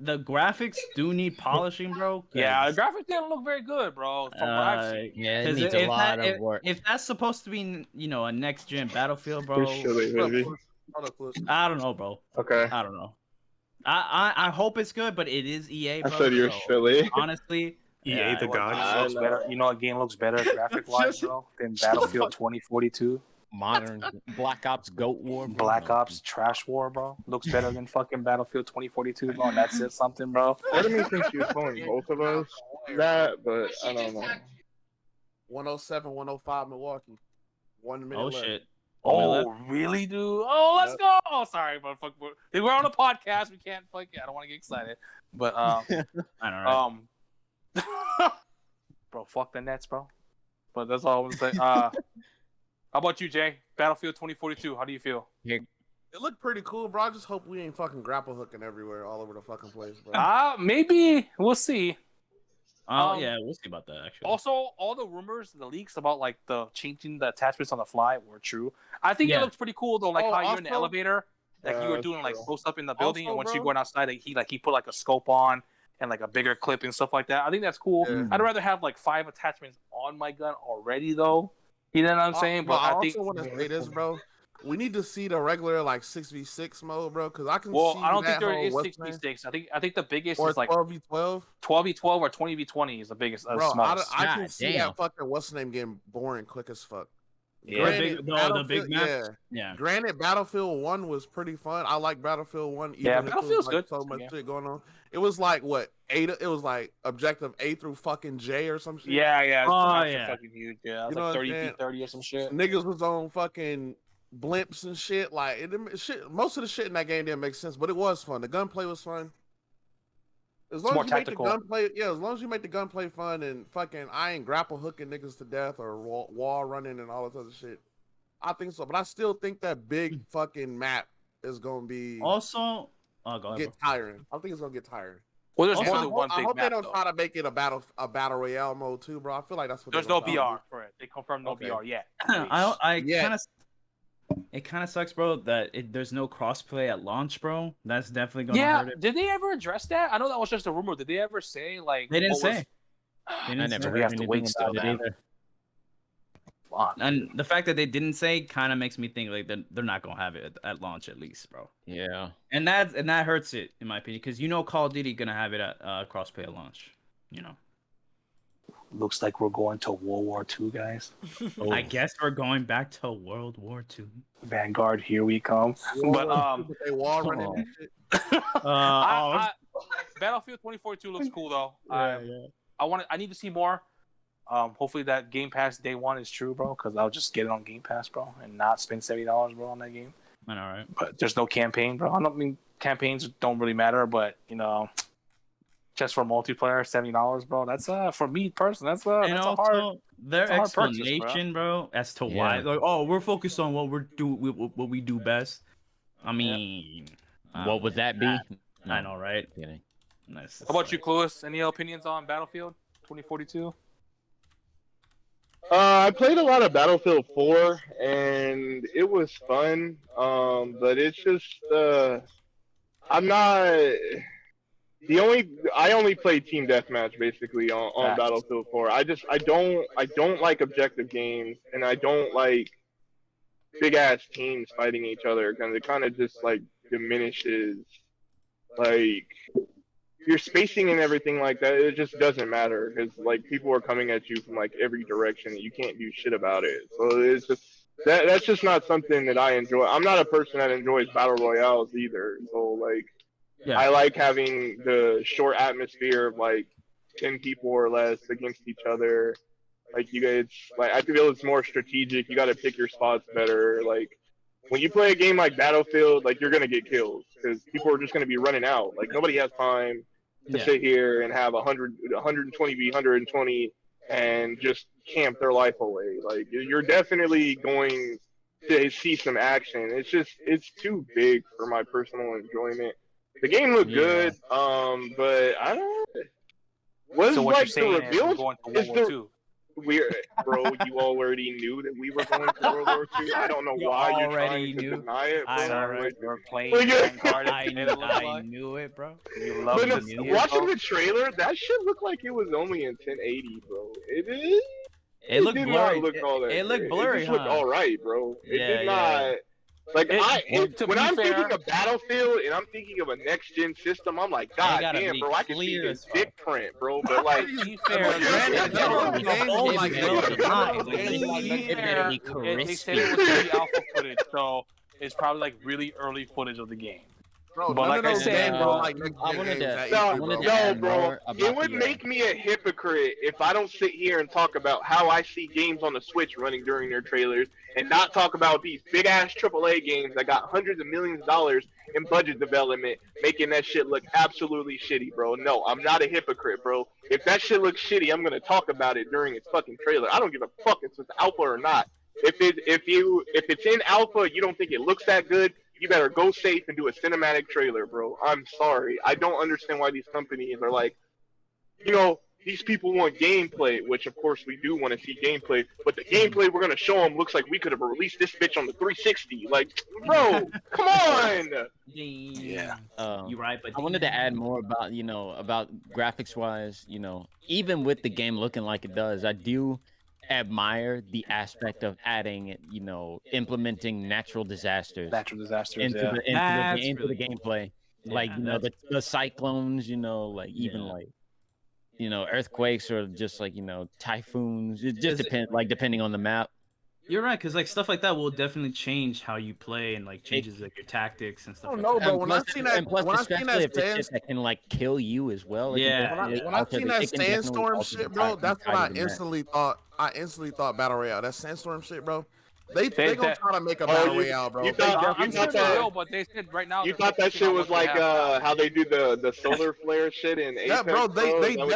the graphics do need polishing, bro. Yeah, the graphics didn't look very good, bro. From what I've seen. yeah, it 'Cause needs a lot of work. If that's supposed to be, a next gen Battlefield, bro, You're silly, baby. Hold up, Clueless. I don't know, bro. Okay. I don't know. I hope it's good, but it is EA, I bro. said you're so silly. honestly, EA the What gods. game looks better? You know, a game looks better graphic wise, bro, than Battlefield 2042. modern Black Ops Goat War. Bro. Black Ops Trash War, bro. Looks better than fucking Battlefield 2042, bro. And that says something, bro. Part of me thinks you're calling both of us that, but I don't know. 107, 105 Milwaukee. 1 minute Oh left. shit. Oh, really, dude? Oh, let's go. Oh, sorry, but fuck, we're on a podcast. We can't fuck. I don't want to get excited, but I don't know. bro, fuck the Nets, bro. But that's all I'm gonna say. How about you, Jay? Battlefield 2042. How do you feel? It looked pretty cool, bro. I just hope we ain't fucking grapple hooking everywhere, all over the fucking place, bro. Maybe we'll see. Yeah, we'll see about that actually. Also, all the rumors, the leaks about like the changing the attachments on the fly were true. I think it looks pretty cool though, like how you're in the elevator, like you were doing like close up in the building, and once you go outside, like, he put like a scope on and like a bigger clip and stuff like that. I think that's cool. Yeah. I'd rather have like 5 attachments on my gun already though. You know what I'm saying? But I I think also want to say this, bro. We need to see the regular like 6v6 mode, bro, because I can well, see I don't think that there whole is what's 66. I think the biggest or is like 12v12. 12v12 or 20v20 is the biggest. Bro, smallest. I can see that fucking what's the name getting boring quick as fuck. Yeah. The big map. Yeah. Granted, Battlefield 1 was pretty fun. I like Battlefield 1. Even Yeah, if Battlefield's it was, like, good. So much Yeah. shit going on. It was like what 8? It was like objective A through fucking J or some shit. Yeah. Oh, It's yeah. fucking huge. Yeah, it's You know like what I'm 30 saying? 30 or some shit. Niggas was on fucking blimps and shit. Like shit. Most of the shit in that game didn't make sense, but it was fun. The gunplay was fun. As long more as you tactical. make the gunplay, as long as you make the gunplay fun and fucking, I ain't grapple hooking niggas to death or wall running and all this other shit. I think so, but I still think that big fucking map is gonna be Also, go ahead, get tiring. I think it's gonna get tiring. Well, there's Also, more than one I big hope map. they don't though. try to make it a battle royale mode too, bro. I feel like that's what There's they're no gonna try to VR for it. They confirmed no Okay. VR yet. It kind of sucks, bro, that there's no crossplay at launch, bro. That's definitely gonna Yeah, hurt it. did they ever address that? I know that was just a rumor. Did they ever say like They didn't what was- say. They I didn't never say. heard we have to anything wait about still it then. either. Fuck. And the fact that they didn't say kind of makes me think like they're not gonna have it at launch at least, bro. Yeah. And that hurts it in my opinion because Call of Duty gonna have it at crossplay at launch. Looks like we're going to World War II, guys. I guess we're going back to World War II. Vanguard, here we come. But they wall running and shit. Battlefield 2042 looks cool though. Yeah. I need to see more. Hopefully that Game Pass day one is true, bro. Because I'll just get it on Game Pass, bro, and not spend $70, bro, on that game. I know, right? But there's no campaign, bro. I don't mean campaigns don't really matter, but just for multiplayer, $70, bro. That's for me personally. That's And that's also, a hard. their it's a hard purchase, explanation, bro, as to Yeah. why, like, oh, we're focused on what what we do best. I mean, What would that be? I know, right? Kidding. Nice. How about you, Clueless? Any opinions on Battlefield 2042? I played a lot of Battlefield 4, and it was fun. But it's just I'm not I only play team deathmatch basically on Battlefield 4. I don't like objective games, and I don't like big ass teams fighting each other because it kind of just like diminishes like your spacing and everything like that. It just doesn't matter because like people are coming at you from like every direction and you can't do shit about it. So it's just that's just not something that I enjoy. I'm not a person that enjoys battle royales either. So like I like having the short atmosphere of like 10 people or less against each other. Like you guys, like I feel it's more strategic. You got to pick your spots better. Like when you play a game like Battlefield, like you're gonna get kills because people are just gonna be running out. Like nobody has time to sit here and have 120 v 120 and just camp their life away. Like you're definitely going to see some action. It's too big for my personal enjoyment. The game looked good, but I don't. What So what like you're saying the reveal is we're going to World War II. Bro, you already knew that we were going to World War II. I don't know why you're trying to deny it, bro. I know, right? You're playing Like, Vanguard. I knew it, bro. You love But the no, music, watching bro. the trailer, that shit looked like it was only in 1080, bro. It It looked did blurry. not look all that It looked great. blurry, It just looked huh? all right, bro. It Yeah, did yeah. not. Like to when be I'm fair- thinking of Battlefield and I'm thinking of a next gen system, I'm like, God gotta damn, be bro, I can see clear this as fuck. dick print, bro. But like, To be fair, Granted, they- some of those Yeah. games All were these like developers some of lie. those Like, games to were like be next gen. fair, Admittedly they said it was crispy. the alpha footage, so it's probably like really early footage of the game. Bro, But none like of I those said, games were like next I gen wanted games to- at no, I E3, wanted bro. to add no, bro. more about It would the, make me a hypocrite if I don't sit here and talk about how I see games on the Switch running during their trailers and not talk about these big ass AAA games that got hundreds of millions of dollars in budget development, making that shit look absolutely shitty, bro. No, I'm not a hypocrite, bro. If that shit looks shitty, I'm gonna talk about it during its fucking trailer. I don't give a fuck if it's alpha or not. If it's in alpha, you don't think it looks that good, you better go safe and do a cinematic trailer, bro. I'm sorry. I don't understand why these companies are like, you know, these people want gameplay, which of course we do want to see gameplay, but the gameplay we're gonna show them looks like we could have released this bitch on the 360. Like, bro, come on. Yeah. Um, You're right, but I wanted to add more about about graphics wise. Even with the game looking like it does, I do admire the aspect of adding, implementing natural disasters Natural disasters, into yeah. into the gameplay. Like the cyclones, earthquakes or just like typhoons. It just depending on the map. You're right, because like stuff like that will definitely change how you play and like changes like your tactics and stuff. I don't like know, that. bro. When I seen that, When I seen that that can like kill you as well. Yeah. When I seen that sandstorm shit, bro, that's what I instantly thought. I instantly thought battle royale. That sandstorm shit, bro. They gonna try to make a battle royale, bro. You thought, I'm sure they will, but they said right now. You thought that shit was like how they do the solar flare shit in Apex? Yeah, bro. They Bro?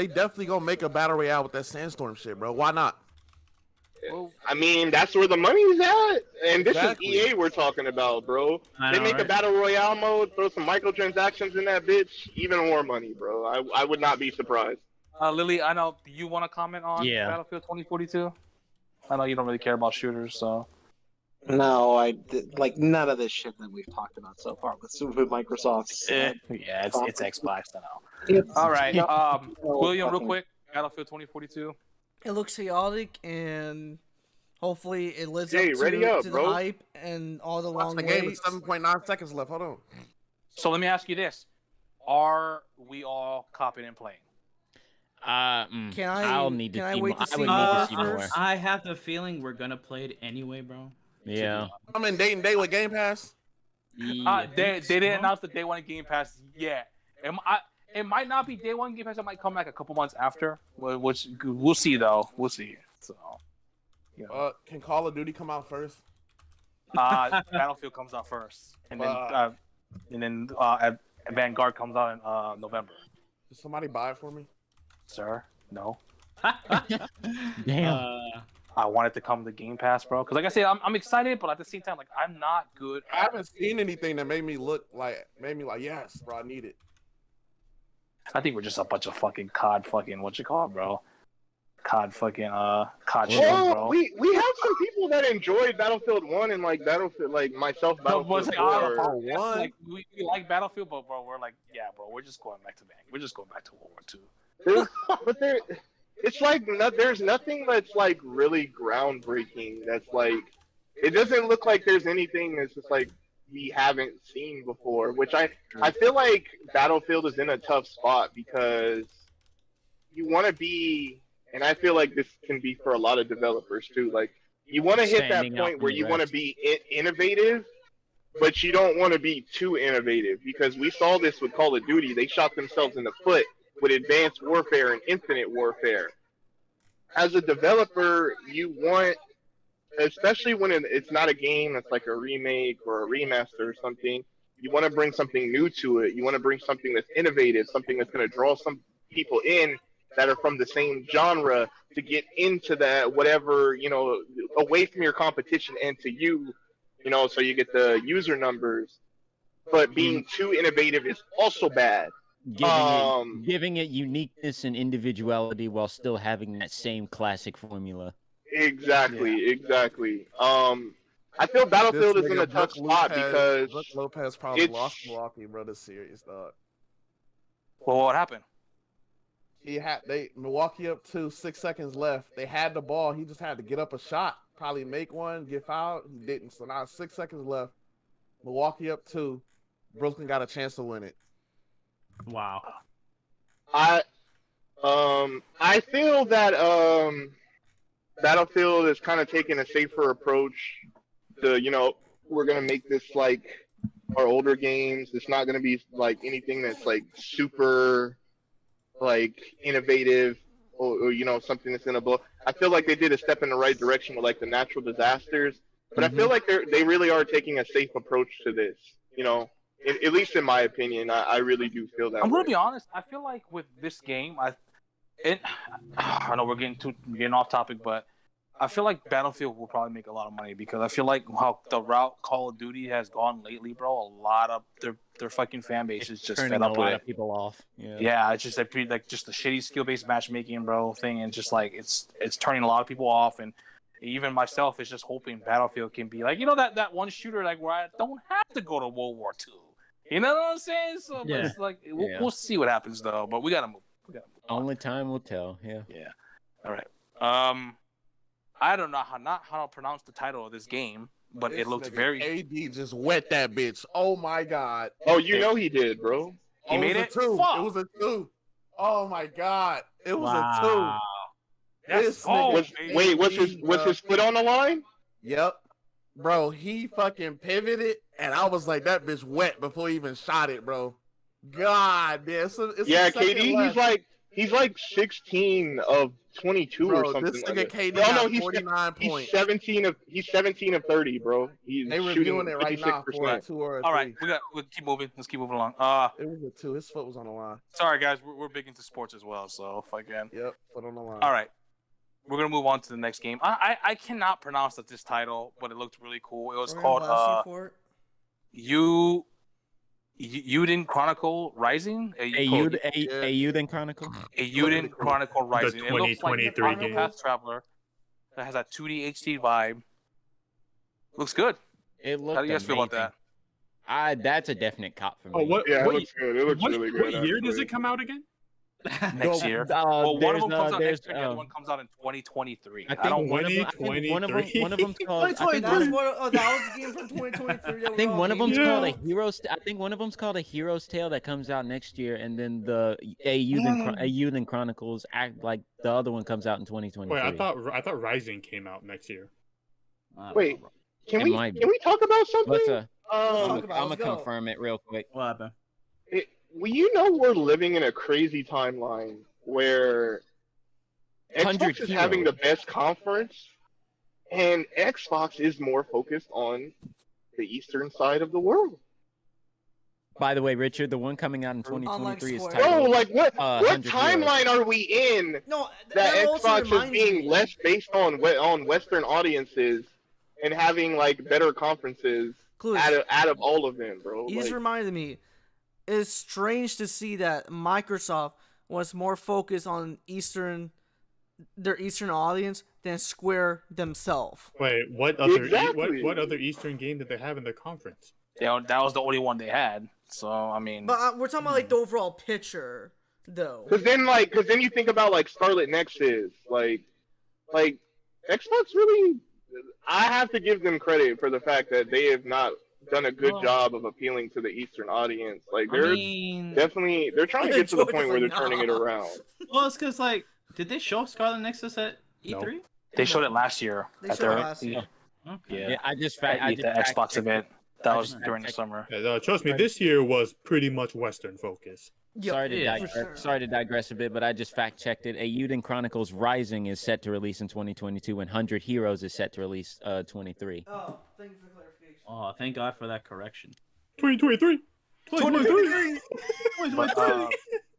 definitely gonna make a battle royale with that sandstorm shit, bro. Why not? I mean, that's where the money's at, and this Exactly. is EA we're talking about, bro. I They know, make a right? battle royale mode, throw some microtransactions in that bitch, even more money, bro. I would not be surprised. Lily, I know you want to comment on Battlefield 2042. I know you don't really care about shooters, so. No, like none of this shit that we've talked about so far with Microsoft's. It's Xbox now. All right, William, real quick, Battlefield 2042. It looks chaotic, and hopefully it lives Hey, up ready to up, the bro. hype and all the Watch long the game. waits. It's 7.9 seconds left. Hold on. So let me ask you this: are we all copying and playing? I'll need to can I see wait more. to I see would more need to see more. first? I have the feeling we're gonna play it anyway, bro. Yeah. I'm in date and day with Game Pass. They didn't announce the day one Game Pass yet. It might not be day one Game Pass. It might come like a couple months after, which we'll see though. We'll see. So, Can Call of Duty come out first? Battlefield comes out first, and then Vanguard comes out in November. Did somebody buy it for me? Sir, no. Damn. I want it to come to Game Pass, bro. Because like I said, I'm excited, but at the same time, like I'm not good. I haven't seen anything that made me like, yes, bro, I need it. I think we're just a bunch of fucking COD fucking what you call it, bro. COD fucking COD shit, Well, bro. we have some people that enjoyed Battlefield 1 and like Battlefield, like myself, Battlefield 4. Like, we like Battlefield, but bro, we're like, yeah, bro, we're just going back to Bang. We're just going back to World War II. It's like there's nothing that's like really groundbreaking. That's like, it doesn't look like there's anything that's just like we haven't seen before. Which I feel like Battlefield is in a tough spot because you want to be, and I feel like this can be for a lot of developers too. Like you want to hit that Standing out point from where the you want to rest. be innovative, but you don't want to be too innovative because we saw this with Call of Duty. They shot themselves in the foot with Advanced Warfare and Infinite Warfare. As a developer, you want, especially when it's not a game that's like a remake or a remaster or something, you want to bring something new to it. You want to bring something that's innovative, something that's going to draw some people in that are from the same genre to get into that whatever, away from your competition and to you, so you get the user numbers. But being too innovative is also bad. Giving it uniqueness and individuality while still having that same classic formula. Exactly. I feel Battlefield is in a tough spot because Brook Lopez probably lost Milwaukee, bro. This series, dog. Well, what happened? Milwaukee up to 6 seconds left. They had the ball. He just had to get up a shot. probably make one, get fouled. He didn't. So now 6 seconds left. Milwaukee up 2. Brooklyn got a chance to win it. Wow. I feel that Battlefield is kind of taking a safer approach to, we're gonna make this like our older games. It's not gonna be like anything that's like super like innovative or something that's gonna blow. I feel like they did a step in the right direction with like the natural disasters, but I feel like they really are taking a safe approach to this. At least in my opinion, I really do feel that. I'm gonna be honest. I feel like with this game, I know we're getting off topic, but I feel like Battlefield will probably make a lot of money because I feel like how the route Call of Duty has gone lately, bro. A lot of their fucking fan base is just fed up with it. Turning a lot of people off. Yeah, it's just like just the shitty skill-based matchmaking, bro, thing, and just like it's turning a lot of people off, and even myself is just hoping Battlefield can be like that one shooter like where I don't have to go to World War II. You know what I'm saying? So Yeah. it's like we'll see what happens though, but we gotta move. Only time will tell. Yeah. Yeah. All right. I don't know how to pronounce the title of this game, but it looks very. AD just wet that bitch. Oh my god. Oh, he did, bro. He made it. 2. Fuck. It was a 2. Oh my god. It was Wow. a 2. This nigga Was his foot on the line? Yep. Bro, he fucking pivoted, and I was like, that bitch wet before he even shot it, bro. God, man. It's KD, he's like 16 of 22 bro, or something. This like nigga that. KD got 49 points. He's 17 of 30, bro. He's they reviewing it right now for a 2 or a 3. All right, we'll keep moving. Let's keep moving along. It was a 2. His foot was on the line. Sorry guys, we're big into sports as well, so if I can. Yep, foot on the line. All right. We're gonna move on to the next game. I cannot pronounce this title, but it looked really cool. It was called Eiyuden Chronicle Rising. Eiyuden Chronicle. Eiyuden Chronicle Rising. The It looks like 2023 Octopath game. Traveler that has that 2D HD vibe. Looks good. It looked How do you guys feel about amazing. that? That's a definite cop for me. Oh, what? Yeah, it what, looks good. It looks what, really good. what year does actually. it come out again? Next year. Well, one of them comes out there's, next year. The other one comes out in 2023. I I don't. think one of them. One of them's called. I think That was the game from 2023. I think one of them's called a Hero's. I think one of them's called a Hero's Tale that comes out next year, and then the Eiyuden Chronicles act like the other one comes out in 2023. Wait, I thought Rising came out next year. Wait, can It we might be. talk about something? Let's talk about it. I'm Let's gonna go. confirm it real quick. What happened? We're living in a crazy timeline where 100 Xbox is having the best conference, and Xbox is more focused on the eastern side of the world. By the way, Richard, the one coming out in 2023 is Square. titled. Bro, like what 100 timeline are we in No, that also Xbox is reminds being me- less based on Western audiences and having like better conferences Clues. out of all of them, bro? You just reminded me. It's strange to see that Microsoft was more focused on their Eastern audience than Square themselves. Wait, what other Exactly. what other Eastern game did they have in their conference? Yeah, that was the only one they had. So I mean, But we're talking about like the overall picture, though. Because then you think about like Scarlet Nexus, like Xbox really. I have to give them credit for the fact that they have not done a good job of appealing to the Eastern audience. Like they're they're trying to get to the point where they're turning it around. Well, it's because did they show Scarlet Nexus at E3? they showed it last year. They at showed it their- last year. Yeah, Yeah, I just at I the just Xbox fact-checked event. it. That I was just during the fact-checked summer. Yeah, trust me, this year was pretty much Western focus. Yep. Sorry to digress a bit, but I just fact checked it. Eiyuden Chronicles Rising is set to release in 2022, and 100 Heroes is set to release 23. Oh, thank you for clarification. Oh, thank God for that correction. 2023. 2023. But,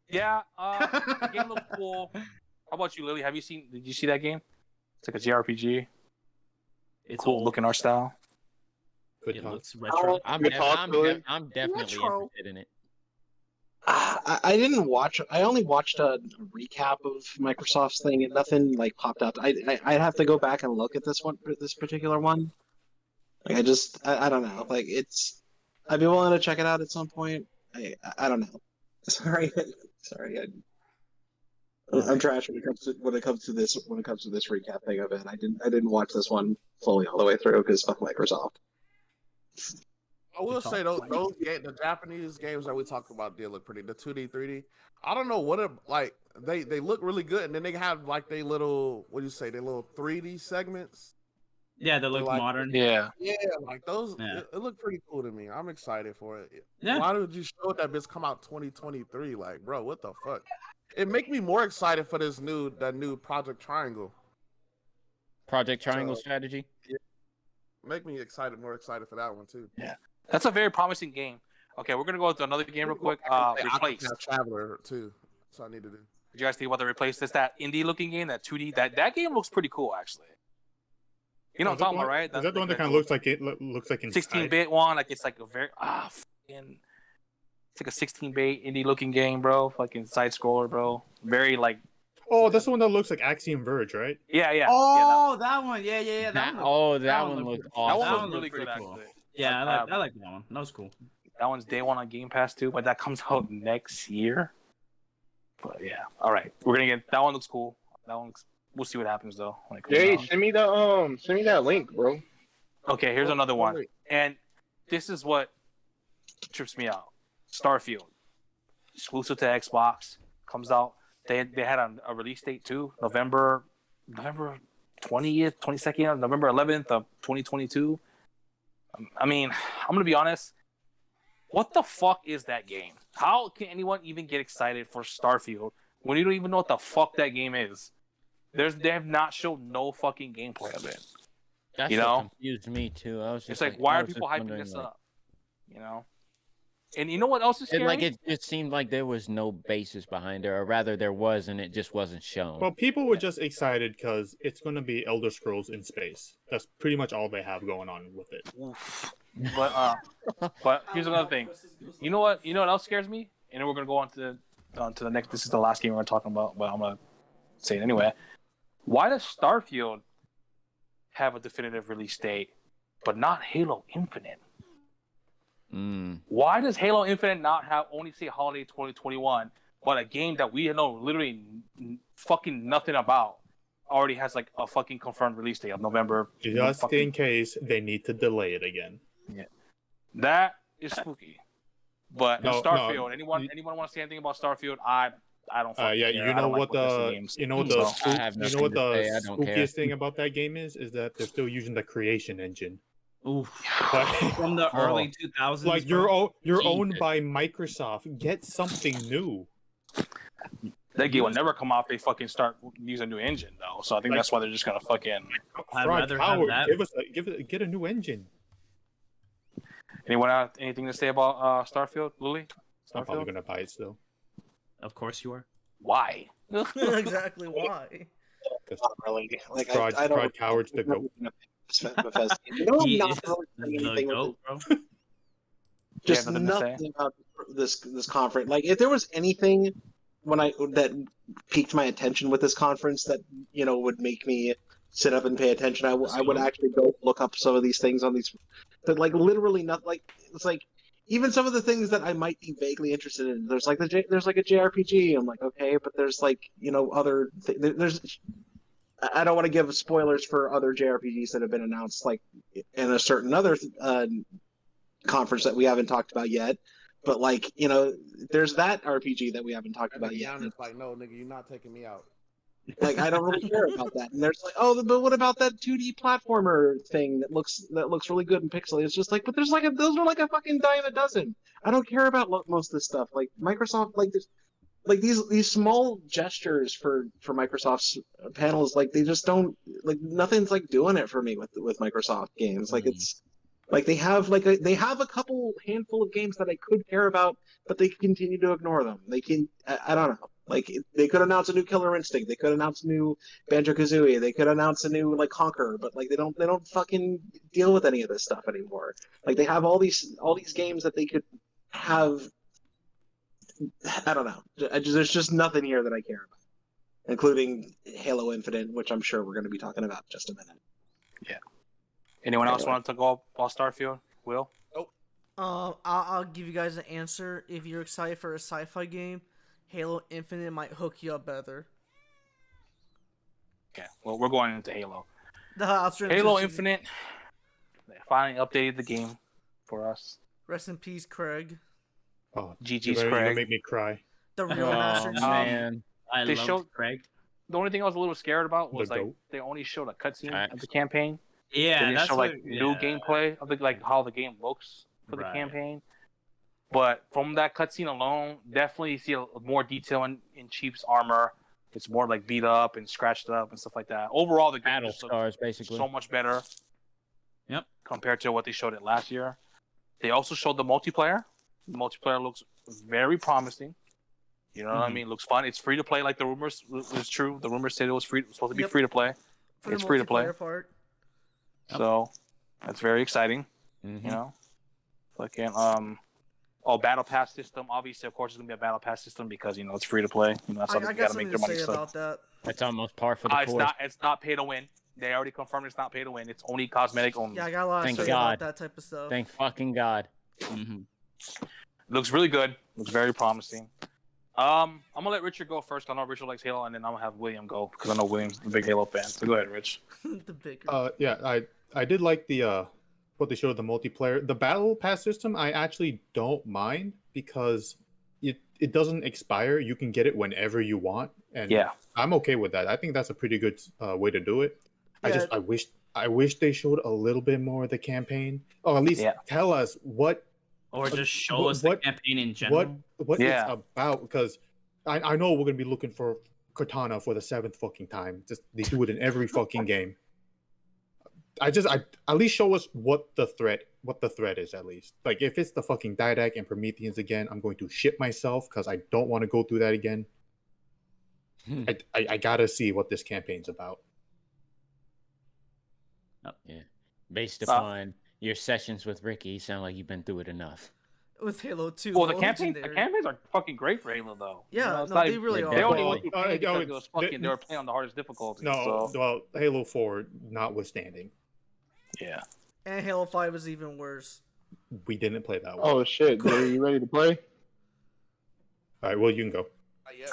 yeah, the game looked cool. How about you, Lily? Did you see that game? It's like a JRPG. It's Cool old. looking art style. Good It talk. looks retro. I'm Good talk, Billy. definitely Retro. interested in it. I didn't watch. I only watched a recap of Microsoft's thing, and nothing like popped out. I'd have to go back and look at this particular one. Like I don't know. Like I'd be willing to check it out at some point. I don't know. Sorry. I'm trash when it comes to this recap thing of it. I didn't watch this one fully all the way through because fuck Microsoft. I will say the Japanese games that we talked about did look pretty. The 2D, 3D. I don't know what it like. They look really good, and then they have like they little their little 3D segments. Yeah, they look like, modern. Yeah, like those. Yeah. It looked pretty cool to me. I'm excited for it. Yeah. Why did you show that bitch come out 2023? Like, bro, what the fuck? It make me more excited for that new Project Triangle. Project Triangle strategy. Yeah. Make me more excited for that one too. Yeah, that's a very promising game. Okay, we're gonna go to another game real quick. Replaced Traveler too. That's what I need to do. Did you guys think about the Replaced? It's that indie looking game, that 2D. That game looks pretty cool actually. You know what I'm talking about, right? Is that the one that kind of looks like in 16-bit one? Like it's like a very fucking. It's like a 16-bit indie looking game, bro. Fucking side scroller, bro. Very like. Oh, that's the one that looks like Axiom Verge, right? Yeah. Oh, that one. Yeah. That one looked awesome. That one was really good, cool. actually. Yeah, I like that one. That was cool. That one's day one on Game Pass too, but that comes out next year. But yeah, all right, we're gonna get that one. Looks cool. That one. We'll see what happens though. Jay, send me that link, bro. Okay, here's another one, and this is what trips me out. Starfield, exclusive to Xbox, comes out. They had a release date too, November 20th, 22nd, November 11th of 2022. I mean, I'm gonna be honest. What the fuck is that game? How can anyone even get excited for Starfield when you don't even know what the fuck that game is? They have not shown no fucking gameplay of it. That's what confused me too. I was just it's like why are people hyping this up? You know? And you know what else is scary? It seemed like there was no basis behind it, or rather there was, and it just wasn't shown. Well, people were just excited because it's going to be Elder Scrolls in space. That's pretty much all they have going on with it. But here's another thing. You know what else scares me? And then we're gonna go on to the next. This is the last game we're talking about, but I'm gonna say it anyway. Why does Starfield have a definitive release date, but not Halo Infinite? Why does Halo Infinite not only say holiday 2021, but a game that we know literally fucking nothing about already has like a fucking confirmed release date of November? Just in case they need to delay it again. Yeah, that is spooky. But Starfield, anyone want to say anything about Starfield? I don't. Yeah, care. You know what the spookiest thing about that game is that they're still using the Creation Engine. Oof. From the early 2000s. Like you're owned by Microsoft. Get something new. That game will never come out if they fucking start using a new engine though. So I think that's why they're just gonna fucking. I'd rather have that. Get a new engine. Anyone have anything to say about Starfield, Lily? I'm probably gonna buy it still. Of course you are. Why? Exactly why? Not really. Like I don't. Cowards to go. Just nothing about this conference. Like, if there was anything that piqued my attention with this conference that would make me sit up and pay attention, I would actually go look up some of these things on these. But like literally not like it's like even some of the things that I might be vaguely interested in. There's like there's like a JRPG. I'm like, okay, but there's like other there's. I don't want to give spoilers for other JRPGs that have been announced, like in a certain other conference that we haven't talked about yet. But like there's that RPG that we haven't talked about yet. It's like, no, nigga, you're not taking me out. Like I don't really care about that. And there's like, oh, but what about that 2D platformer thing that looks really good in pixel? It's just like, but there's like those are like a fucking dime a dozen. I don't care about most of this stuff. Like Microsoft, like these small gestures for Microsoft's panels, like they just don't nothing's like doing it for me with Microsoft games. Like it's like they have a couple handful of games that I could care about, but they continue to ignore them. They can I don't know. Like they could announce a new Killer Instinct, they could announce a new Banjo-Kazooie, they could announce a new like Conquer, but like they don't fucking deal with any of this stuff anymore. Like they have all these games that they could have. I don't know. There's just nothing here that I care about, including Halo Infinite, which I'm sure we're going to be talking about in just a minute. Yeah. Anyone else want to go about Starfield? Will? Nope. I'll give you guys an answer. If you're excited for a sci-fi game, Halo Infinite might hook you up better. Okay, well, we're going into Halo. I'll Halo Infinite. They finally updated the game for us. Rest in peace, Craig. Oh, GG's you're gonna Craig. make me cry. The real Master Chief. Man. I They love showed- Craig. The only thing I was a little scared about was The like goat. they only showed a cutscene of Facts. the campaign. They Yeah, didn't that's show what, like new gameplay of the like how the game looks for the Right. campaign. But from that cutscene alone, definitely see more detail in Chief's armor. It's more like beat up and scratched up and stuff like that. Overall, the game Battle just looks scars, basically. so much better. Yep. Compared to what they showed it last year. They also showed the multiplayer. The multiplayer looks very promising. You know what I mean? It looks fun. It's free to play, like the rumors was true. The rumors said it was free. It was supposed to be Yep. free to play. For the It's free to play. multiplayer part. So that's very exciting. Mhm. You know, fucking battle pass system. Obviously, of course, it's gonna be a battle pass system because it's free to play. That's how I they got gotta make something their to money. say So about that. That's almost par for the it's course. not pay to win. They already confirmed it's not pay to win. It's only cosmetic only. Yeah, I got a lot to Thank say God. about that type of stuff. Thank fucking God. Looks really good. Looks very promising. I'm gonna let Richard go first. I know Richard likes Halo, and then I'm gonna have William go because I know William's a big Halo fan. So go ahead, Rich. The bigger. Yeah, I did like the what they showed the multiplayer. The battle pass system, I actually don't mind because it doesn't expire. You can get it whenever you want, and Yeah. I'm okay with that. I think that's a pretty good way to do it. Yeah. I wish they showed a little bit more of the campaign, or at least tell us what. Or just show us the campaign in general. What it's about, because I know we're gonna be looking for Cortana for the 7th fucking time. Just they do it in every fucking game. I at least show us what the threat is, at least. Like if it's the fucking Didac and Prometheans again, I'm going to shit myself because I don't want to go through that again. I gotta see what this campaign's about. Yeah. Based upon your sessions with Ricky, you sound like you've been through it enough. With Halo 2. Well, the campaigns are fucking great for Halo, though. Yeah, it's no, not they even- really are. They only Well, went through pain because it was fucking. They were playing on the hardest difficulty. No, so. well, Halo 4 notwithstanding. Yeah. And Halo 5 is even worse. We didn't play that one. Oh shit! Are you ready to play? All right, well, you can go.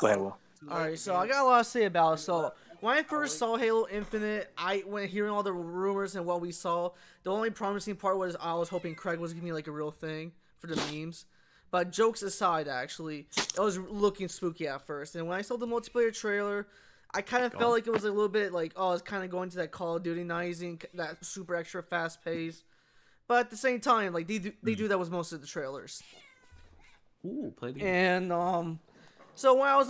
Go ahead, Will. Alright, so I got a lot to say about it. So when I first saw Halo Infinite, when hearing all the rumors and what we saw, the only promising part was I was hoping Craig was giving me like a real thing for the memes. But jokes aside, actually, it was looking spooky at first. And when I saw the multiplayer trailer, I kind of felt like it was a little bit like, oh, it's kind of going to that Call of Duty nizing, that super extra fast pace. But at the same time, like they do that with most of the trailers. Ooh, play the game. And so when I was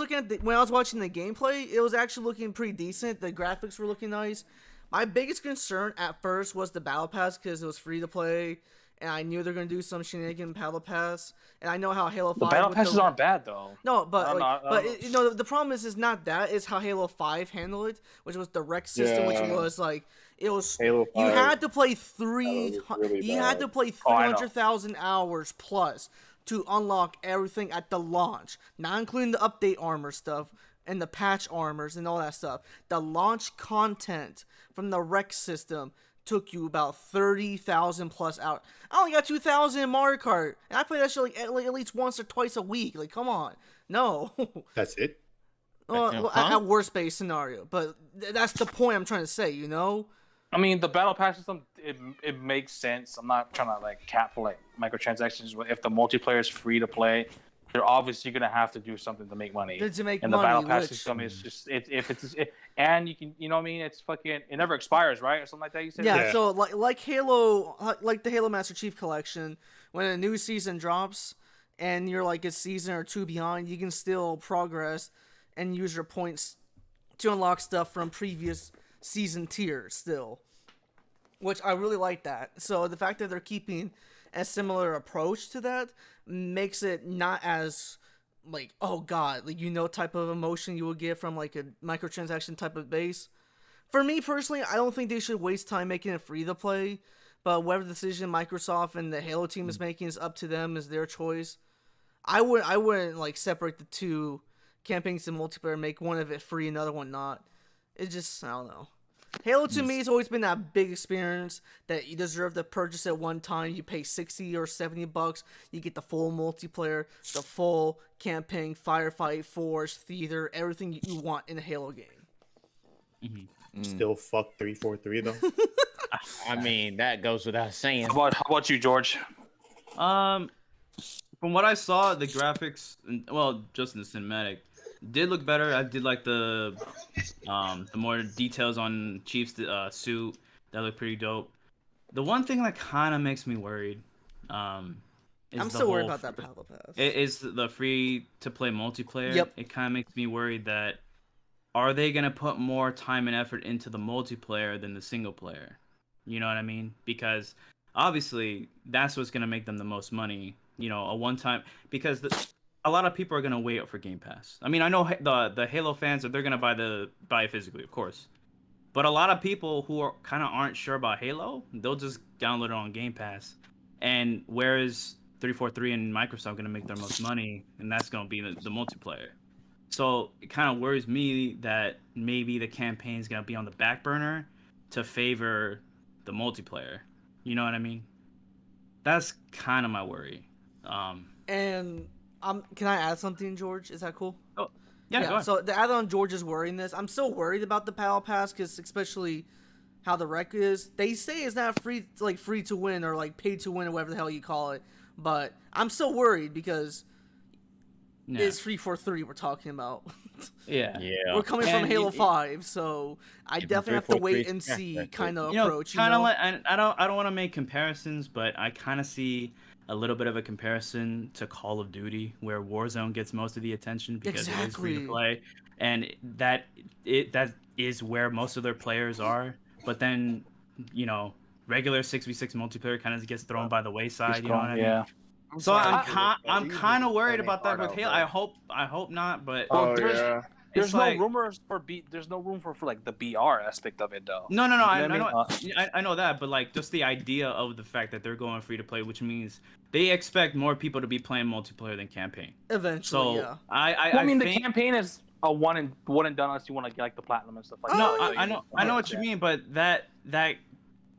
watching the gameplay, it was actually looking pretty decent. The graphics were looking nice. My biggest concern at first was the battle pass because it was free to play, and I knew they're gonna do some shenanigan battle pass. And I know how Halo 5. The battle passes aren't bad though. No, but the problem is not that. It's how Halo 5 handled it, which was the rec system, which was like it was. Halo 5, you had to play really You had to play Oh, I know. 300,000 hours plus to unlock everything at the launch, not including the update armor stuff and the patch armors and all that stuff. The launch content from the rec system took you about 30,000 plus hours. I only got 2,000 in Mario Kart, and I play that shit like at least once or twice a week. Like, come on, no. That's it. Well, at worst case scenario, but that's the point I'm trying to say. You know. I mean, the battle pass system, it makes sense. I'm not trying to like cap for like microtransactions. If the multiplayer is free to play, they're obviously gonna have to do something to make money. To make and money, the battle pass which- system is just and you can, you know what I mean? It's fucking, it never expires, right, or something like that. You said. Yeah, so like Halo, like the Halo Master Chief Collection, when a new season drops and you're like a season or two behind, you can still progress and use your points to unlock stuff from previous season tiers still, which I really like that. So the fact that they're keeping a similar approach to that makes it not as like, oh god, like, you know, type of emotion you will get from like a microtransaction type of base. For me personally, I don't think they should waste time making it free to play, but whatever decision Microsoft and the Halo team is making is up to them, is their choice. I wouldn't like separate the two campaigns and multiplayer, make one of it free, another one not. It just, I don't know. Halo to me has always been that big experience that you deserve to purchase at one time. You pay $60 or $70, you get the full multiplayer, the full campaign, firefight, force, theater, everything you want in a Halo game. Still fuck 343 though. I mean, that goes without saying. How about you, George? From what I saw, the graphics, well, just in the cinematic, did look better. I did like the more details on Chief's suit. That looked pretty dope. The one thing that kind of makes me worried, is I'm the still worried whole- about that Battle Pass. It is the free to play multiplayer. Yep. It kind of makes me worried that are they gonna put more time and effort into the multiplayer than the single player? You know what I mean? Because obviously that's what's gonna make them the most money. You know, a one-time because a lot of people are gonna wait for Game Pass. I mean, I know the Halo fans they're gonna buy it physically, of course. But a lot of people who are kind of aren't sure about Halo, they'll just download it on Game Pass. And whereas 343 and Microsoft gonna make their most money, and that's gonna be the multiplayer. So it kind of worries me that maybe the campaign is gonna be on the back burner to favor the multiplayer. You know what I mean? That's kind of my worry. And can I add something, George? Is that cool? Oh, yeah. Go ahead. So the add on George is worrying this. I'm still worried about the Battle Pass because especially how the rec is. They say it's not free to win or like pay to win or whatever the hell you call it. But I'm still worried because it's 343 we're talking about. Yeah. We're coming from Halo 5, so I definitely have to wait and see kind of approach. Kind of like, and I don't want to make comparisons, but I kind of see a little bit of a comparison to Call of Duty, where Warzone gets most of the attention because it is free to play, and that is where most of their players are. But then, you know, regular 6v6 multiplayer kind of gets thrown by the wayside. You know what I mean? Yeah. So I'm kind of worried about that with Halo. I hope not, but there's no rumors for there's no room for like the BR aspect of it though. No, You know I know that, but like just the idea of the fact that they're going free to play, which means they expect more people to be playing multiplayer than campaign. Eventually, so, yeah. I mean, the campaign is a one and done unless you want to get like the platinum and stuff like that. No, I know what you mean, but that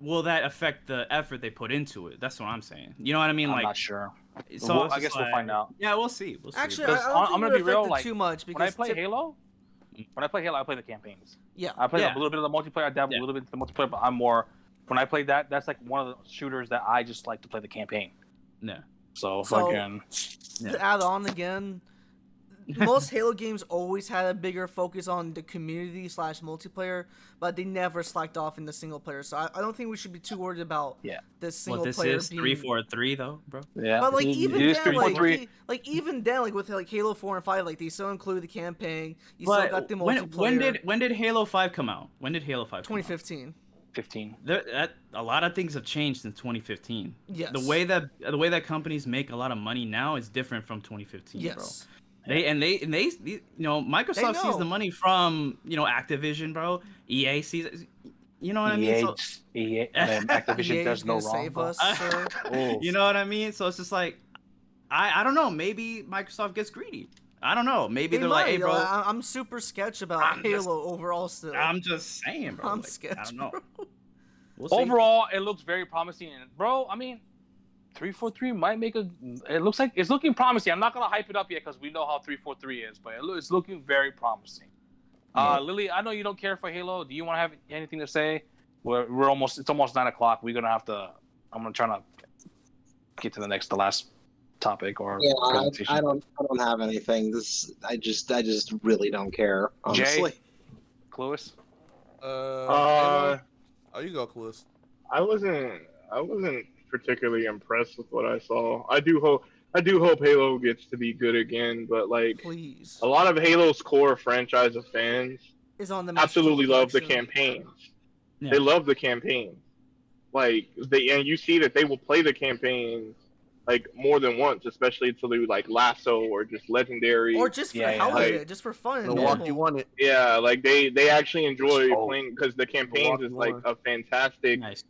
will that affect the effort they put into it? That's what I'm saying. You know what I mean? I'm like, not sure. So I guess we'll find out. Yeah, we'll see. Actually, I don't think I'm gonna be real. affected Like too much because when I play Halo, I play the campaigns. Yeah. I play a little bit of the multiplayer. I dabble a little bit into the multiplayer, but I'm more when I play that. That's like one of the shooters that I just like to play the campaign. Yeah. So to add on again, most Halo games always had a bigger focus on the community / multiplayer, but they never slacked off in the single player. So I don't think we should be too worried about the single player is being 343 though, bro. Yeah. But like even then, even then, like with like Halo 4 and 5, like they still include the campaign. You still got the multiplayer. When did Halo 5 come out? When did Halo 5 come 2015. 15. A lot of things have changed since 2015. Yes. The way that companies make a lot of money now is different from 2015, yes. bro. They you know, Microsoft sees the money from, you know, Activision, bro. EA sees, you know what I mean? EA and Activision does no wrong. Save us, sir. You know what I mean? So it's just like, I don't know. Maybe Microsoft gets greedy. I don't know. Maybe they're like, hey, bro. I'm super sketched about Halo overall still. I'm just saying, bro. I'm like, sketched. I don't know. Bro. We'll see. Overall, it looks very promising, and bro, I mean, 343 might make a. It looks like it's looking promising. I'm not gonna hype it up yet because we know how 343 is, but it's looking very promising. Lily, I know you don't care for Halo. Do you want to have anything to say? We're almost. It's almost 9:00. We're gonna have to. I'm gonna try to get to the last topic or presentation. I don't have anything. I just really don't care. Honestly. Jay, Cluis. Oh, you go, Cluis. I wasn't particularly impressed with what I saw. I do hope Halo gets to be good again, but like, please. A lot of Halo's core franchise of fans is on the absolutely love the campaigns. Yeah. They love the campaigns. Like and you see that they will play the campaigns like more than once, especially to do like Lasso or just Legendary or just for hell of it, just for fun. You want it. Yeah, like they actually enjoy playing because the campaigns is like a fantastic. Nice.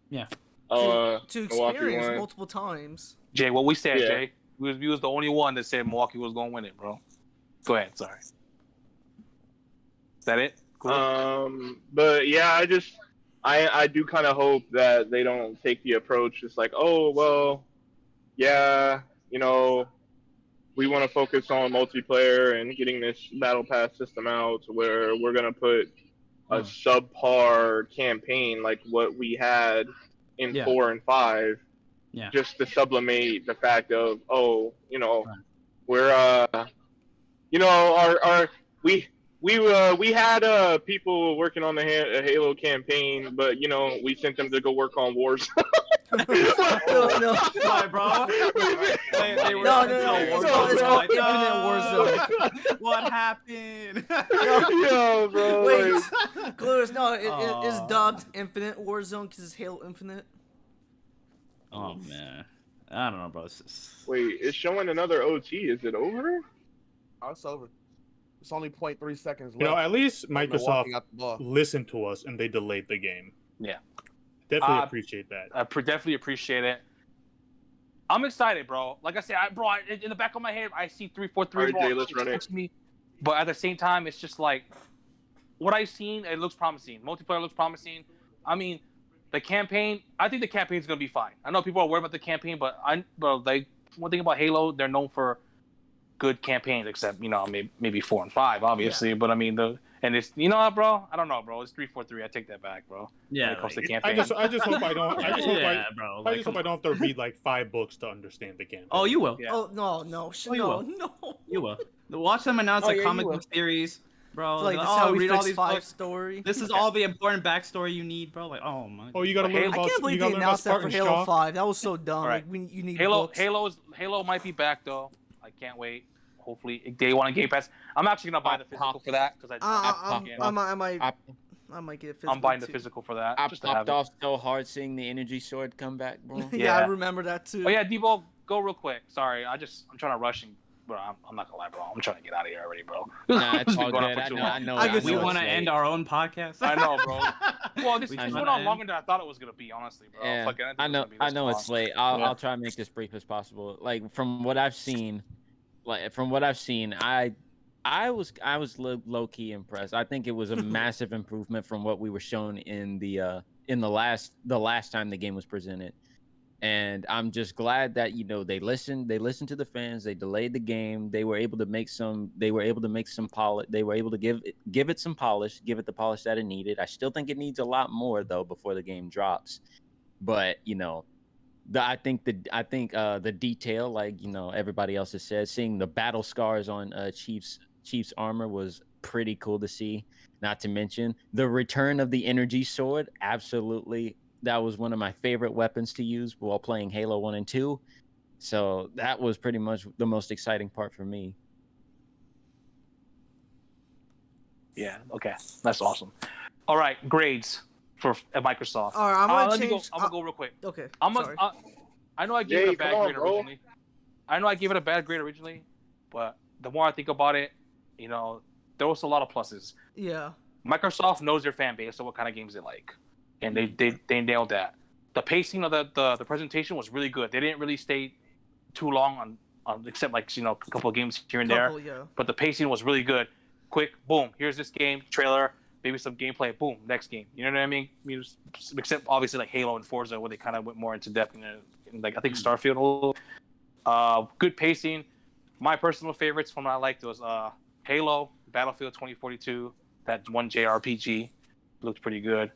Yeah. To experience multiple times. Jay, what we said, Jay, we was the only one that said Milwaukee was going to win it, bro. Go ahead, sorry. Is that it? Cool. But yeah, I do kind of hope that they don't take the approach just like, oh well, yeah, you know, we want to focus on multiplayer and getting this battle pass system out where we're gonna put a subpar campaign like what we had in 4 and 5. Yeah. Just to sublimate the fact of, we're we had people working on the Halo campaign, but we sent them to go work on Wars. No. Why, bro? They were It's called Infinite Warzone. What happened? Yo, bro. Wait, Glorious, no, it is dubbed Infinite Warzone because it's Halo Infinite. Oh man, I don't know, bro. Wait, it's showing another OT. Is it over? Oh, it's over. It's only 0.3 seconds left. At least Microsoft got the ball. listened to us and they delayed the game. Yeah. Definitely appreciate that. I definitely appreciate it. I'm excited, bro. Like I said, in the back of my head, I see 343. All right, Jay, let's run it. Me, but at the same time, it's just like what I've seen. It looks promising. Multiplayer looks promising. I mean, the campaign. I think the campaign's gonna be fine. I know people are worried about the campaign, but one thing about Halo, they're known for good campaigns, except maybe 4 and 5, obviously. Yeah. But I mean it's what, bro? I don't know, bro. It's 343. I take that back, bro. Yeah. When it comes to campaign. I just hope I don't. I just hope bro. I just hope I don't have to read like 5 books to understand the campaign. Oh, you will. Yeah. Oh no. You will. Watch them announce a comic book series, bro. Like, this is how we read all fix these 5 books. Story. This is all the important backstory you need, bro. Like, oh my. Oh, you gotta learn about. I can't believe they announced that for Halo 5. That was so dumb. Right. Like, you need Halo. books. Halo might be back though. I can't wait. Hopefully, they want to Game Pass. I'm actually gonna buy the physical for that because I might get a physical. I'm buying too. the physical for that. I just to have popped off so hard seeing the energy sword come back, bro. Yeah, I remember that too. Oh yeah, Debo, go real quick. Sorry, I'm trying to rush and. Bro, I'm not gonna lie, bro. I'm trying to get out of here already, bro. Nah, it's all good. I know. We want to end our own podcast. I know, bro. Well, this went on longer than I thought it was gonna be, honestly, bro. Yeah, I know it's late. I'll try to make this brief as possible. Like from what I've seen, I was low key impressed. I think it was a massive improvement from what we were shown in the last time the game was presented. And I'm just glad that they listened to the fans. They delayed the game. They were able to make some polish. They were able to give it some polish, give it the polish that it needed. I still think it needs a lot more though before the game drops. But I think the detail, like everybody else has said, seeing the battle scars on Chief's armor was pretty cool to see. Not to mention the return of the energy sword. Absolutely. That was one of my favorite weapons to use while playing Halo 1 and 2. So that was pretty much the most exciting part for me. Yeah, okay. That's awesome. All right, grades at Microsoft. All right, I'm gonna go real quick. Okay. I know I gave it a bad grade originally. I know I gave it a bad grade originally, but the more I think about it, there was a lot of pluses. Yeah. Microsoft knows their fan base, so what kind of games they like. And they nailed that. The pacing of the presentation was really good. They didn't really stay too long on except like a couple of games here and there. Yeah. But the pacing was really good. Quick, boom. Here's this game trailer. Maybe some gameplay. Boom. Next game. You know what I mean? Except obviously like Halo and Forza, where they kind of went more into depth. Like I think Starfield a little. Good pacing. My personal favorites from what I liked was Halo, Battlefield 2042. That one JRPG looked pretty good.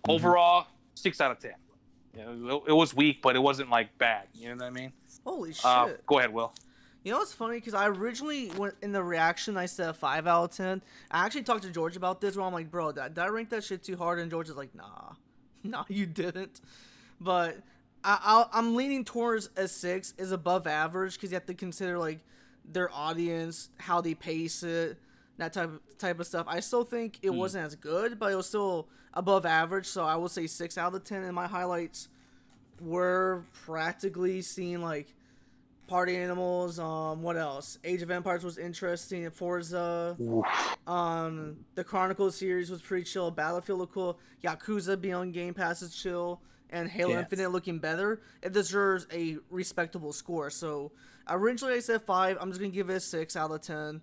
Overall, 6 out of 10. It was weak, but it wasn't like bad. You know what I mean? Holy shit! Go ahead, Will. You know what's funny? Because I originally went in the reaction, I said 5 out of 10. I actually talked to George about this, where I'm like, bro, did I rank that shit too hard? And George is like, nah, you didn't. But I'm leaning towards a 6 is above average because you have to consider like their audience, how they pace it, that type of stuff. I still think it wasn't as good, but it was still above average, so I would say 6 out of 10. And my highlights were practically seeing like Party Animals. What else? Age of Empires was interesting. Forza. The Chronicles series was pretty chill. Battlefield looked cool. Yakuza Beyond Game Pass is chill. And Halo Infinite looking better. It deserves a respectable score. So originally I said 5. I'm just gonna give it a 6 out of 10.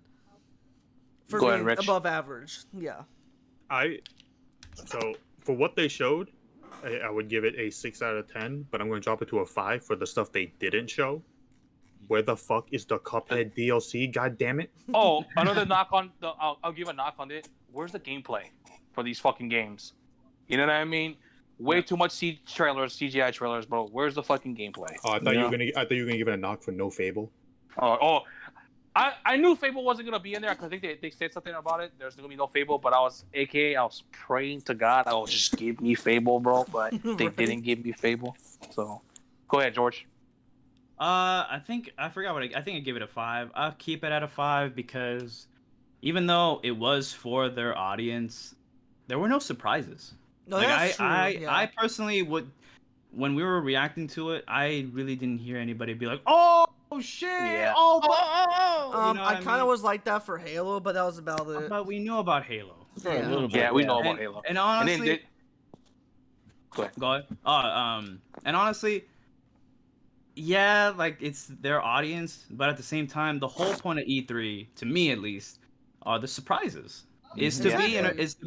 For Go ahead, Rich. Above average. Yeah. So for what they showed, I would give it a 6 out of 10, but I'm going to drop it to a 5 for the stuff they didn't show. where the fuck is the Cuphead DLC? God damn it! Oh, another knock on the. I'll give a knock on it. Where's the gameplay for these fucking games? You know what I mean? Way too much CGI trailers, bro. Where's the fucking gameplay? Oh, I thought you were gonna give it a knock for No Fable. I knew Fable wasn't gonna be in there because I think they said something about it. There's gonna be no Fable, but I was praying to God, just give me Fable, bro. But they didn't give me Fable. So, go ahead, George. I think I forgot what I think I give it a 5. I'll keep it at a 5 because even though it was for their audience, there were no surprises. No, like that's true. I personally would, when we were reacting to it, I really didn't hear anybody be like, "Oh shit! Yeah. I kind of was like that for Halo, but that was about it. But we knew about Halo. For a little bit. Yeah, we know about Halo. And honestly, and then go ahead. And honestly, yeah, like it's their audience, but at the same time, the whole point of E3, to me at least, are the surprises. Is to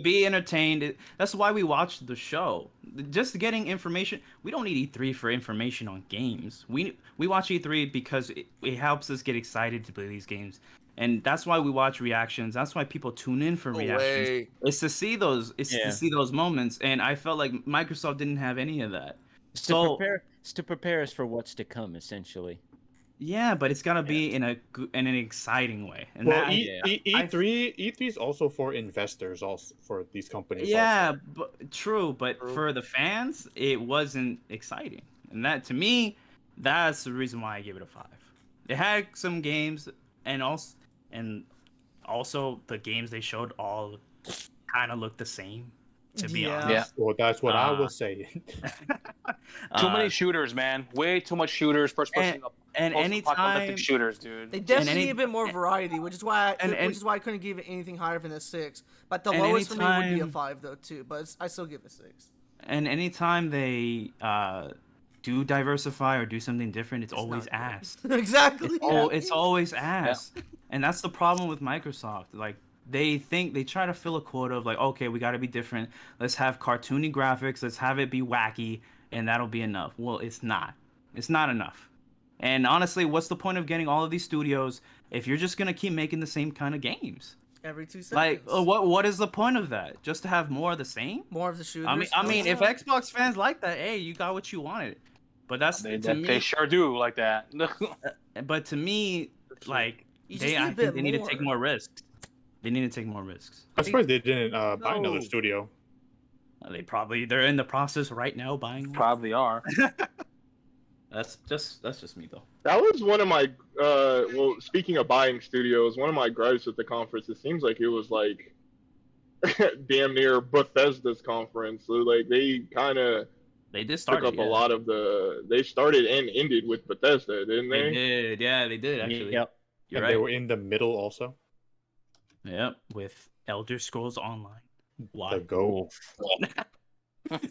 be entertained. That's why we watch the show. Just getting information. We don't need E3 for information on games. We watch E3 because it helps us get excited to play these games, and that's why we watch reactions. That's why people tune in for reactions. It's to see those. To see those moments. And I felt like Microsoft didn't have any of that. It's to prepare us for what's to come, essentially. Yeah, but it's gotta be in an exciting way. And well, E3 is also for investors, also for these companies. Yeah, also. but true. But for the fans, it wasn't exciting, and that to me, that's the reason why I gave it a 5. It had some games, and also the games they showed all kind of looked the same. To be honest. Yeah. Well, that's what I was saying. Too many shooters, man. Way too much shooters. First person. And anytime shooters, dude. They definitely need a bit more variety, which is why I couldn't give it anything higher than a 6. But the lowest for me would be a 5 though too. But I still give it a 6. And anytime they do diversify or do something different, it's always ass. Exactly. It's always ass. Yeah. And that's the problem with Microsoft. Like they try to fill a quota of like, okay, we got to be different. Let's have cartoony graphics. Let's have it be wacky, and that'll be enough. Well, it's not. It's not enough. And honestly, what's the point of getting all of these studios if you're just gonna keep making the same kind of games every 2 seconds? Like, what is the point of that? Just to have more of the same? More of the shooters. I mean, if Xbox fans like that, hey, you got what you wanted. But that's they sure do like that. But to me, like I think they need to take more risks. They need to take more risks. I suppose they didn't buy another studio. They're in the process right now buying one. Probably are. That's just me though. That was one of my well, speaking of buying studios, one of my gripes at the conference. It seems like it was like damn near Bethesda's conference. So like they did start took up a lot of they started and ended with Bethesda, didn't they? They did, yeah, they did actually. Yep. You're and right. They were in the middle also. Yep, with Elder Scrolls Online. Why? The goal.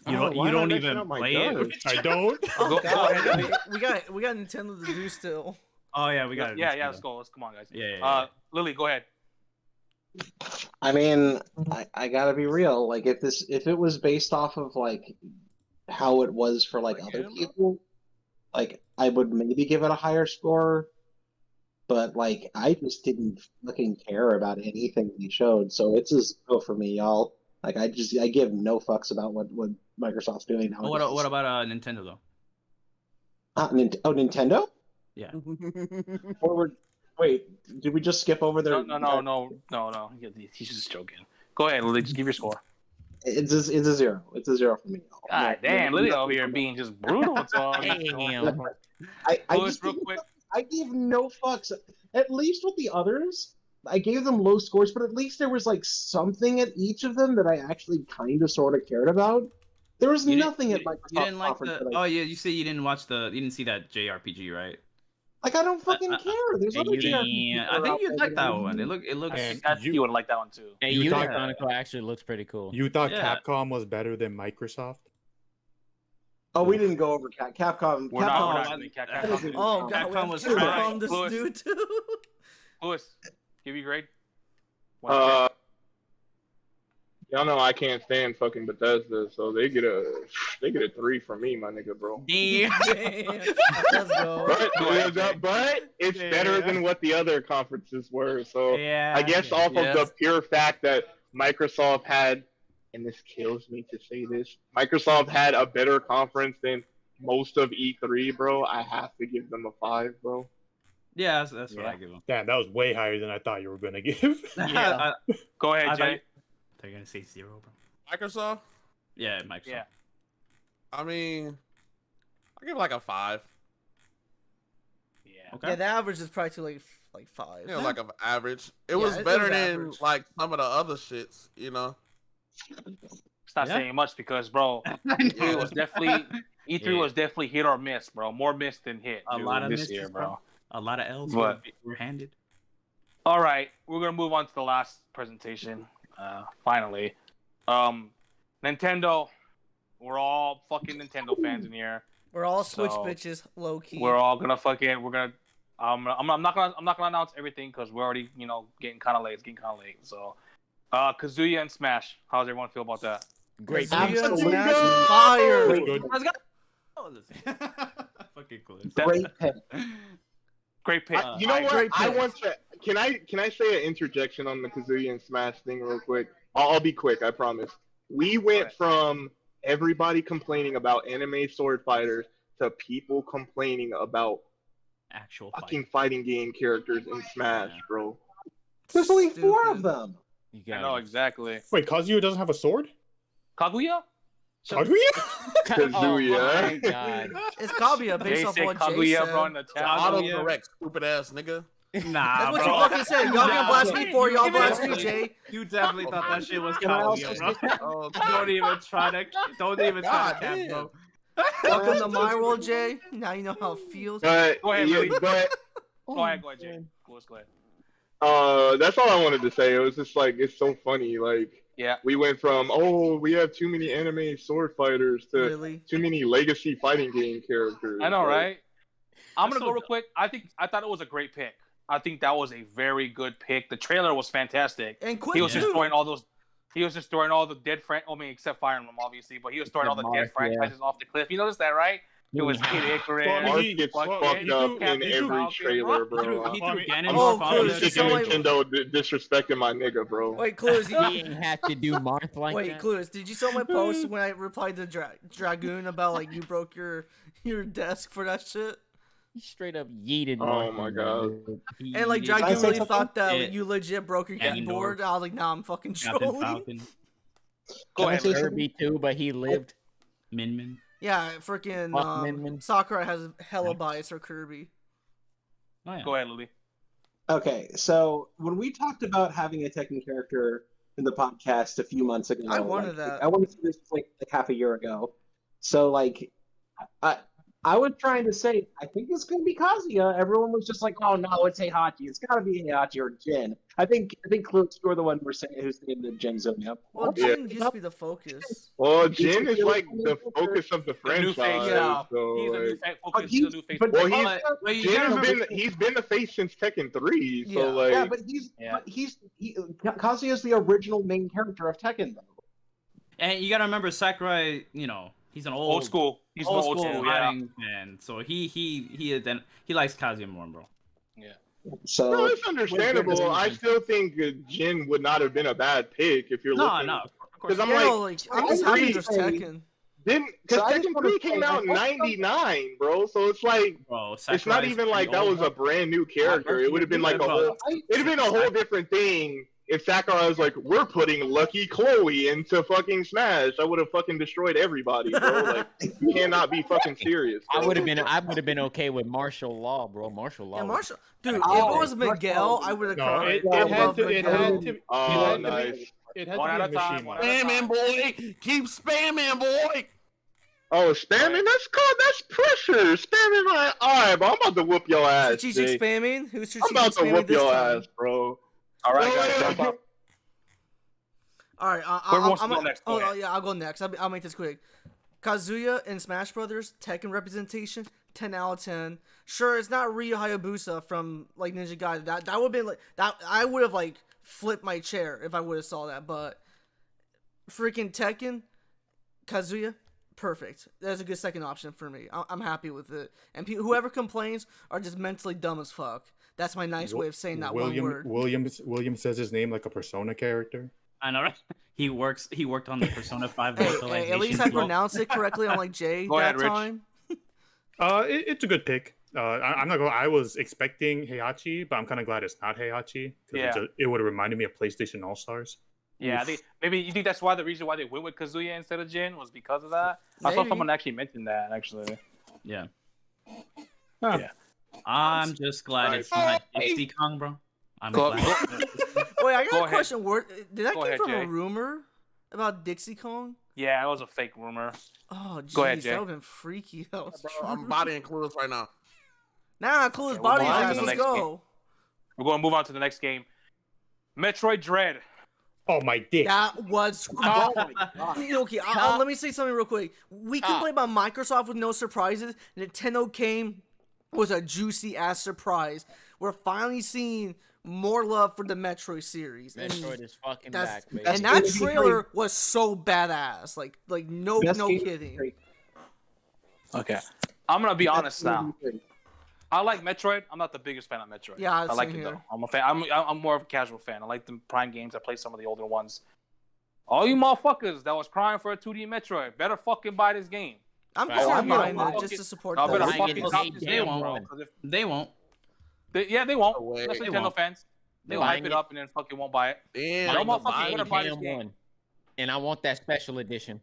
You don't even play it. I don't. Oh, God. we got Nintendo to do still. Oh yeah, we got it. Yeah, let's go. Come on, guys. Yeah. Lily, go ahead. I mean, I gotta be real. Like, if it was based off of like how it was for like other people, like I would maybe give it a higher score. But like, I just didn't fucking care about anything they showed, so it's a 0 for me, y'all. Like, I give no fucks about what Microsoft's doing now. What about Nintendo though? Nintendo? Yeah. Wait, did we just skip over their? No. He's just joking. Go ahead, Lily. Just give your score. It's a 0. It's a 0 for me. God damn, Lily over here being just brutal. Real quick. I gave no fucks. At least with the others, I gave them low scores, but at least there was like something at each of them that I actually kind of sort of cared about. There was nothing at Microsoft. You didn't like you say you didn't see that JRPG, right? Like, I don't fucking care. There's other JRPGs. I think you'd like that one. It looks. You would like that one too. Hey, Yuta Chronicle actually looks pretty cool. You thought Capcom was better than Microsoft? Oh, we didn't go over Capcom. We're not Capcom. Oh, God, Capcom was on this dude too. Lewis, give you a grade. Yeah, Y'all know I can't stand fucking Bethesda, so they get a 3 from me, my nigga, bro. Damn. Let's go. But it's better than what the other conferences were. So Yeah. I guess off of the pure fact that Microsoft had, and this kills me to say this, Microsoft had a better conference than most of E3, bro. I have to give them a 5, bro. Yeah, that's what I give them. Damn, that was way higher than I thought you were gonna give. Yeah. Go ahead, Jay. They're gonna say 0, bro. Microsoft? Yeah, Microsoft. Yeah. I mean, I give it like a 5. Yeah. Okay. Yeah, the average is probably like 5. You know, like an average. It Yeah, was it better was than average. like some of the other shits, you know. It's not saying much because, bro, E3 was definitely hit or miss, bro. More miss than hit. A lot of this misses, year, bro. A lot of L's But- were handed. All right, we're gonna move on to the last presentation. Finally, Nintendo. We're all fucking Nintendo fans in here. We're all Switch So, bitches, low key. We're all gonna fucking. I'm not gonna announce everything because we're already getting kind of late. It's getting kind of late. So, Kazuya and Smash. How does everyone feel about that? Great. Kazuya and Absolutely. Smash is fire. Good. Let's go. Fucking close. Great pick. Great pick. You know what? great I pick. want to. Can I say an interjection on the Kazuya and Smash thing real quick? I'll be quick. I promise. We went from everybody complaining about anime sword fighters to people complaining about Actual fucking fighting game characters in Smash, bro. There's only 4 Stupid. of them. You I got know it. exactly. Wait, Kazuya doesn't have a sword? Kaguya? Kaguya? Kazuya. Oh my god. It's Kaguya based Jay off said what Jay Kaguya, said. bro, in the chat. Autocorrect, stupid ass nigga. Nah, That's what bro. you fucking said. Y'all gonna blast me for y'all blast me, Jay. You definitely thought that shit was Can I also Kaguya, bro. Oh, Don't even try to God cap, damn. bro. Welcome to my world, Jay. Now you know how it feels. But Go ahead, yeah, Louis. but Go ahead, Jay. Go ahead. that's all I wanted to say. It was just like it's so funny. Like Yeah. we went from we have too many anime sword fighters to Really? too many legacy fighting game characters. I know, Like, right? I'm That's gonna go so real quick. I thought it was a great pick. I think that was a very good pick. The trailer was fantastic. And quick He was too. destroying all those. He was destroying all the dead except Fire Emblem, obviously, but he was throwing all the dead franchises off the cliff. You noticed that, right? It was Kid Icarus. Well, I mean, Mark he- gets fucking fucked up in Captain every Falcon, trailer, bro. bro. He I threw mean, Ganondorf Oh, out cool. of I'm the sick So of wait- Nintendo disrespecting my nigga, bro. Wait, Clues. He ain't have to do Marth like Wait, that. Clues. Did you saw my post when I replied to Dragoon about like you broke your desk for that shit? He straight up yeeted Oh Marth my in God. there. And like He- Dragoon I say really something? thought that Yeah. you legit broke your Ganondorf. keyboard. I was like, nah, I'm fucking Captain trolling. Falcon, Go Can I ahead, say Louis. something? Kirby too, but he lived. Min Min. Yeah, freaking Fuck Min-Min. Sakurai has hella bias for Kirby. Oh yeah. Go ahead, Louis. Okay, so when we talked about having a Tekken character in the podcast a few months ago, I wanted that. I wanted to do this like half a year ago. So like, I was trying to say I think it's gonna be Kazuya. Everyone was just like, "Oh no, it's Heihachi. It's gotta be Heihachi or Jin." I think Luke, you're the one who's saying the Jin Zonia. Well, Yeah. Jin used to be the focus. Well, Jin is like the focus of the The new franchise. face. Yeah. So, He's a new like, face. But Focus. He's a new face. Well, But you Jin gotta has remember, he's been the face since Tekken 3. So Yeah. like, Yeah, but Yeah. Kazuya's the original main character of Tekken, though. and you gotta remember Sakurai. You know, he's an Old school. He's more old school. Yeah. fighting fan, so he likes Kazuya more, bro. So no, it's understandable. I still think Jin would not have been a bad pick if you're No, looking. no, of course. Because I'm Yeah, like, I'm just happy there's Say- Tekken. because So I just Tekken wanna 3 say, came out in I- '99, bro. So it's like Bro, it's not Sakurai's even like pretty that old, was a bro. brand new character. It would have been like a whole. It'd have been a whole different thing if Sakurai was like, "We're putting Lucky Chloe into fucking Smash." I would have fucking destroyed everybody, bro. Like, you cannot be fucking serious. I bro. would have been okay with martial law, bro. Martial law. Yeah, was- Marshall. Dude, if Oh, it was Miguel, I would have No, cried. it I had love to. It Miguel. had to. Oh, it had to nice. be, it had One to at be a a time, machine. one Mark. at a Spamming, boy. Keep spamming, boy. Oh, spamming? That's pressure. Spamming my alright, bro. I'm about to whoop your ass. Strategic Jay. spamming? Who's I'm strategic about to spamming whoop this your time? ass, bro. All right, Wait, guys. wait, Jump wait. up. All right, Whoever wants to go next, go Oh, ahead. yeah, I'll go next. I'll make this quick. Kazuya in Smash Brothers Tekken representation, 10 out of 10. Sure, it's not Ryu Hayabusa from like Ninja Gaiden. That would have been like that. I would have like flipped my chair if I would have saw that. But freaking Tekken, Kazuya, perfect. That's a good second option for me. I'm happy with it. And whoever complains are just mentally dumb as fuck. That's my nice way of saying that one word. William says his name like a Persona character. I know, right? He worked on the Persona 5 localization. Hey, at least I pronounced it correctly on like Jay that time. It's a good pick. I'm not going. I was expecting Heihachi, but I'm kind of glad it's not Heihachi because it would have reminded me of PlayStation All Stars. Yeah, I think maybe you think that's why the reason why they went with Kazuya instead of Jin was because of that. I saw someone actually mention that actually. Yeah. Huh. Yeah. I'm just glad it's not Dixie Kong, bro. I'm glad. Wait, I got a question. Did that Go come ahead, from Jay. a rumor about Dixie Kong? Yeah, it was a fake rumor. Oh, jeez, Go ahead, Jay. that would have been freaky. That was Bro, true. I'm bodying Clueless right now. Nah, Clueless we'll body move on to ass. the Let's next go. game. We're going to move on to the next game. Metroid Dread. Oh my dick. That was. Oh my god. Okay, let me say something real quick. We complained about Microsoft with no surprises. Nintendo came was a juicy ass surprise. We're finally seeing more love for the Metroid series. Metroid is fucking back, baby. And that trailer was so badass. Like no kidding. Okay, I'm gonna be honest now. I like Metroid. I'm not the biggest fan of Metroid. Yeah, I like same it here. though. I'm a fan. I'm more of a casual fan. I like the Prime games. I play some of the older ones. All you motherfuckers that was crying for a 2D Metroid, better fucking buy this game. I'm considering buying it just to support I better that. fucking cop this They game, won't. bro. 'Cause They won't. Yeah, they won't. way. That's They Nintendo won't. fans. They'll Buying hype it it. up and then fucking won't buy it. Damn, Y'all the motherfuckers body better buy this Cam game. one. And I want that special edition.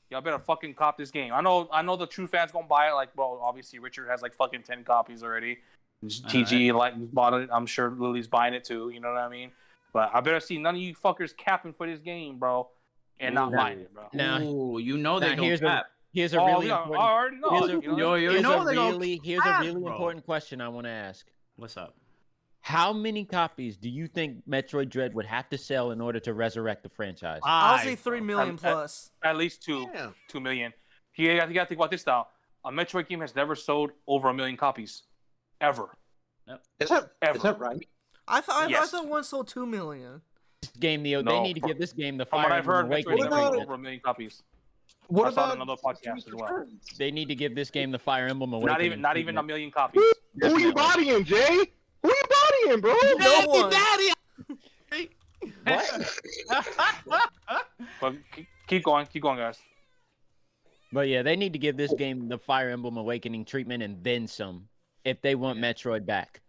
Y'all better fucking cop this game. I know the true fans gonna buy it. Like, bro, obviously Richard has like fucking 10 copies already. TG like bought it. I'm sure Lily's buying it too. You know what I mean? But I better see none of you fuckers capping for this game, bro, and not buying it, bro. Now, Ooh, you know they don't here's cap. Here's a Oh, really yeah, I important. already know. Here's a, You know? You here's know a they gonna really cap, bro. important question I want to ask. What's up? How many copies do you think Metroid Dread would have to sell in order to resurrect the franchise? I'll say 5, 3 bro. million plus. At least two million. You got to think about this now. A Metroid game has never sold over 1 million copies, ever. Is that right? I thought Yes. one sold 2 million. This game, they No, need to give this game the From Fire what I've Emblem heard, Metroid Awakening never sold treatment. over 1 million copies. What I saw it about on another podcast as well. They need to give this game the Fire Emblem Awakening. Not even 1 million copies. Who you bodying, Jay? Who you bodying, bro? No one. Daddy. But keep going, guys. But yeah, they need to give this game the Fire Emblem Awakening treatment and then some if they want Metroid back.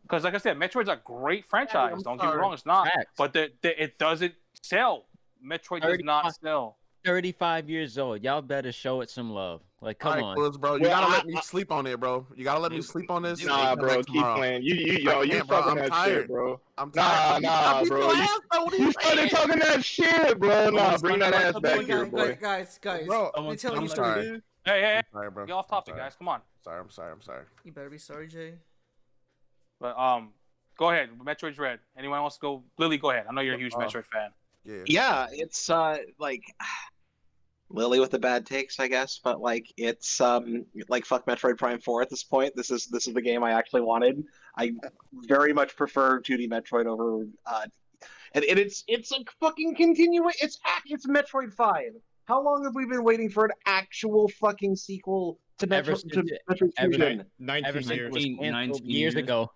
Because like I said, Metroid's a great franchise. Don't get me wrong, it's not. Facts. But it doesn't sell. Metroid does not sell. 35 years old. Y'all better show it some love. Like, come Alright, on. Clueless, bro. You Well, gotta I- let me sleep on it, bro. You gotta let me sleep on this. Nah, and come bro, back keep tomorrow. playing. You can't, bro. fucking I'm that tired. shit, bro. I'm Nah, tired. nah, bro. You started talking that shit, bro. Nah, bring that ass back here, boy. Guys, Bro, let me tell I'm you sorry. something. Hey, I'm sorry, bro. get off topic, I'm sorry. guys. Come on. I'm sorry. You better be sorry, Jay. But go ahead. Metroid Dread. Anyone wants to go? Lily, go ahead. I know you're a huge Metroid fan. Yeah, it's like Lily with the bad takes, I guess, but like it's like fuck Metroid Prime 4 at this point. This is the game I actually wanted. I very much prefer 2D Metroid over and it's a fucking it's Metroid 5. How long have we been waiting for an actual fucking sequel to Metroid Fusion? 19 years. 19 years ago.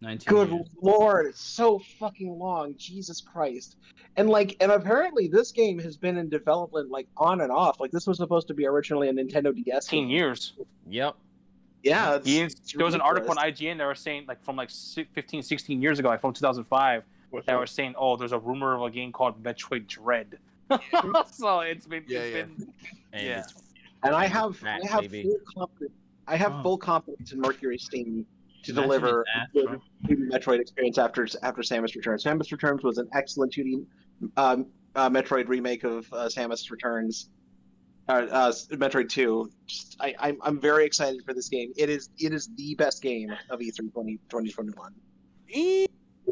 19 Good years. lord, it's so fucking long. Jesus Christ. And apparently this game has been in development like on and off. Like this was supposed to be originally a Nintendo DS 15 game. years. Yep. Yeah, There was an article on IGN that was saying like from like 15, 16 years ago, like from 2005, that was saying, oh, there's a rumor of a game called Metroid Dread. So it's been And I have baby. full confidence in Mercury Steam to Imagine deliver his ass, the bro. 2D Metroid experience after Samus Returns. Samus Returns was an excellent 2D Metroid remake of Samus Returns. Metroid 2. I'm very excited for this game. It is the best game of E3 2021.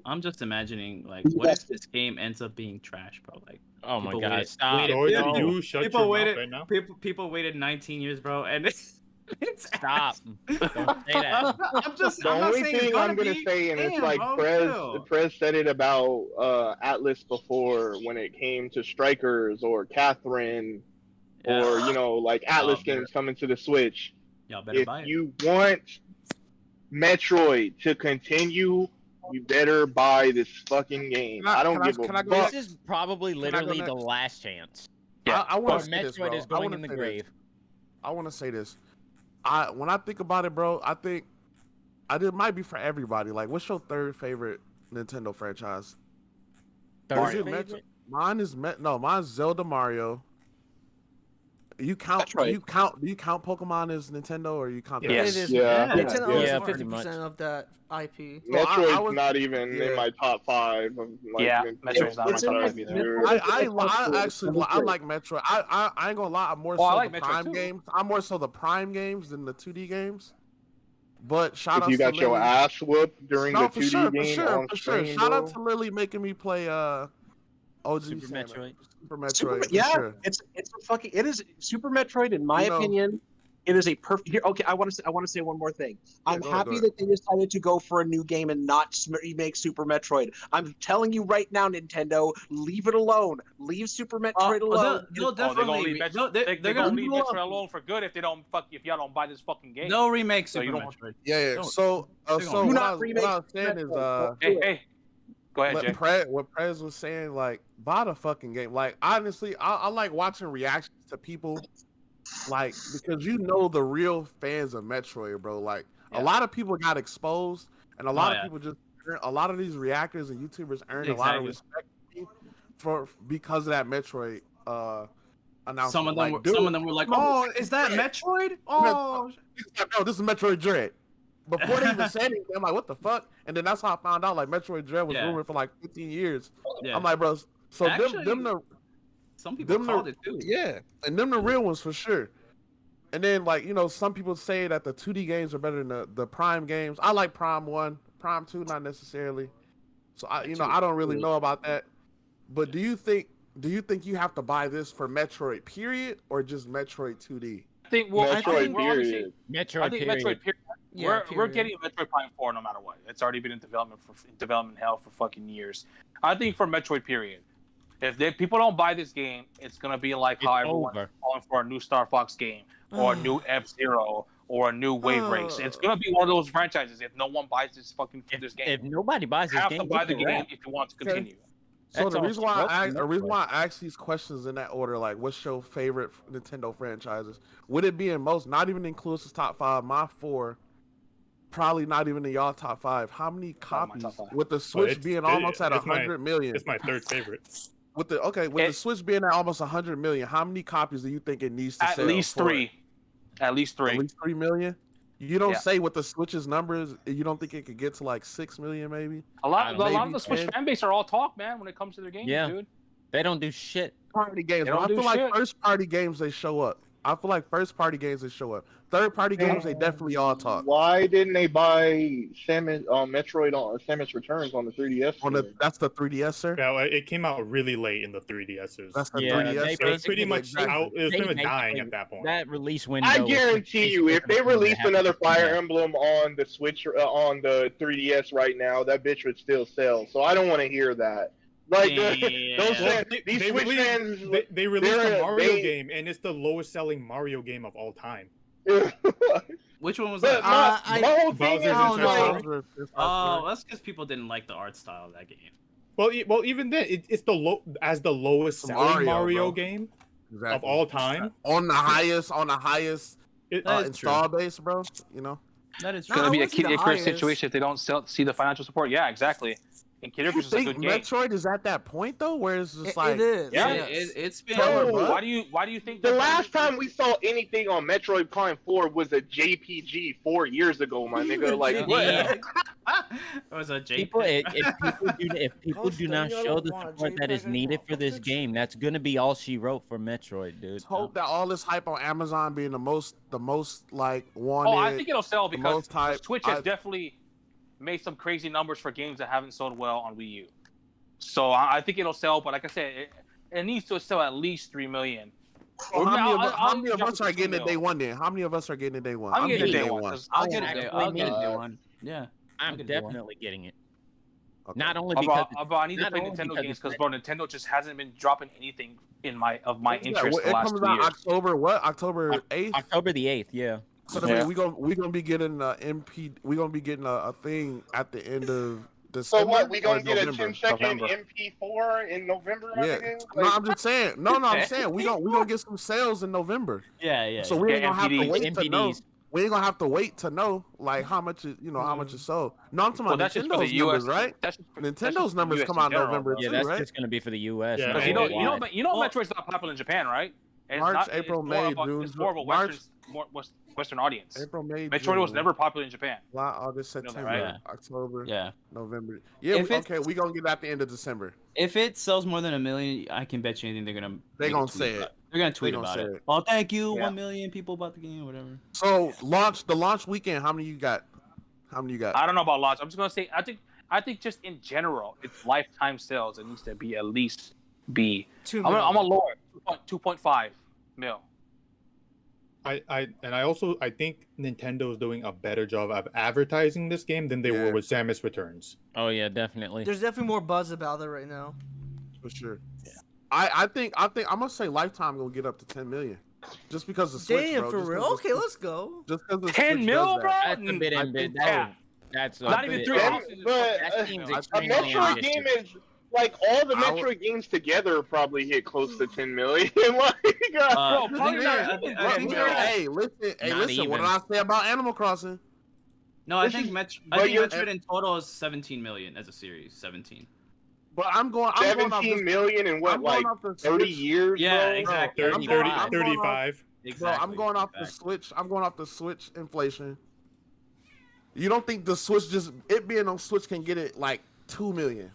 I'm just imagining, like, what if this game ends up being trash, bro? Like, Oh my people god, waited- stop. waited- Joey, no. you shut people your waited. mouth right now. People waited 19 years, bro, and Stop. Don't say that. The only thing I'm gonna say, and it's like Prez said it about Atlas before when it came to Strikers or Catherine, or like Atlas games coming to the Switch. Y'all better If buy it. you want Metroid to continue, you better buy this fucking game. I don't give a fuck. This is probably literally the last chance. Yeah, I want Or to say this, bro. Metroid is going in the grave. I want to say this. When I think about it, bro, I think it might be for everybody. Like, what's your third favorite Nintendo franchise? Third favorite? Mine's Zelda, Mario. You count? Do you count Pokemon as Nintendo, or you count? Yes. It is. Yeah. Nintendo owns Yeah, 50% of that IP. Metroid's not even in my top 5. Metroid's not in my top 5 either. I like Metroid. I ain't gonna lie. I'm more so like the Metroid Prime too. games. I'm more so the Prime games than the 2D games. But shout If out you to got your Lily. ass whooped during the 2D game on for sure. stream, Shout out bro. to Lily making me play OG Super Samus. Metroid. Super Metroid. Yeah, for sure. it's a fucking. It is Super Metroid, in my opinion. It is a perfect. Here, okay, I want to say one more thing. I'm go ahead, happy that they decided to go for a new game and not remake Super Metroid. I'm telling you right now, Nintendo, leave it alone. Leave Super Metroid alone. They'll definitely. They're gonna leave Metroid alone for good if y'all don't buy this fucking game. They'll remake So Super you don't- Metroid. Yeah. So Do what not I remake was saying is Hey, go ahead, Jay. what Prez was saying, like, buy the fucking game. Like, honestly, I like watching reactions to people, like, because the real fans of Metroid, bro. Like, a lot of people got exposed, and a lot of people just, a lot of these reactors and YouTubers earned a lot of respect because of that Metroid announcement. Some of them were like, "Oh, is that Metroid? Oh, no, this is Metroid Dread." Before they even said anything, I'm like, what the fuck? And then that's how I found out, like, Metroid Dread was rumored for like 15 years. Yeah. I'm like, bro, so Actually, some people called it too. Yeah, and them the real ones for sure. And then, like, some people say that the 2D games are better than the Prime games. I like Prime 1, Prime 2, not necessarily. So I don't really know about that. But do you think you have to buy this for Metroid period or just Metroid 2D? I think Metroid period. Metroid I think Metroid period. Yeah, We're getting Metroid Prime 4 no matter what. It's already been in development hell for fucking years. I think for Metroid period, if people don't buy this game, it's gonna be like how everyone's calling for a new Star Fox game or a new F-Zero or a new Wave Race. It's gonna be one of those franchises if no one buys this this game. If nobody buys you this have game, to buy the it's a game wrap. if you want to continue. So That's the all reason why Metroid. I ask these questions in that order, like, what's your favorite Nintendo franchises? Would it be in most, not even inclusive top 5, my 4, probably not even in y'all top 5. How many copies with the Switch being almost at 100 million? It's my third favorite. With the Switch being at almost 100 million, how many copies do you think it needs to At sell? least 3. At least 3. At least 3 million? You don't say with the Switch's numbers, you don't think it could get to like 6 million maybe? A lot of the Switch fan base are all talk, man, when it comes to their games, dude. They don't do shit. Party games, They bro. don't I do feel like shit. first party games they show up. Third party games they definitely all talk. Why didn't they buy Metroid on Samus Returns on the 3DS? That's the 3DS, sir. Yeah, it came out really late in the 3DSs. That's the 3DS. It was pretty much out. It was they pretty much dying basically- at that point. That release window. I was guarantee you, if they basically released gonna another happen. Fire Emblem on the Switch on the 3DS right now, that bitch would still sell. So I don't want to hear that. Like those fans, these Switch fans, they released they're- a Mario they- game, and it's the lowest selling Mario game of all time. Which one was But that? my whole thing is, like, Oh, that's because people didn't like the art style of that game. Well, even then, it's the lowest selling Mario game of all time. On the highest That is install base, bro. That is It's going to be a Kid Icarus situation if they don't see the financial support. Yeah, exactly. And Kid Icarus is a think good game. Metroid is at that point though, where it's just It is. Yeah. yes. It's been. Why do you think The last time we saw anything on Metroid Prime 4 was a JPG 4 years ago, my nigga. Like, what? It was a JPEG. If people do not show the support that is needed for this game, that's gonna be all she wrote for Metroid, dude. Let's hope that all this hype on Amazon being the most like wanted. Oh, I think it'll sell because most hype, Twitch has definitely made some crazy numbers for games that haven't sold well on Wii U. So I think it'll sell, but like I said, it needs to sell at least 3 million Well, how many of jump us to are 2 getting it mil. day one then? How many of us are getting it day one? I'm getting it day one. I'll get it. Definitely I'll get it me. day one. Yeah. I'm get it day one. definitely getting it. Okay. Not only Bro, because I need to not play only Nintendo because games it's because, bro, Nintendo just hasn't been dropping anything in my interest well, the it last comes 2 out years. October what? October 8th. October the 8th, yeah. So that means we gonna be getting MP. We gonna be getting a thing at the end of December. So what? We or gonna get a November? 10-second MP4 in November? Yeah. Nigga? No, Like, I'm just saying. No, I'm saying we gonna get some sales in November. Yeah. So we ain't gonna have to wait to know. MPDs. We ain't gonna have to wait to know like how much it, how much it sold. No, I'm talking Well, about that's just for the Nintendo's numbers, US, right? That's just for Nintendo's the numbers US come in out in general, November bro. Yeah, too, that's right? just gonna be for the US. Yeah, not Because worldwide. you know Metroid's not popular in Japan, right? It's March, not, April, it's more May, of a, June, it's more of a March. Western audience. April, May, Metroid June, was never popular in Japan. July, August, You know that, September, right? Yeah. October, Yeah. November. Yeah, If it's- okay, we gonna get it at the end of December. If it sells more than 1 million, I can bet you anything they're gonna They make a gonna tweet say about it. They're gonna tweet gonna about say it. it. Oh, thank you, Yeah. 1 million people bought the game, whatever. So the launch weekend, how many you got? How many you got? I don't know about launch. I'm just gonna say I think just in general, it's lifetime sales. It needs to be at least be. 2 I'm million. gonna lower it, 2.5 mil. I think Nintendo's doing a better job of advertising this game than they Yeah. were with Samus Returns. Oh yeah, definitely. There's definitely more buzz about it right now. For sure. Yeah. I think I'm gonna say Lifetime gonna get up to 10 million. Just because the Switch, Damn, bro. for Just real? 'cause the Okay, Switch- let's go. Just because the 10 Switch mil, does bro? that. That's a bit ambitious. Yeah. That's Not even 3 Yeah, houses. but That seems a extremely Metroid ambitious. game is like all the I would- Metroid games together probably hit close to 10 million. Like, Bro, The probably thing is, not. I think- Look, Yeah. hey, listen. What did I say about Animal Crossing? No, I This think is- I but think you're- Metroid in total is 17 million as a series. 17. But I'm going off 17 this, million in what, I'm going like off the 30 Switch. years? Yeah, bro? exactly. 30, I'm going- 30, I'm going off- 35. Exactly. Bro, I'm going off the Switch. I'm going off the Switch inflation. You don't think the Switch it being on Switch can get it like 2 million,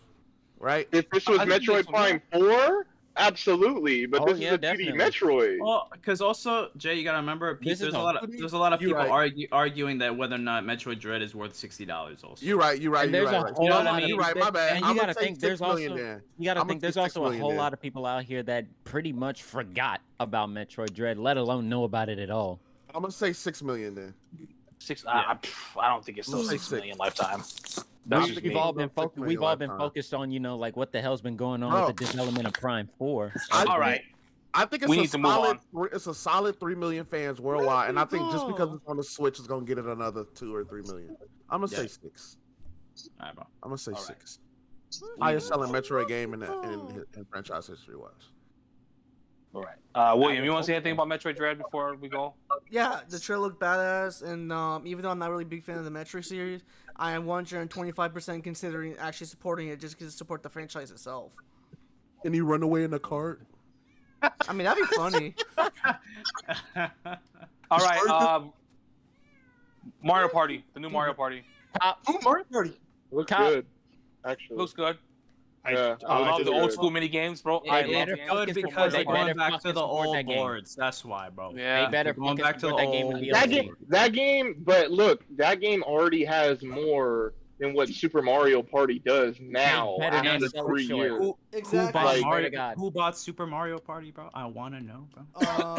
right? If this was I think Metroid it's Prime 4, absolutely. But Oh, this yeah, is a 2D definitely. Metroid. Well, because also Jay, you gotta remember, This is there's a a- lot of You're people right. arguing that whether or not Metroid Dread is worth $60. Also, You're right. And You're there's right. a Right. whole You know what I lot mean? of You're right. My bad. And I'm you gonna gotta say think there's 6 million also then. you gotta I'm think gonna there's say also 6 a million whole then. lot of people out here that pretty much forgot about Metroid Dread, let alone know about it at all. I'm gonna say 6 million then. I don't think it's still Let's say 6 million 6. lifetime. We- That's just We've me. all been Six million we've all been lifetime. focused on like what the hell's been going on Bro. with the development of Prime 4. All right. I think We it's need to move it's a solid 3 million fans worldwide, and I think just because it's on the Switch, it's gonna get it another 2 or 3 million. I'm gonna say 6. Alright, bro. I'm gonna say All right. 6. Highest selling Metroid game in franchise history. Watch. All right. William, you want to say anything about Metroid Dread before we go? Yeah, the trailer looked badass, and even though I'm not really a big fan of the Metroid series, I am 125% considering actually supporting it just because it support the franchise itself. And you run away in the cart. I mean, that'd be funny. All right. Mario Party, the new Mario Party. Ooh, Mario Party. Looks Top- good, actually. Looks good. Yeah, I love just the old good. school mini games, bro. Yeah, I they love better games. focus Good before because they they're going better back to fucking the support old that game. boards. That's why, bro. Yeah. They better Going fucking back to support the that game old- with That DLC. game, but look, that game already has more than what Super Mario Party does now better not after sell it 3 short. years. Who Exactly. bought Like- Swear to God. Who bought Super Mario Party, bro? I wanna know, bro.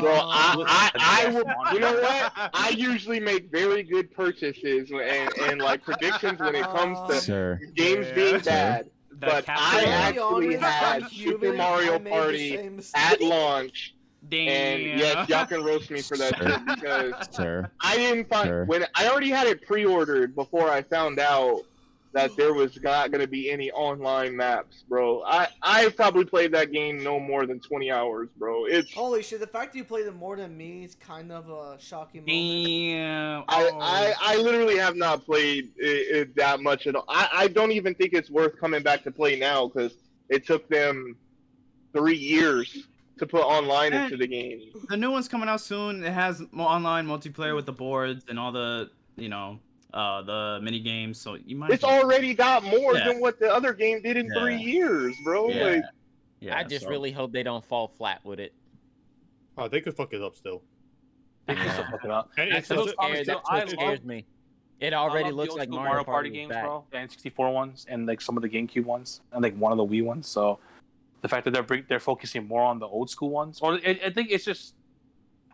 Bro, I will. You know what? Uh, I usually make very good purchases and like predictions when it comes to Sir. games Yeah. being bad. The But Captain I To be actually honest, had I'm Super human, Mario I made the Party same mistake. at launch, Damn. and yes, y'all can roast me for that Sir. shit because Sir. I didn't Sure. find when I already had it pre-ordered before I found out that there was not going to be any online maps, bro. I probably played that game no more than 20 hours, bro. It's Holy shit, the fact that you played it more than me is kind of a shocking moment. Damn. I literally have not played it that much at all. I don't even think it's worth coming back to play now because it took them 3 years to put online into the game. The new one's coming out soon. It has online multiplayer with the boards and all the, the mini games. So you might. It's already got more Yeah. than what the other game did in Yeah. 3 years, bro. Yeah. Like, Yeah, I just so- really hope they don't fall flat with it. Oh, they could fuck it up still. They can still fuck it up. And That's it's what just- scares, that's what scares me. It I already love the looks old like school Mario Party games, back. bro. The N64 ones and like some of the GameCube ones and like one of the Wii ones. So The fact that they're focusing more on the old school ones, or I think it's just,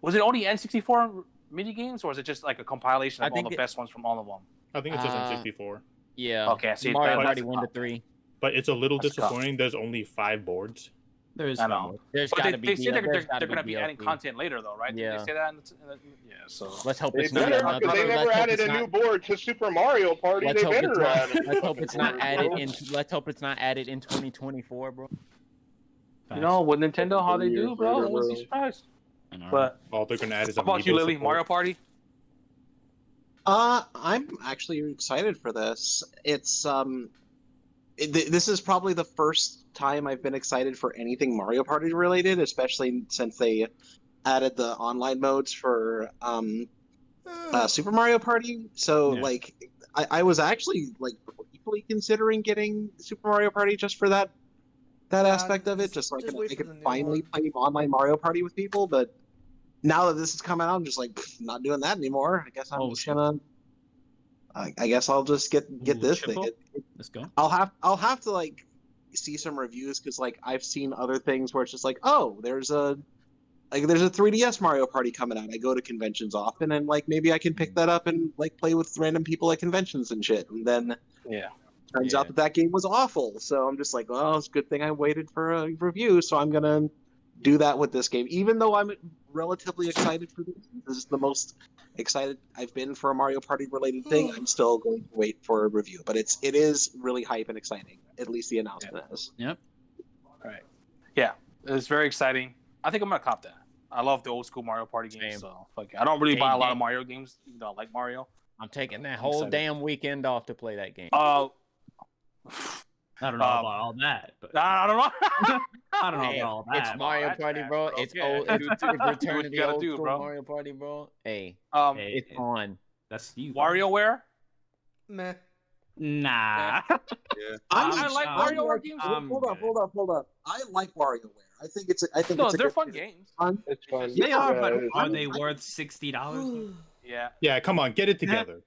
was it only N64 mini games, or is it just like a compilation of all the best ones from all of them? I think it's just N64. Yeah. Okay, see, Mario that's Party 1 to 3. But it's a little That's disappointing. There's only 5 boards. There is. I know. There's But got to be. they say they're there's gotta going to be DLC. adding content later, though, right? Yeah. Did they say that? Yeah. So Let's hope They it's not better, another. because they never let's hope added it's a new not- board to Super Mario Party. Let's They hope it's better not. add. Let's hope it's not board, added bro. in. Let's hope it's not added in 2024, bro. you know, with Nintendo, how they do, bro, I wouldn't be surprised. But all they're gonna add is how about you, amiibo Lily? support. Mario Party? I'm actually excited for this. It's this is probably the first time I've been excited for anything Mario Party related, especially since they added the online modes for Super Mario Party. So like, I was actually like briefly considering getting Super Mario Party just for that aspect of it, just so I could finally play online Mario Party with people. But now that this is coming out, I'm just like not doing that anymore. I guess I'm just gonna. I guess I'll just get this thing. Let's go. I'll have to like see some reviews, because like I've seen other things where it's just like, oh, there's a 3DS Mario Party coming out. I go to conventions often, and like maybe I can pick that up and like play with random people at conventions and shit. And then turns out that game was awful. So I'm just like, well, it's a good thing I waited for a review. So I'm gonna do that with this game, even though I'm relatively excited for this. This is the most excited I've been for a Mario Party related thing. I'm still going to wait for a review, but it is really hype and exciting. At least the announcement is. Yep. All right. Yeah, it's very exciting. I think I'm gonna cop that. I love the old school Mario Party games, so fuck it. I don't really buy a lot of Mario games, even though I like Mario. I'm taking that whole damn weekend off to play that game. I don't know about all that, but I don't know. I don't know about all that. It's Mario Party, bro. It's old. It's Return to the old school Mario Party, bro. Hey, it's on. That's you. WarioWare? Meh. Nah. I like WarioWare games. Hold up. I like WarioWare. I think it's they're fun games. It's fun. They are, Yeah, but it is. are they worth $60? Yeah. Yeah, come on, get it together.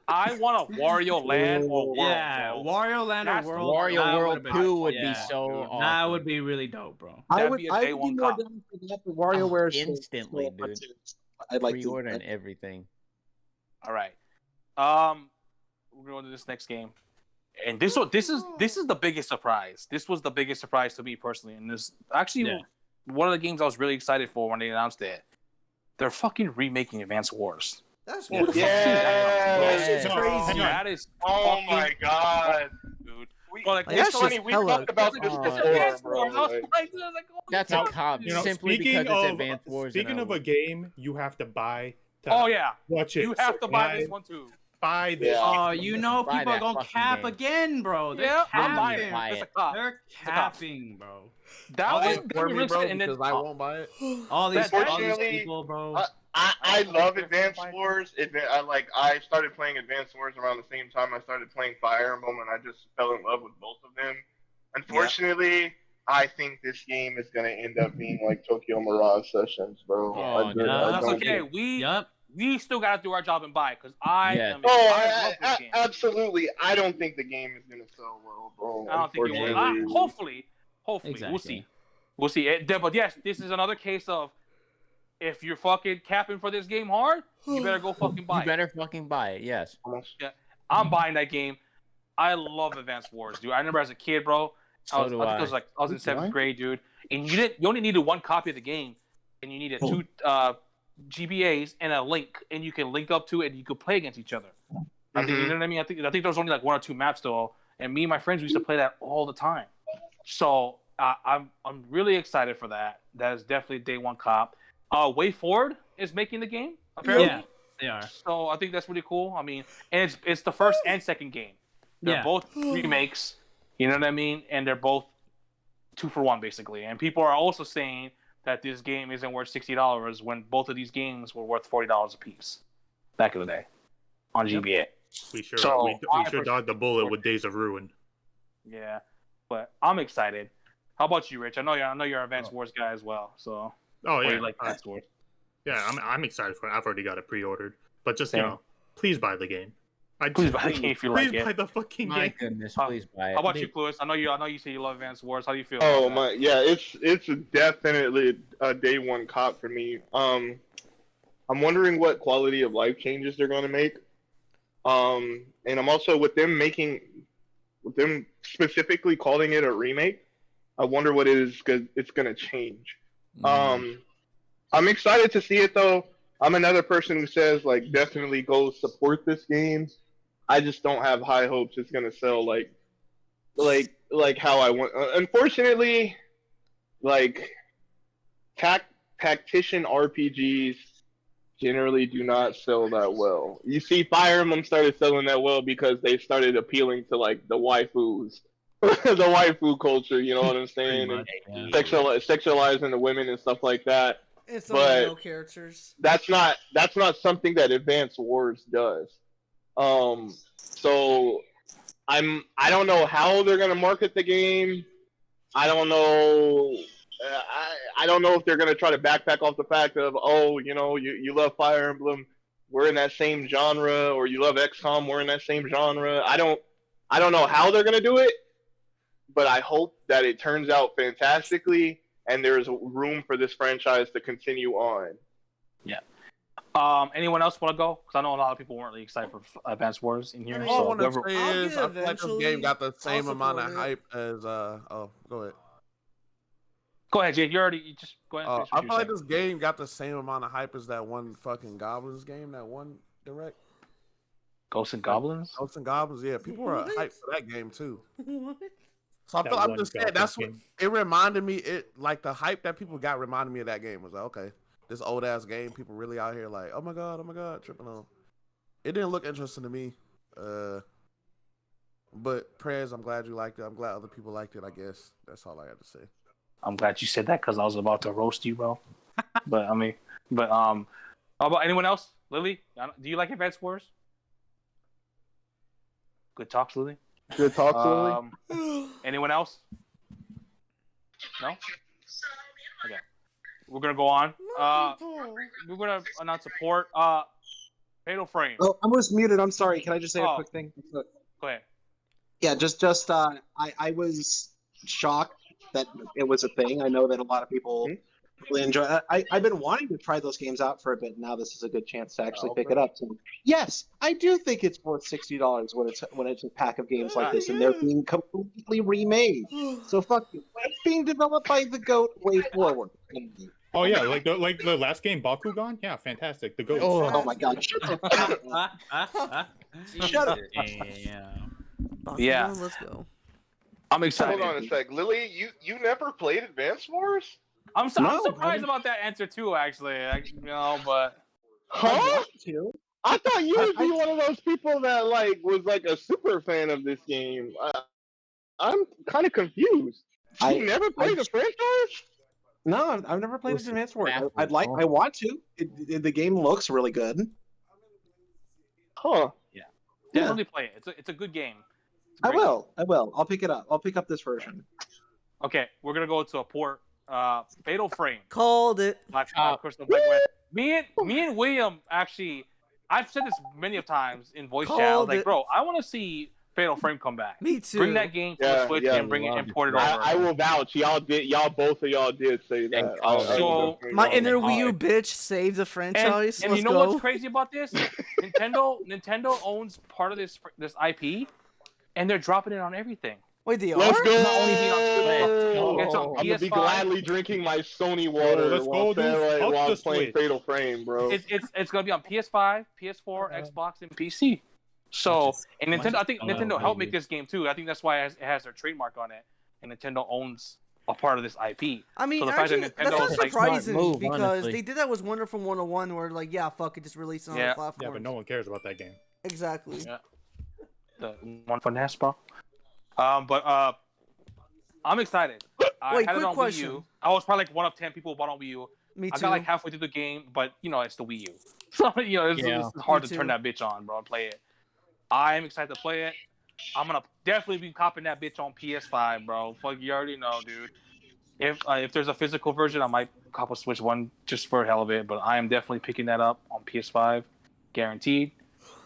I want a Wario Land or World. Yeah, bro. Wario Land or That's World. Wario that World would've been 2 hype. would Yeah, be so dude, awesome. That would be really dope, bro. I That'd would be a be day one more cop. down for that, but WarioWare instantly, dude. I'd like Pre-ordering to. everything. All right. We're going to this next game. And this is the biggest surprise. This was the biggest surprise to me personally. And this actually one of the games I was really excited for when they announced it. They're fucking remaking Advance Wars. That's Who the fuck That shit's Yeah. crazy. That is Oh my god. dude. We, Well, like, Like, that's Tony, just we hella- talked about this Oh, Advance before, Wars. bro. I was Like, like, oh, That's God. a cop. You know, Simply speaking because it's of Advance Wars. speaking and of a game, you have to buy. To Oh yeah, watch it. you have to buy this live. one too. Buy this. Oh, you know Buy people are that gonna fucking cap game. again, bro. They're Yeah, I'm buying capping. it. Buy It's a it. cop. They're a cop. capping, bro. That I'll was wait for me, bro, and then because I won't buy it. All these Unfortunately, people, bro. I love Advance Wars. I started playing Advance Wars around the same time I started playing Fire Emblem, and I just fell in love with both of them. Unfortunately, I think this game is gonna end up being like Tokyo Mirage Sessions, bro. Oh, That's don't okay. think- We still gotta do our job and buy because I am. Oh, I love this game. absolutely. I don't think the game is gonna sell well, bro. I don't think it will. Unfortunately. Hopefully, Exactly. we'll see. We'll see. But yes, this is another case of if you're fucking capping for this game hard, you better go fucking buy You it. better fucking buy it. Yes. Yeah, I'm buying that game. I love Advanced Wars, dude. I remember as a kid, bro. I do think I was in seventh grade, dude. And you only needed one copy of the game, and you needed two GBAs and a link, and you can link up to it, and you could play against each other. I think, you know what I mean? I think there was only like one or two maps though, and me and my friends used to play that all the time. So I'm really excited for that. That is definitely day one cop. Way Forward is making the game apparently. Yeah, they are. So I think that's really cool. I mean, and it's the first and second game. They're Yeah. both remakes. You know what I mean? And they're both 2 for 1 basically. And people are also saying that this game isn't worth $60 when both of these games were worth $40 a piece back in the day on GBA. We sure So, we sure dodged the bullet with Days of Ruin. Yeah, but I'm excited. How about you, Rich? I know you're an Advance Wars guy as well. So Oh or yeah, you like Advance Wars. yeah. I'm excited for it. I've already got it pre-ordered. But just Same. please buy the game. Please buy the game if you like Please buy it. the fucking My game. goodness, please buy it. How about you, Clueless? I know you say you love Advance Wars. How do you feel? Oh about my, yeah, it's definitely a day one cop for me. I'm wondering what quality of life changes they're gonna make. And I'm also with them specifically calling it a remake. I wonder what it is it's gonna change. I'm excited to see it though. I'm another person who says like definitely go support this game. I just don't have high hopes it's gonna sell like how I want. Unfortunately, like tactician RPGs generally do not sell that well. You see, Fire Emblem started selling that well because they started appealing to like the waifus, the waifu culture. You know what I'm saying? And sexualizing the women and stuff like that. And some male characters. That's not something that Advance Wars does. So I don't know how they're gonna market the game. I don't know. I don't know if they're gonna try to backpack off the fact of you love Fire Emblem, we're in that same genre, or you love XCOM, we're in that same genre. I don't know how they're gonna do it, but I hope that it turns out fantastically and there's room for this franchise to continue on. Yeah. Anyone else want to go? Because I know a lot of people weren't really excited for Advance Wars in here. All I want to whoever- say is I feel like this game got the same amount of hype as go ahead. Go ahead, Jay. You just go ahead. And finish I what feel you're like saying. this game got the same amount of hype as that one fucking Goblins game, that one direct. Ghosts and Goblins. Ghosts and Goblins, yeah. People were hyped for that game too. What? So That I'm one just saying Goblins that's what game. it reminded me. It like the hype that people got reminded me of that game. Was like, okay, this old ass game. People really out here like, oh my god, tripping on. It didn't look interesting to me. But Prez, I'm glad you liked it. I'm glad other people liked it. I guess that's all I had to say. I'm glad you said that because I was about to roast you, bro. How about anyone else? Lily, do you like Advance Wars? Good talks, Lily. Good talks, Lily. Anyone else? No. Okay. We're gonna go on. We're gonna announce support. Fatal Frame. Oh, I was muted. I'm sorry. Can I just say a quick thing? Go ahead. Yeah, I was shocked that it was a thing. I know that a lot of people really enjoy it. I've been wanting to try those games out for a bit. Now this is a good chance to actually pick it up. So, yes, I do think it's worth $60 when it's a pack of games like this, and they're being completely remade. So fuck you. It's being developed by the GOAT way forward. Oh yeah, like the last game, Bakugan. Yeah, fantastic. The goat. Oh my god! Shut up. Yeah. Let's go. I'm excited. Hold on a sec, Lily. You never played Advance Wars? I'm surprised about that answer too. Actually, but huh? I thought you would be one of those people that was a super fan of this game. I'm kind of confused. You never played the franchise? No, I've never played Advance Wars. I want to. The game looks really good. Huh? Yeah. Definitely play it. It's a good game. I will. I'll pick it up. I'll pick up this version. Okay, we're gonna go to a port. Fatal Frame. Called it. Crystal Black. Me and William actually, I've said this many of times in voice chat. I was like, bro, I want to see Fatal Frame come back. Me too. Bring that game to the Switch and bring it and port it over. I will vouch. Both of y'all did say that. So my inner Wii U bitch saved the franchise. And you know what's crazy about this? Nintendo owns part of this IP, and they're dropping it on everything. Wait, they Let's are? go. Not only being on Switch. It's on I'm gonna be PS5. gladly drinking my Sony water let's while go, dude. Fuck while the I'm playing Switch. Fatal Frame, bro. It's gonna be on PS5, PS4, Xbox, and PC. So, and Nintendo, I think Nintendo helped make this game too. I think that's why it has their trademark on it, and Nintendo owns a part of this IP. I mean, so the fact actually, that that's Nintendo not is like, surprising because they did that with Wonderful 101, where like, yeah, fuck it, just release it on the platform. Yeah, but no one cares about that game. Exactly. Yeah. The one for NASPA. I'm excited. I Wait, had it quick on question. Wii U. I was probably like one of 10 people who bought on Wii U. Me I too. got like halfway through the game, but it's the Wii U. So it's hard Me to too. turn that bitch on, bro, and play it. I am excited to play it. I'm gonna definitely be copping that bitch on PS5, bro. Fuck, you already know, dude. If there's a physical version, I might cop a Switch one just for hell of it. But I am definitely picking that up on PS5, guaranteed.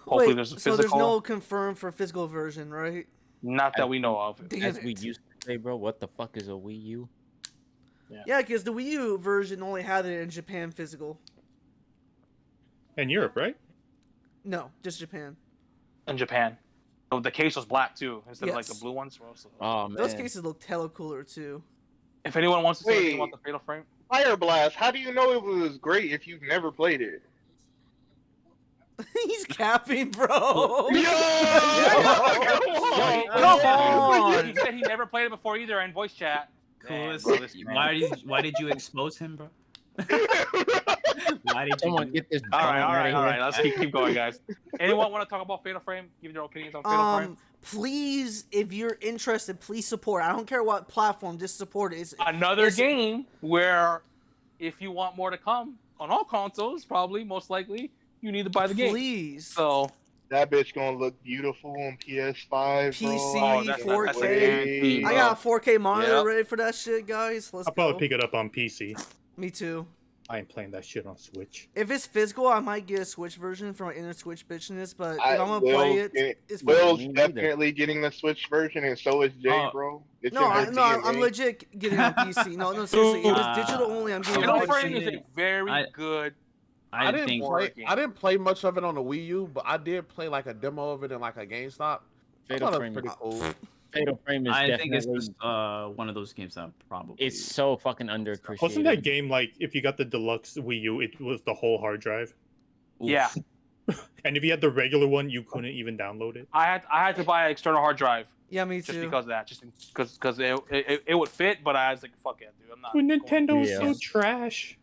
Hopefully Wait, there's a so physical. there's no confirmed for physical version, right? Not that we know of. As we used to say, bro, what the fuck is a Wii U? Yeah, because the Wii U version only had it in Japan physical. In Europe, right? No, just Japan. In Japan. Oh, the case was black too, instead of like the Yes. blue ones. Oh man. Those cases looked hella cooler too. If anyone wants to say anything Wait. about the Fatal Frame, Fire Blast. How do you know it was great if you've never played it? He's capping, bro. Yo! Come on. He said he never played it before either in voice chat. Coolest. Bro, this man. Why did you expose him, bro? Why did you Someone get this? All right, button all outta right. here. Let's keep going, guys. Anyone want to talk about Fatal Frame? Give their opinions on Fatal Frame. Please, if you're interested, please support. I don't care what platform, just support it. Another game where, if you want more to come on all consoles, probably most likely you need to buy the game. Please. So that bitch gonna look beautiful on PS5, bro. PC, that's 4K. I got a 4K monitor ready for that shit, guys. Let's I'll go. probably pick it up on PC. Me too. I ain't playing that shit on Switch. If it's physical, I might get a Switch version for my inner Switch bitchness, but if I'm gonna Will's play it, getting- it's Will's fine. definitely getting the Switch version, and so is Jay, bro. It's No, in his I'm DNA. legit getting on PC. No, seriously. If it's digital only, I'm getting Fatal on Frame PC. is a very good. I didn't think- play much of it on the Wii U, but I did play like a demo of it in like a GameStop. I Fatal thought it was Frame. pretty cool. Fatal Frame is I definitely. think it's just one of those games that probably. It's so fucking underappreciated. Wasn't that game like if you got the deluxe Wii U, it was the whole hard drive? Yeah, And if you had the regular one, you couldn't even download it. I had to buy an external hard drive. Yeah, me Just too. because of that, just because it would fit, but I was like, fuck it, dude, I'm not. When Nintendo is Yeah. so trash.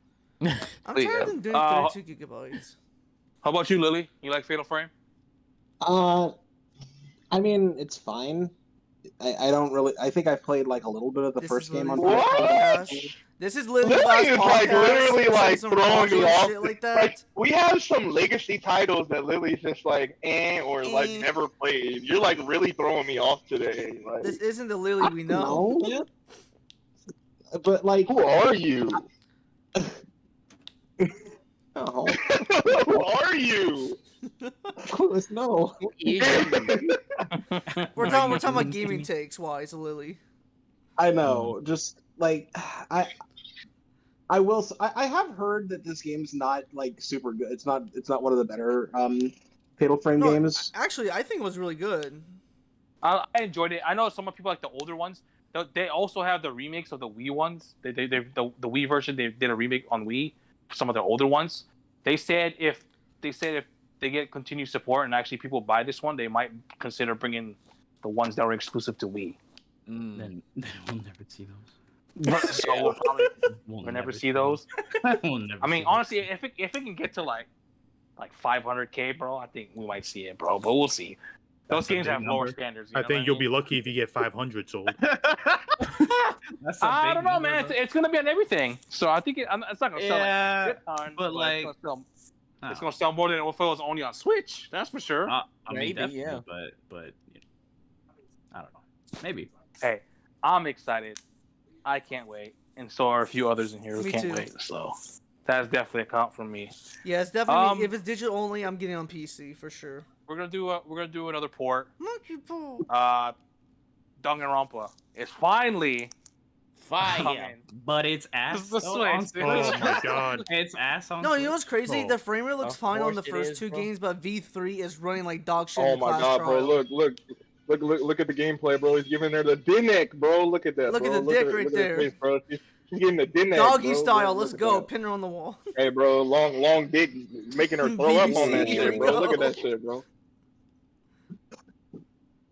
I'm tired of them doing 32 gigabytes. How about you, Lily? You like Fatal Frame? I mean, it's fine. I don't really. I think I played like a little bit of the first game on. What? PS4. This is literally Lily last is podcast. like literally saying like some throwing me fraudulent off. shit like that. Like we have some legacy titles that Lily's just like or like never played. You're like really throwing me off today. Like, This isn't the Lily we know. No. But like, who are you? Oh, Who are you? no. We're talking about gaming takes wise, Lily. I know. Just like I will. I have heard that this game's not like super good. It's not one of the better Fatal Frame games. Actually, I think it was really good. I enjoyed it. I know some people like the older ones. They also have the remakes of the Wii ones. The Wii version. They did a remake on Wii. Some of the older ones. They said if they get continued support and actually people buy this one, they might consider bringing the ones that were exclusive to Wii. Then we'll never see those. So we'll probably never see those. We'll never I mean, see honestly, if it can get to like 500K, bro, I think we might see it, bro. But we'll see. Those That's a games big have lower number. standards. I think you'll be lucky if you get 500 sold. That's a I big don't know, number, man. bro. It's gonna be on everything. So I think it's not gonna sell Yeah, like a shit ton, but like, it's gonna sell more than if it was only on Switch. That's for sure. I mean, Maybe, definitely, yeah. but you know, I don't know. Maybe. Hey, I'm excited. I can't wait, and so are a few others in here who Me can't too. wait. So that's definitely a count from me. Yeah, it's definitely. If it's digital only, I'm getting on PC for sure. We're gonna do another port. Monkey Ball. Danganronpa is finally Fire. coming. But it's ass. This is the on Switch. Oh my god. It's ass on. No, you know Switch? what's crazy? Bro, The frame rate looks of fine on course the it first is, two bro. games, but V3 is running like dog shit. Oh in the my class god, bro! trial. Look at the gameplay, bro. He's giving her the dick, bro. Look at that. Look at bro. the dick her- right look at her there. face, bro. She's getting the dick. Doggy bro. style. Look Let's at go. that. Pin her on the wall. Hey, bro, long dick making her throw up on that BBC, here we shit, bro. Look at go. that shit, bro.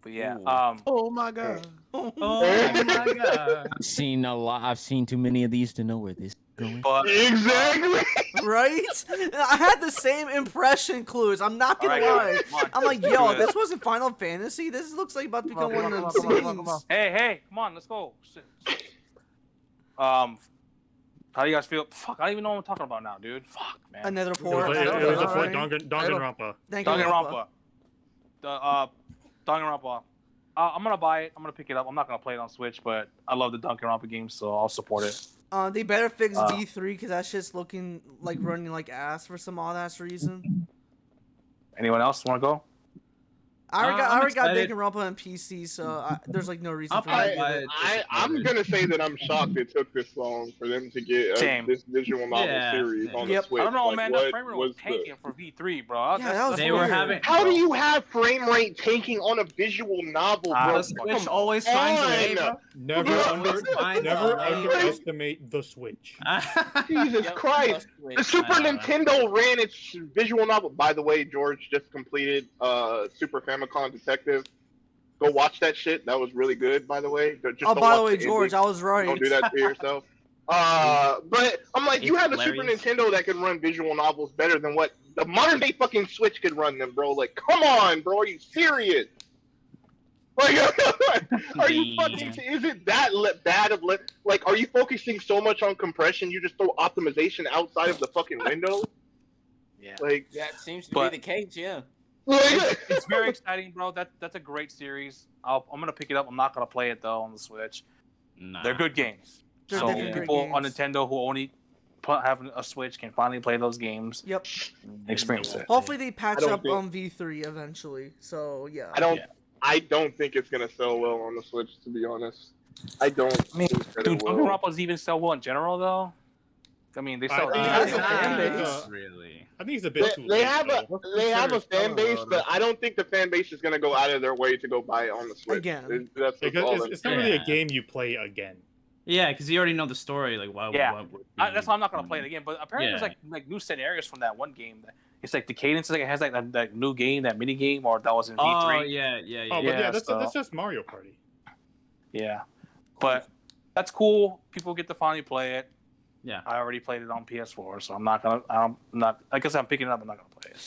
But yeah, Oh my god. Oh my god. I've seen a lot. I've seen too many of these to know where this is going. but Exactly. Right? I had the same impression, Clues. I'm not gonna lie. I'm like, yo, this wasn't Final Fantasy. This looks like about to become one of them scenes. Hey, come on, let's go. How do you guys feel? Fuck, I don't even know what I'm talking about now, dude. Fuck, man. Another It port. was a Alright. Danganronpa. Thank you, Rappa. Danganronpa. Danganronpa. I'm gonna buy it. I'm gonna pick it up. I'm not gonna play it on Switch, but I love the Danganronpa games, so I'll support it. They better fix V3 because that shit's looking like running like ass for some odd ass reason. Anyone else want to go? I already got excited. Danganronpa on PC, so there's like no reason I'll for me to probably get buy it. it. I'm gonna say that I'm shocked it took this long for them to get Same. this visual novel Yeah. series on Yep. the Switch. I don't know, Like, man. what The frame rate was tanking for V3, bro. Yeah, that was They weird. were having. How do you have frame rate tanking on a visual novel, Ah, bro? The Switch always finds a way, bro. Never, Always finds a never way. underestimate the Switch. Jesus Christ! The Super Nintendo ran its visual novel. By the way, George just completed Super Famicom Detective. Go watch that shit. That was really good, by the way. Just Oh, don't by the watch way, George, I was right. Don't do that to yourself. But I'm like, you It's have a Super hilarious. Nintendo that can run visual novels better than what the modern day fucking Switch could run them, bro. Like, come on, bro. Are you serious? Like, are you fucking? Is it that bad of like? Are you focusing so much on compression you just throw optimization outside of the fucking window? Yeah. Like, that seems to But- be the case. Yeah. It's very exciting, bro. That's a great series. I'm gonna pick it up. I'm not gonna play it though on the Switch. Nah. They're good games. They're So definitely great people on games. Nintendo who only have a Switch can finally play those games. Yep. Experience it. Hopefully they patch don't up think- on V3 eventually. So yeah. I don't think it's gonna sell well on the Switch, to be honest. I don't think that Dude, it will. Danganronpa's even sell well in general though. I mean, they sell. I think That's a it's- fan I think base. it's, Really. I think it's a bit too They late, have though. they have a fan base, selling but I don't think the fan base is gonna go out of their way to go buy it on the Switch. Again. That's Because all it's not really a Yeah. game you play again. Yeah, because you already know the story. Like, why? Yeah. What would That's be- why I'm not gonna play it again. But apparently, Yeah. there's like new scenarios from that one game. It's like the cadence. Like it has like that new game, that mini game, or that was in V3. Oh yeah, yeah, yeah. Oh, but Yeah, yeah, so- that's just Mario Party. Yeah, but that's cool. People get to finally play it. Yeah. I already played it on PS4, so I'm not gonna. I'm not. I guess I'm picking it up. I'm not gonna play it.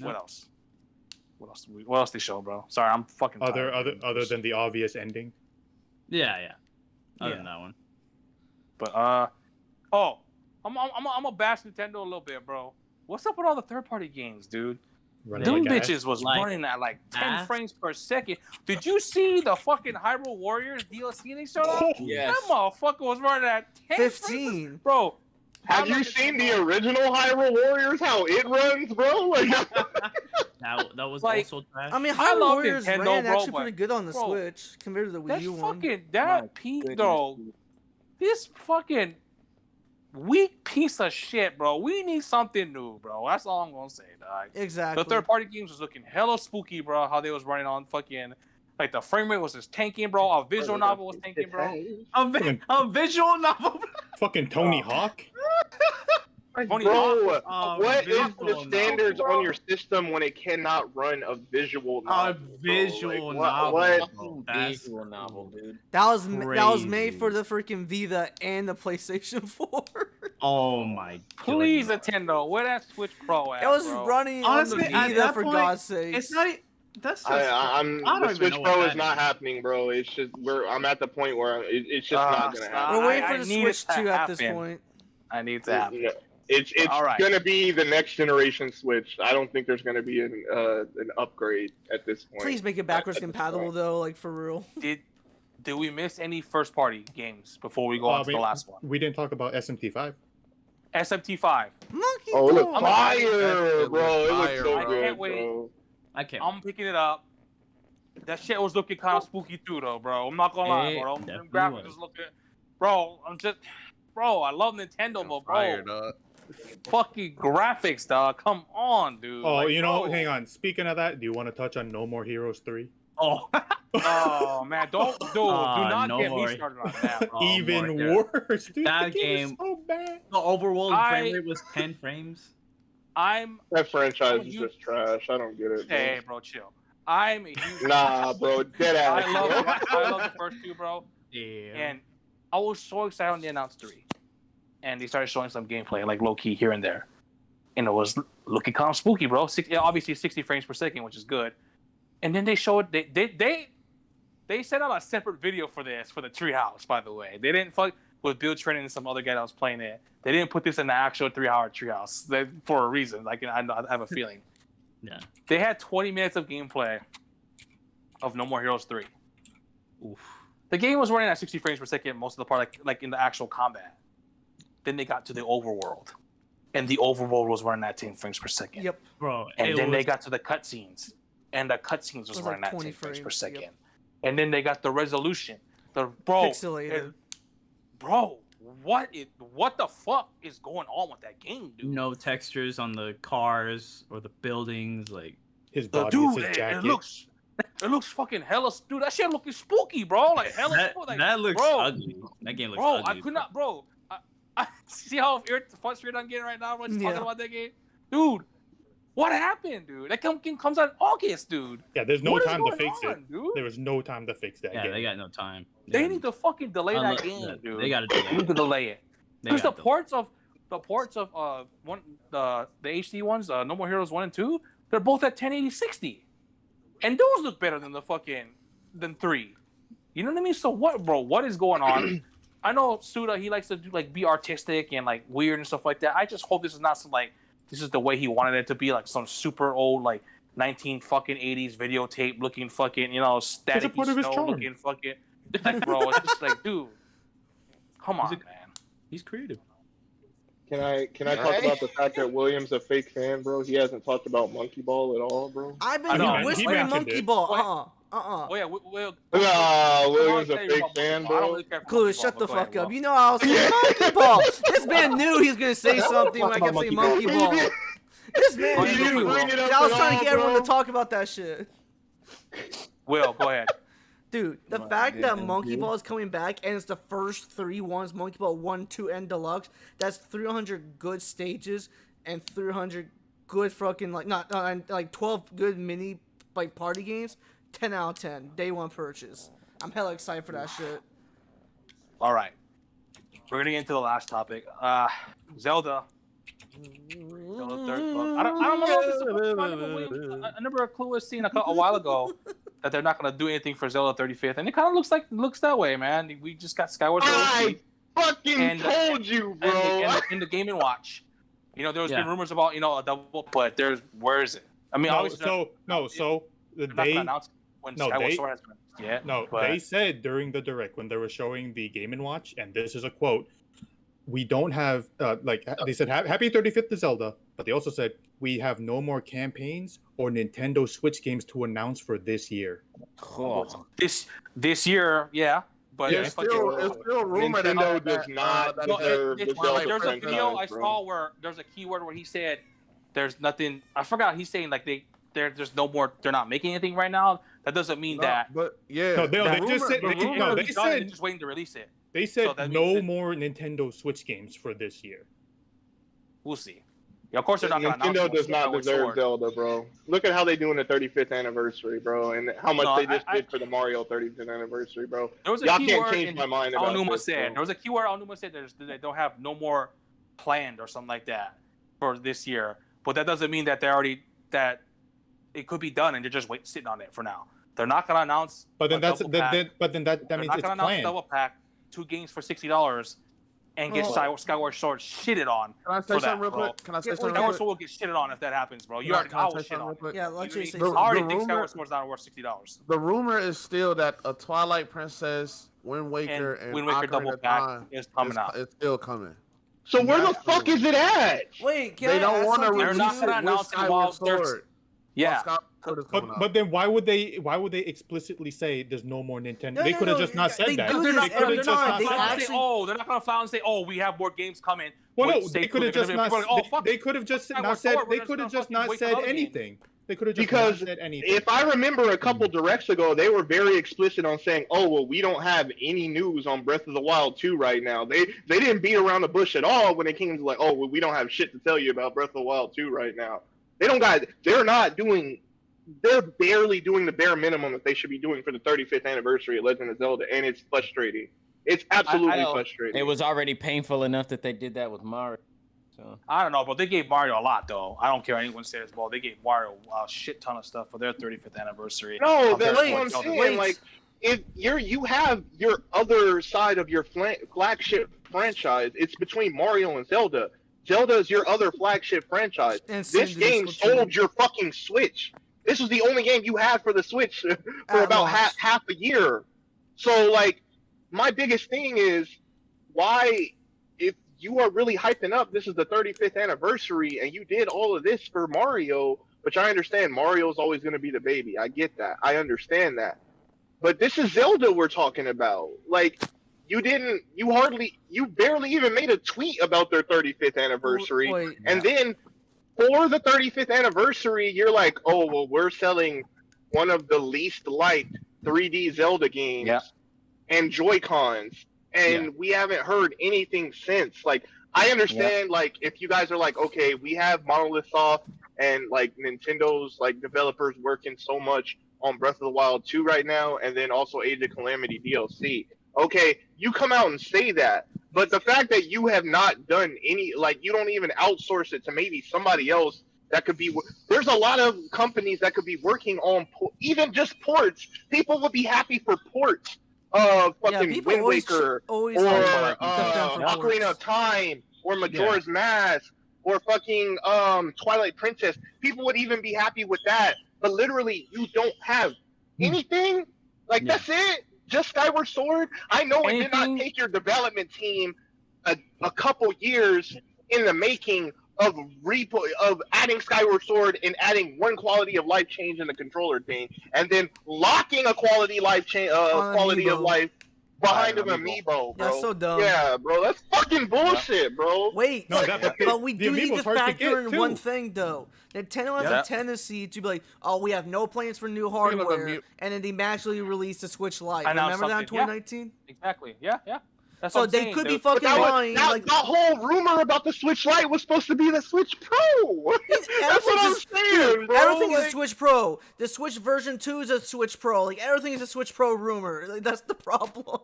What else? What else they show, bro? Sorry, I'm fucking. tired. Other than the obvious ending. Yeah, yeah. Other Yeah. than that one. But I'm a bash Nintendo a little bit, bro. What's up with all the third-party games, dude? Running Them like bitches was Like running at like 10 ass? frames per second. Did you see the fucking Hyrule Warriors DLC they showed up? Yes. That motherfucker was running at 10 frames, 15. bro. Have you seen the original Hyrule Warriors? How it runs, bro? Like, That was Like, also trash. I mean, I Hyrule love Warriors Nintendo, ran bro, actually but- pretty good on the bro, Switch compared to the Wii That U one. fucking My that piece, goodness, though. dude. This fucking weak piece of shit, bro. We need something new, bro. That's all I'm gonna say, dog. Exactly. The third party games was looking hella spooky, bro. How they was running on fucking like the frame rate was just tanking, bro. A visual novel was tanking, bro. A visual novel. Fucking Tony Hawk. Tony bro, Hawk. what is the Visual standards novel, on your system when it cannot run a visual A novel? bro? visual Like, novel. What? bro. That's Visual novel, dude. that was made crazy. for the freaking Vita and the PlayStation 4. Oh my. Please, goodness. Nintendo, where that Switch Pro at? It was bro? running Honestly, on the at Vita that for point, God's sake. It's not. That's just. I'm I don't the even Switch know Pro what is that not is. happening, bro. It's just I'm at the point where it's just not gonna stop. happen. We're waiting I for the need it Switch to 2 at this happen. point. I need to happen. Yeah. It's All right. gonna be the next generation Switch. I don't think there's gonna be an upgrade at this point. Please make it backwards At this compatible point. though, like for real. Did we miss any first party games before we go on to the last one? We didn't talk about SMT5. SMT5. Monkey Oh, it looked Ball. fire, bro! It looked Fire, so bro. I good, can't wait. bro. I can't. I'm picking it up. That shit was looking kind of spooky too, though, bro. I'm not gonna lie, It bro. Them definitely graphics was. was looking, bro. Bro. I love Nintendo, but Fire, bro, dog. fucking graphics, dog. Come on, dude. Oh, Like, you know, bro. hang on. Speaking of that, do you want to touch on No More Heroes 3? Oh. Oh man, do not no get more. me started on that. Oh, Even Mark, worse, dude. that the game is game- so bad. The overworld I- frame rate was 10 frames. That franchise is You- just trash. I don't get it. Bro. Hey, bro, chill. I'm a huge. Nah, bro, dead ass. I love the first two, bro. Yeah. And I was so excited when they announced 3. And they started showing some gameplay, like low key here and there. And it was looking kind of spooky, bro. Obviously 60 frames per second, which is good. And then they showed they sent out a separate video for this for the Treehouse, by the way. They didn't fuck with Bill Trennan and some other guy that was playing it. They didn't put this in the actual 3-hour Treehouse for a reason. Like I have a feeling. Yeah. They had 20 minutes of gameplay of No More Heroes 3. Oof. The game was running at 60 frames per second most of the part, like in the actual combat. Then they got to the overworld. and the overworld was running at 10 frames per second. Yep. Bro, And it then they was- got to the cutscenes, and the cutscenes was was running like at 10 20 frames per frames, second. yep. And then they got the resolution. Bro, Pixelated. bro, what the fuck is going on with that game, dude? no textures on the cars or the buildings. Like His body, Dude, his jacket. it looks fucking hella. Dude, that shit looking spooky, bro. Like hella. Like, that looks bro, ugly. That game looks bro, ugly. I could not, bro. I see how frustrated I'm getting right now when Yeah. talking about that game, dude. What happened, dude? That game comes out in August, dude. Yeah, there's no What is time to going fix on, it. dude? There was no time to fix that Yeah, game. they got no time. They need to fucking delay that Unless- game, dude. They got to delay. They need to delay it. They Because the gotta ports of the HD ones, No More Heroes 1 and 2, they're both at 1080 60. And those look better than than 3. You know what I mean? So what, bro? What is going on? I know Suda, he likes to do like be artistic and like weird and stuff like that. I just hope this is not some like this is the way he wanted it to be, like some super old like 1980s videotape looking fucking, static part of his snow charm. looking fucking like, bro, it's just like, dude, come on, man. He's creative. Can I talk about the fact that William's a fake fan, bro? He hasn't talked about Monkey Ball at all, bro. I've I know, been he whispering mentioned Monkey it. Ball. Oh yeah, William's William's a fake fan, bro. Clue, shut the fuck up. You know I was saying Monkey Ball. This man knew he was gonna say something when I kept saying Monkey Ball. This man He didn't knew. bring it up I was at trying all, to get everyone to bro. talk about that shit. Will, go ahead. Dude, the fact that Monkey Ball is coming back and it's the first 3 ones, Monkey Ball 1, 2, and Deluxe, that's 300 good stages and 300 good fucking, like 12 good mini, like, party games. 10 out of 10. Day 1 purchase. I'm hella excited for that shit. All right, we're gonna get into the last topic. Zelda. Zelda third book. I don't know if this is I remember Clue was seen a while ago that they're not gonna do anything for Zelda 35th, and it kind of looks that way, man. We just got Skyward Sword I fucking And- told you, bro. in the Game and Watch. There was Yeah. been rumors about a double, but where is it? I mean, No, obviously so they're not they gonna announce when no, Skyward they- Sword has been yet. no, but they said during the direct when they were showing the Game and Watch, and this is a quote: "We don't have they said Happy 35th to Zelda, but they also said we have no more campaigns or Nintendo Switch games to announce for this year." Cool. this year, yeah. But Yeah, It's still rumored that Nintendo does not that deserve it's the Zelda there's a franchise, video I bro. saw where there's a keyword where he said there's nothing. I forgot. He's saying like there's no more. They're not making anything right now. That doesn't mean that. But yeah, No, they that just said the they, rumor- no, they is done, they're said just waiting to release it. they said So that no means that- more Nintendo Switch games for this year. We'll see. Yeah, of course they're not going to announce. Nintendo it does when not Skyward deserve Sword. Zelda, bro. Look at how they doing the 35th anniversary, bro, and how much No, they just I- did for the Mario 35th anniversary, bro. There was a Y'all can't keyword change in my mind about Aonuma this, said. bro. There was a keyword Aonuma said they don't have no more planned or something like that for this year. But that doesn't mean that that it could be done and they're just sitting on it for now. They're not going to announce. But then a that's double pack. that means They're it's not gonna announce a planned. double pack, 2 games for $60, and get Oh. Skyward Sword shitted on. Can I say for that, something real bro. quick? Can I say Yeah, something real Skyward quick? Sword will get shitted on if that happens, bro. You Can I- already can I I say will shit something on real it. quick? Yeah, let You you say know what I mean? something. I already The think rumor- Skyward Sword's not worth $60. The rumor is still that a Twilight Princess, Wind Waker, and Wind Waker Ocarina double of pack Time is coming out. It's still coming. So where the That's fuck the is it at? Wait, can They I don't ask want to something They're release not to it gonna you? with announce it while Skyward there's- Sword. Yeah. Skyward Sword is coming out. But then why would they explicitly say there's no more Nintendo? No, they no, could have no, just not they said that. do They're this not could've every just time. not They said that. actually- they're not gonna file and say, "Oh, we have more games coming." Well, Wait, no, stay they could have tuned. just People not. are like, "Oh, fuck They could have just Skyward not said. Sword, we're They just could have gonna just not fucking wait said another game." anything. They could have just Because not said anything. if I remember a couple directs ago, they were very explicit on saying, "Oh, well, we don't have any news on Breath of the Wild 2 right now." They didn't beat around the bush at all when it came to like, "Oh, well, we don't have shit to tell you about Breath of the Wild 2 right now." They're barely doing the bare minimum that they should be doing for the 35th anniversary of Legend of Zelda, and it's frustrating. It's absolutely frustrating. It was already painful enough that they did that with Mario. So I don't know, but they gave Mario a lot, though. I don't care what anyone says. Well, they gave Mario a shit ton of stuff for their 35th anniversary. No, Compared that's to what I'm Zelda saying. did. Like, if you have your other side of your flagship franchise, it's between Mario and Zelda. Zelda is your other flagship franchise. And This send game this sold your fucking Switch. This was the only game you had for the Switch for At about launch. half a year. So, like, my biggest thing is why, if you are really hyping up. This is the 35th anniversary, and you did all of this for Mario, which I understand. Mario's always going to be the baby. I get that. I understand that. But this is Zelda we're talking about. Like, you barely even made a tweet about their 35th anniversary. And then for the 35th anniversary, you're like, oh, well, we're selling one of the least liked 3D Zelda games and Joy-Cons. And we haven't heard anything since. Like, I understand, like, if you guys are like, okay, we have Monolith Soft and, like, Nintendo's, like, developers working so much on Breath of the Wild 2 right now, and then also Age of Calamity DLC. Okay, you come out and say that. But the fact that you have not done any, like, you don't even outsource it to maybe somebody else that could be, there's a lot of companies that could be working on, even just ports. People would be happy for ports. Fucking Wind Waker, or Ocarina of Time, or Majora's Mask, or fucking Twilight Princess. People would even be happy with that. But literally, you don't have anything. Like, that's it? Just Skyward Sword? I know it did not take your development team a couple years in the making of adding Skyward Sword and adding one quality of life change in the controller thing, and then locking a quality life change, quality of life behind an amiibo, bro. That's so dumb. Yeah, bro, that's fucking bullshit, bro. Wait, but we do need to factor in one thing, though. Nintendo has a tendency to be like, oh, we have no plans for new hardware, and then they magically release the Switch Lite. Remember that in 2019? Exactly. Yeah. That's so what I'm they saying, could dude. be fucking lying. Like the whole rumor about the Switch Lite was supposed to be the Switch Pro. That's what I'm saying, bro. Everything is a Switch Pro. The Switch version 2 is a Switch Pro. Like, everything is a Switch Pro rumor. Like, that's the problem.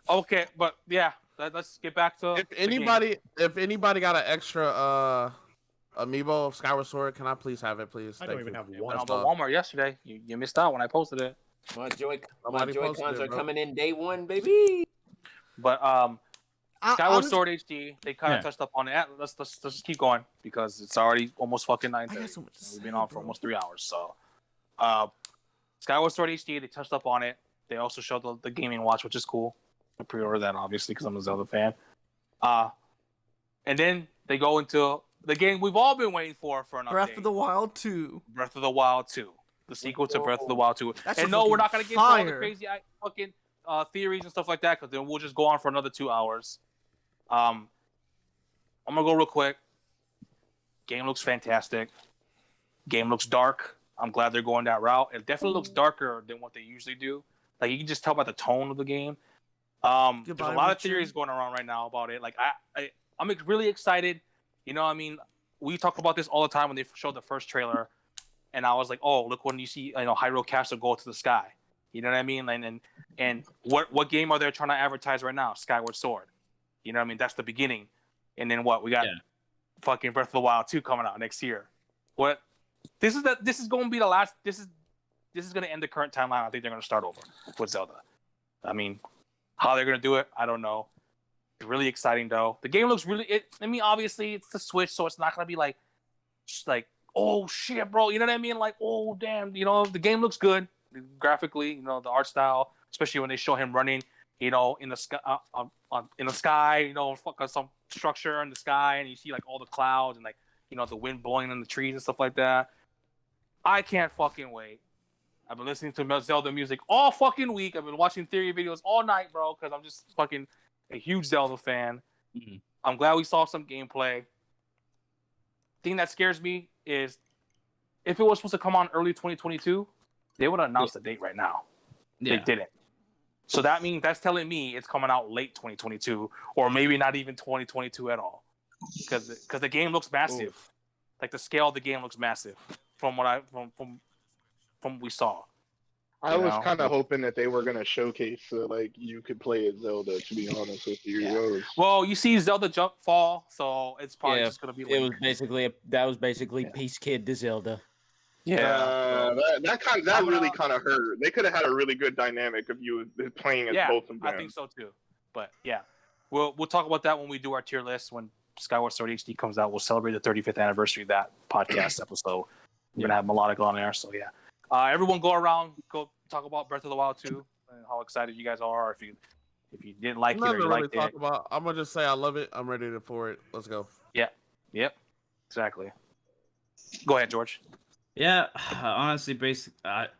Okay, but yeah, let's get back to if anybody got an extra amiibo of Skyward Sword, can I please have it, please? I don't even have one. I went to Walmart yesterday. You missed out when I posted it. My Joy-Cons are coming in day one, baby. But Skyward Sword HD, they kind of touched up on it. Let's just keep going because it's already almost fucking 9:30. We've been on for almost 3 hours. So, Skyward Sword HD, they touched up on it. They also showed the Gaming Watch, which is cool. I pre-ordered that obviously because I'm a Zelda fan. And then they go into the game we've all been waiting for an update. Breath of the Wild 2. Breath of the Wild 2, the sequel to Breath of the Wild 2. And no, we're not gonna get into all the crazy fucking theories and stuff like that because then we'll just go on for another 2 hours. I'm gonna go real quick. Game looks fantastic. Game looks dark. I'm glad they're going that route. It definitely looks darker than what they usually do. Like you can just tell by the tone of the game. There's a lot of theories going around right now about it. Like I'm really excited. You know, I mean, we talk about this all the time when they showed the first trailer, and I was like, oh, look when you see Hyrule Castle go to the sky. You know what I mean? And what game are they trying to advertise right now? Skyward Sword. You know what I mean? That's the beginning. And then what? We got fucking Breath of the Wild 2 coming out next year. What? This is going to be the last. This is going to end the current timeline. I think they're going to start over with Zelda. I mean, how they're going to do it, I don't know. It's really exciting though. The game looks really. Obviously it's the Switch, so it's not going to be like, oh shit, bro. You know what I mean? Like, oh damn. You know, the game looks good graphically. You know, the art style, especially when they show him running. You know, in the sky, in the sky. You know, some structure in the sky, and you see like all the clouds and like the wind blowing in the trees and stuff like that. I can't fucking wait. I've been listening to Zelda music all fucking week. I've been watching theory videos all night, bro, because I'm just fucking a huge Zelda fan. Mm-hmm. I'm glad we saw some gameplay. Thing that scares me is if it was supposed to come on early 2022, they would have announced the date right now. They didn't. So that's telling me it's coming out late 2022 or maybe not even 2022 at all. Because the game looks massive. Oof. Like the scale of the game looks massive from what we saw. I was kind of hoping that they were going to showcase like you could play as Zelda, to be honest with you. Yeah. Well, you see Zelda jump fall, so it's probably just going to be like... That was basically Peace Kid to Zelda. Yeah, that really kind of hurt. They could have had a really good dynamic of you playing as both of them. I think so too. But yeah, we'll talk about that when we do our tier list when Skyward Sword HD comes out. We'll celebrate the 35th anniversary of that podcast episode. We're gonna have Melodic on there, so yeah. Everyone go around, go talk about Breath of the Wild 2 and how excited you guys are. If you didn't like it or Nothing you to really liked talk it, about. I'm gonna just say I love it. I'm ready for it. Let's go. yeah, yep, exactly. Go ahead, George. Yeah, honestly,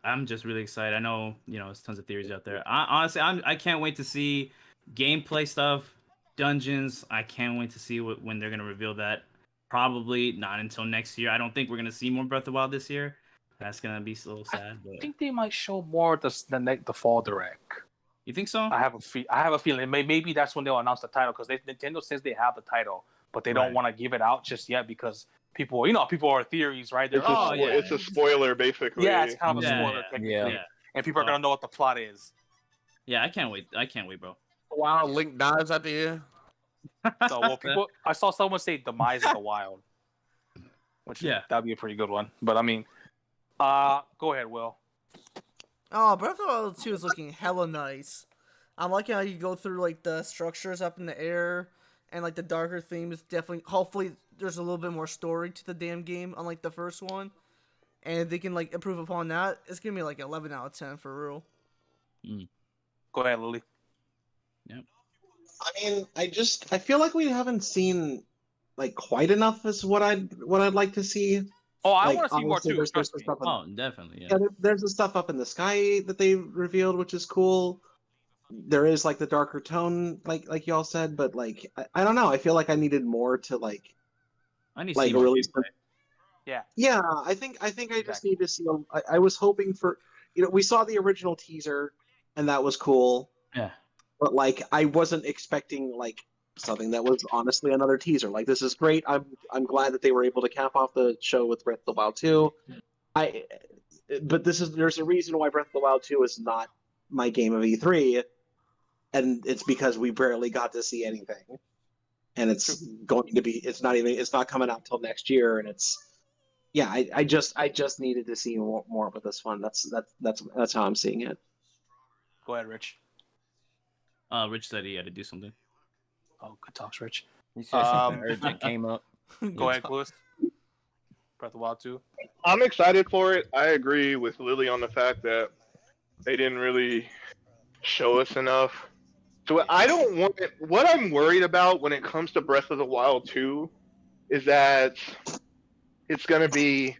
I'm just really excited. I know, there's tons of theories out there. I can't wait to see gameplay stuff, dungeons. I can't wait to see when they're gonna reveal that. Probably not until next year. I don't think we're gonna see more Breath of the Wild this year. That's gonna be a little sad. I think they might show more the fall direct. You think so? I have a feeling. Maybe that's when they'll announce the title because Nintendo says they have the title, but they don't want to give it out just yet because people are theories, right? It's a spoiler, basically. Yeah, it's kind of a spoiler technically. Yeah. And people are gonna know what the plot is. Yeah, I can't wait. I can't wait, bro. Wow, Link dies at the end. So, I saw someone say Demise of the Wild, which that'd be a pretty good one. But I mean, go ahead, Will. Oh, Breath of the Wild 2 is looking hella nice. I'm liking how you go through like the structures up in the air and like the darker themes. Definitely, hopefully, there's a little bit more story to the damn game, unlike the first one. And if they can like improve upon that, it's gonna be like 11 out of 10 for real. Go ahead, Lily. Yep. I mean, I feel like we haven't seen like quite enough as what I'd like to see. Oh, I Like, want to see more honestly, too. there's Trust the me. stuff Oh, definitely. Yeah. there's the stuff up in the sky that they revealed, which is cool. There is like the darker tone, like y'all said, but like I don't know. I feel like I needed more to like. I need to like see more really. gameplay. Yeah. Yeah, I think I just need to see. I was hoping for, we saw the original teaser, and that was cool. Yeah. But like, I wasn't expecting like something that was honestly another teaser. Like, this is great. I'm glad that they were able to cap off the show with Breath of the Wild 2. But there's a reason why Breath of the Wild 2 is not my game of E3, and it's because we barely got to see anything. And it's not coming out till next year, and I just needed to see more with this one. That's how I'm seeing it. Go ahead, Rich. Rich said he had to do something. Oh, good talks, Rich. He said something urgent came up. Go ahead, Lewis. Breath of the Wild 2. I'm excited for it. I agree with Lily on the fact that they didn't really show us enough. So I don't want it. What I'm worried about when it comes to Breath of the Wild 2 is that it's going to be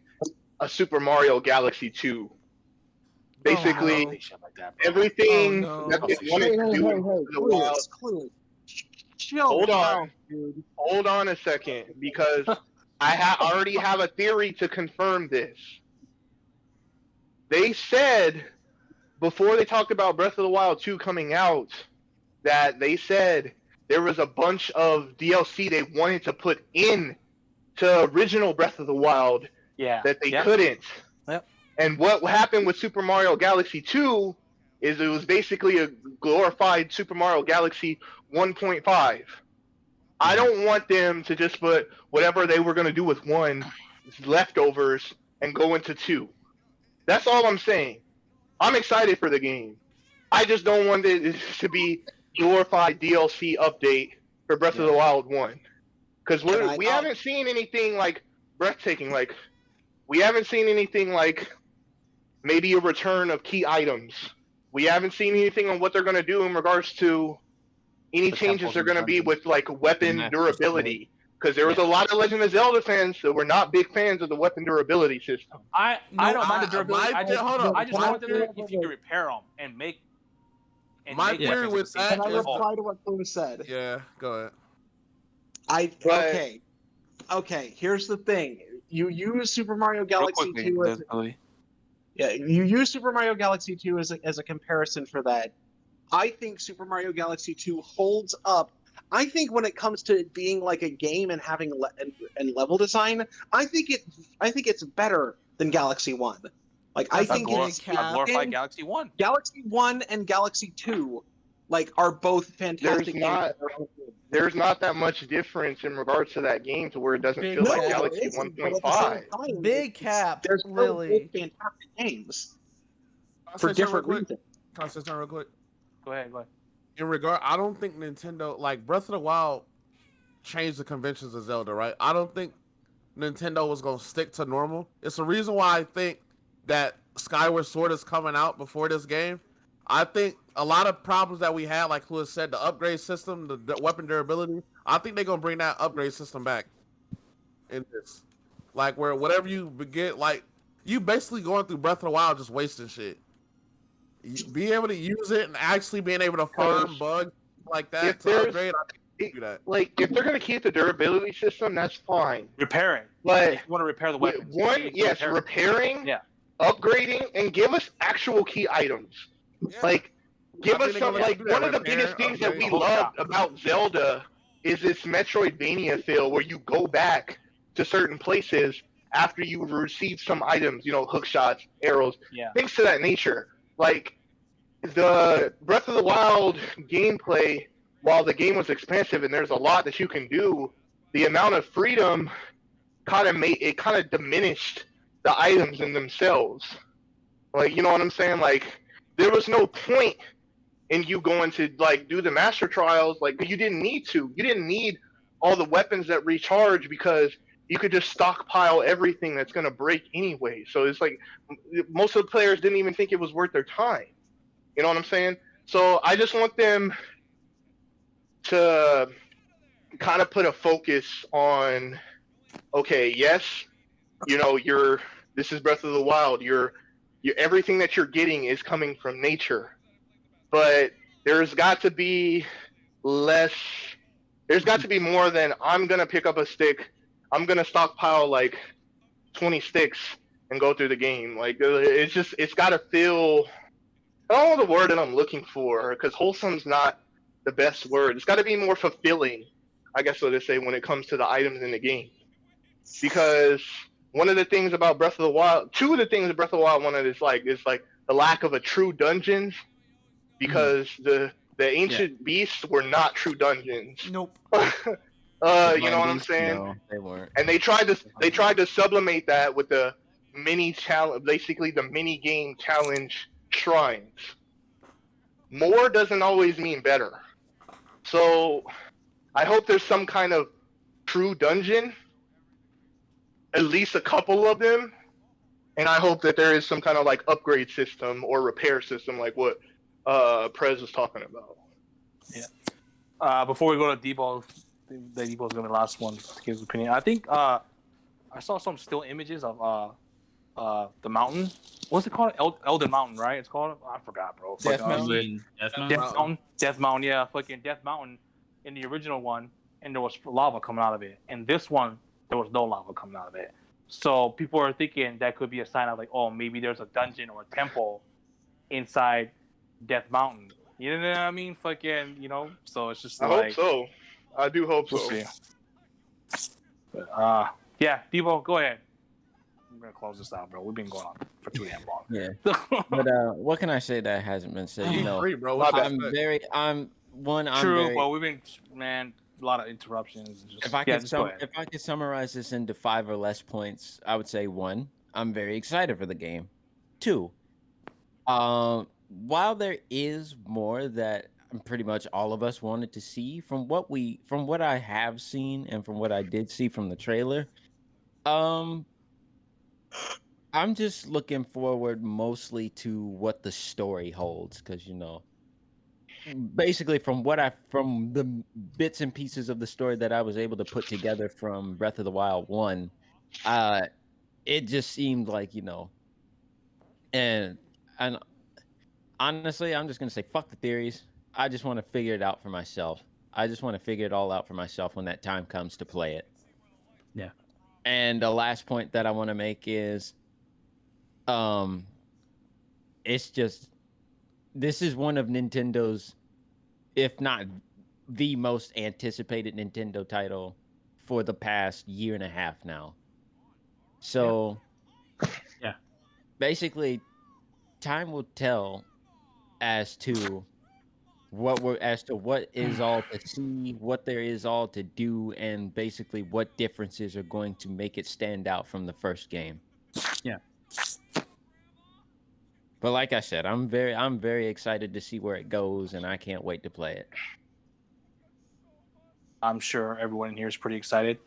a Super Mario Galaxy 2. Basically, everything that they wanted to do in Breath of the Wild. Hold on a second, because I already have a theory to confirm this. They said, before they talked about Breath of the Wild 2 coming out, that they said there was a bunch of DLC they wanted to put in to original Breath of the Wild that they couldn't. Yep. And what happened with Super Mario Galaxy 2 is it was basically a glorified Super Mario Galaxy 1.5. I don't want them to just put whatever they were going to do with 1 leftovers and go into 2. That's all I'm saying. I'm excited for the game. I just don't want it to be glorified DLC update for Breath of the Wild 1. Because we haven't seen anything like breathtaking. Like, we haven't seen anything like maybe a return of key items. We haven't seen anything on what they're going to do in regards to any changes they're going to be with like weapon durability. Because there was a lot of Legend of Zelda fans that were not big fans of the weapon durability system. I don't mind the durability. I just want to if you can repair them and make. My theory with that Can I reply to what Lewis said? Yeah, go Okay. ahead. Here's the thing. You use Super Mario Galaxy 2 as you use Super Mario Galaxy 2 as a comparison for that. I think Super Mario Galaxy 2 holds up. I think when it comes to it being like a game and having and level design, I think it's better than Galaxy 1. Like, I think it's glorified Galaxy 1. Galaxy 1 and Galaxy 2 like are both fantastic games. There's not that much difference in regards to that game to where it doesn't feel like Galaxy 1.5. Big cap. There's really fantastic games for different reasons. Can I say something real quick? Go ahead. In regard, I don't think Nintendo, like Breath of the Wild, changed the conventions of Zelda, right? I don't think Nintendo was gonna stick to normal. It's the reason why I think that Skyward Sword is coming out before this game. I think a lot of problems that we had, like Lewis said, the upgrade system, the weapon durability. I think they're gonna bring that upgrade system back in this, like where whatever you get, like you basically going through Breath of the Wild just wasting shit. Be able to use it and actually being able to farm bugs like that to upgrade. Do that. Like if they're gonna keep the durability system, that's fine. Repairing. But you want to repair the weapons. Repairing, yeah, upgrading, and give us actual key items. Yeah. Like give us some. Like one of the biggest things that we loved about Zelda is this Metroidvania feel, where you go back to certain places after you receive some items. You know, hook shots, arrows, things to that nature. Like the Breath of the Wild gameplay. While the game was expansive and there's a lot that you can do, the amount of freedom kind of diminished the items in themselves. Like, you know what I'm saying? Like, there was no point in you going to like do the master trials. Like, you didn't need to. You didn't need all the weapons that recharge because you could just stockpile everything that's going to break anyway. So it's like most of the players didn't even think it was worth their time. You know what I'm saying? So I just want them to kind of put a focus on, okay, yes, you know, this is Breath of the Wild. Everything that you're getting is coming from nature, but there's got to be less. There's got to be more than I'm gonna pick up a stick. I'm gonna stockpile like 20 sticks and go through the game. Like it's got to feel. I don't know the word that I'm looking for because wholesome's not the best word. It's got to be more fulfilling, I guess what they say, when it comes to the items in the game. Because one of the things about Breath of the Wild, two of the things that Breath of the Wild wanted is like the lack of a true dungeons, because the ancient beasts were not true dungeons. Nope. You know what I'm saying? No, they weren't. And they tried to sublimate that with the mini challenge, basically the mini game challenge shrines. More doesn't always mean better. So I hope there's some kind of true dungeon, at least a couple of them, and I hope that there is some kind of like upgrade system or repair system like what Prez was talking about. Yeah. Before we go to Debo, Debo's going to be the last one to give his opinion. I think I saw some still images of the mountain. What's it called? Elden Mountain, right? It's called. I forgot, bro. Death Mountain. Death Mountain. Yeah, fucking Death Mountain in the original one, and there was lava coming out of it. In this one, there was no lava coming out of it. So people are thinking that could be a sign of like, oh, maybe there's a dungeon or a temple inside Death Mountain. You know what I mean? Fucking, you know. So it's just. I hope so. I do hope so. See. But, yeah, Debo, go ahead. I'm gonna close this out, bro. We've been going on for too damn long. Yeah. But what can I say that hasn't been said? You know, bro. I'm True, very, but we've been, man, a lot of interruptions. Just, if I could summarize this into 5 or less points, I would say 1, I'm very excited for the game. 2, while there is more that pretty much all of us wanted to see from what I have seen and from what I did see from the trailer, I'm just looking forward mostly to what the story holds, because you know, basically from the bits and pieces of the story that I was able to put together from Breath of the Wild 1, it just seemed like, you know, and honestly, I'm just gonna say fuck the theories. I just want to figure it out for myself. I just want to figure it all out for myself when that time comes to play it. Yeah. And the last point that I want to make is, it's just, this is one of Nintendo's, if not the most anticipated Nintendo title for the past year and a half now. So, yeah, basically, time will tell as to what is all to see, what there is all to do, and basically what differences are going to make it stand out from the first game. Yeah. But like I said, I'm very excited to see where it goes, and I can't wait to play it. I'm sure everyone in here is pretty excited.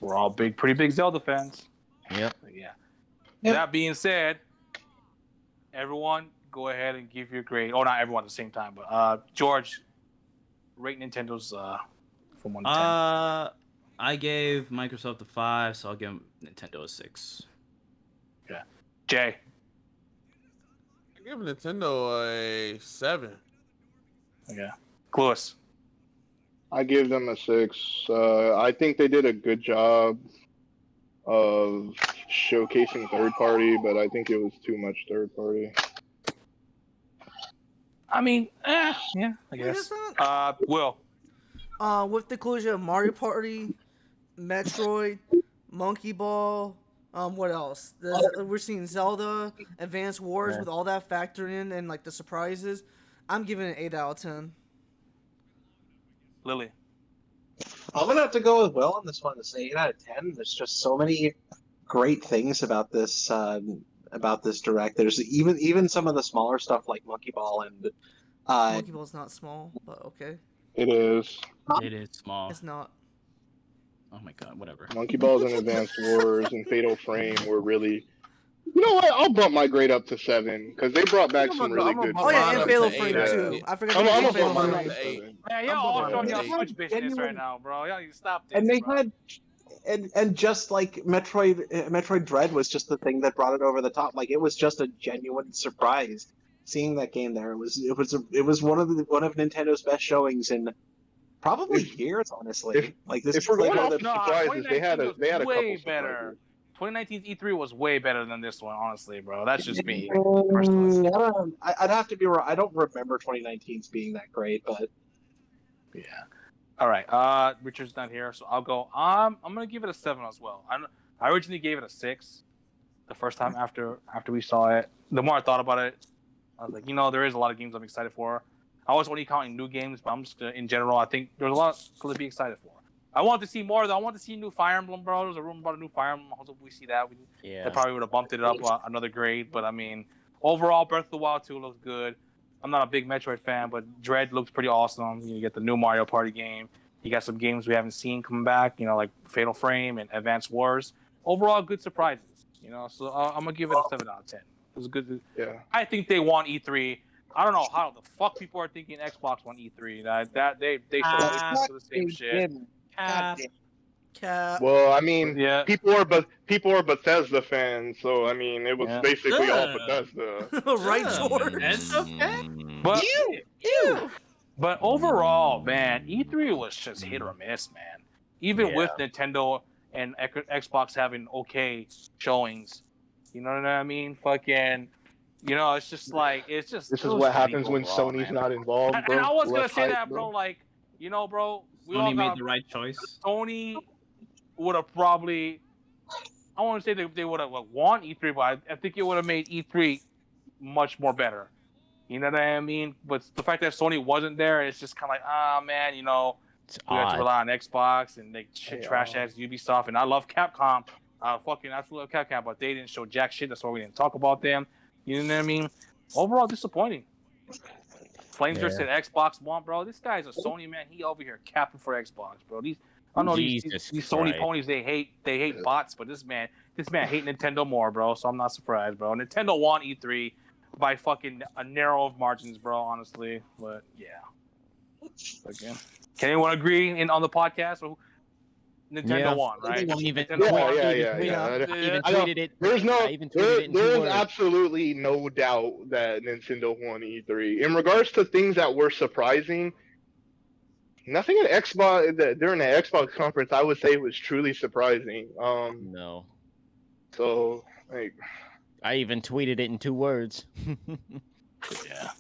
We're all pretty big Zelda fans. Yep. Yeah. That being said, everyone go ahead and give your grade. Oh, not everyone at the same time, but George, rate Nintendo's from 1 to 10. I gave Microsoft a 5, so I'll give Nintendo a 6. Yeah. Jay. I give Nintendo a 7. Okay. Clueless. I give them a 6. I think they did a good job of showcasing third party, but I think it was too much third party. I mean, yeah, I guess. Will. With the inclusion of Mario Party, Metroid, Monkey Ball, what else? We're seeing Zelda, Advance Wars with all that factored in and like the surprises. I'm giving it an 8 out of 10. Lily. I'm gonna have to go with Will on this one. It's an 8 out of 10. There's just so many great things about this direct. There's even some of the smaller stuff like Monkey Ball and Monkey Ball's not small, but okay. It is. It is small. It's not. Oh my god, whatever. Monkey Balls and Advanced Wars and Fatal Frame were really. You know what? I'll bump my grade up to 7 because they brought back some really good. Oh yeah, and Fatal Frame too. I forgot. I'm a Fatal bump Frame. up to 8. Man, y'all all showing y'all much business right now, bro. Y'all need to stop this. And they bro. had, and just like Metroid Dread was just the thing that brought it over the top. Like it was just a genuine surprise seeing that game there. It was one of Nintendo's best showings in probably years, honestly. If we're going off surprises, they had a way couple better. 2019's E3 was way better than this one, honestly, bro. That's just me. I'd have to be right. I don't remember 2019's being that great, but yeah. All right. Richard's not here, so I'll go. I'm gonna give it a 7 as well. I originally gave it a 6 the first time after we saw it. The more I thought about it, I was like, there is a lot of games I'm excited for. I was only counting new games, but I'm just in general. I think there's a lot to be excited for. I want to see more though. I want to see new Fire Emblem, bro. There's a rumor about a new Fire Emblem. Hopefully we see that. They probably would have bumped it up another grade, but I mean, overall, Breath of the Wild 2 looks good. I'm not a big Metroid fan, but Dread looks pretty awesome. You get the new Mario Party game. You got some games we haven't seen coming back, like Fatal Frame and Advance Wars. Overall, good surprises, So I'm gonna give it a 7 out of 10. It was good. Yeah. I think they won E3. I don't know how the fuck people are thinking Xbox won E3. That they showed the same shit. Cap. Well, I mean, people are Bethesda fans, so I mean, it was basically all Bethesda. Right, George? That's okay. But But overall, man, E3 was just hit or miss, man. Even with Nintendo and Xbox having okay showings, you know what I mean? Fucking, it's just like This is what happens when Sony's not involved, bro. And I was gonna say that, bro. Like, bro. Sony made the right choice. Sony would have probably. I want to say they would have won E3, but I think it would have made E3 much more better. You know what I mean? But the fact that Sony wasn't there, it's just kind of like, man, we have to rely on Xbox and they trash ass Ubisoft. And I love Capcom. I absolutely love Capcom, but they didn't show jack shit. That's why we didn't talk about them. You know what I mean? Overall, disappointing. Flameser said Xbox won, bro. This guy's a Sony man. He over here capping for Xbox, bro. These Sony ponies, they hate bots, but this man hate Nintendo more, bro. So I'm not surprised, bro. Nintendo won E3 by fucking a narrow of margins, bro. Honestly, but yeah. Again, can anyone agree on the podcast? Nintendo won, right? There's absolutely no doubt that Nintendo won E3. In regards to things that were surprising, nothing at Xbox during the Xbox conference I would say was truly surprising. No. So I even tweeted it in 2 words. Yeah.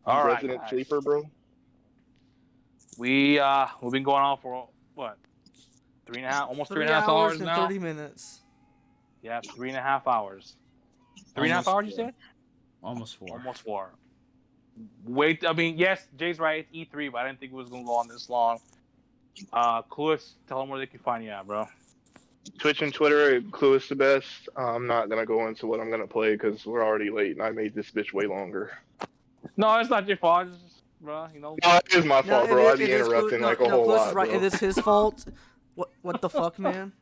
All right, Resident Sleeper, bro. We've been going on for what? 3.5, almost 3.5 hours now. 30 minutes. Yeah, 3.5 hours. 3.5 hours, you said? Almost 4. Almost 4. Wait, I mean, yes, Jay's right. It's E3, but I didn't think it was gonna go on this long. Clueless, tell them where they can find you at, bro. Twitch and Twitter, Clueless the best. I'm not gonna go into what I'm gonna play because we're already late, and I made this bitch way longer. No, it's not your fault, bro. No, it is my fault, bro. I'd be interrupting a whole lot. Right, it is his fault. What the fuck, man?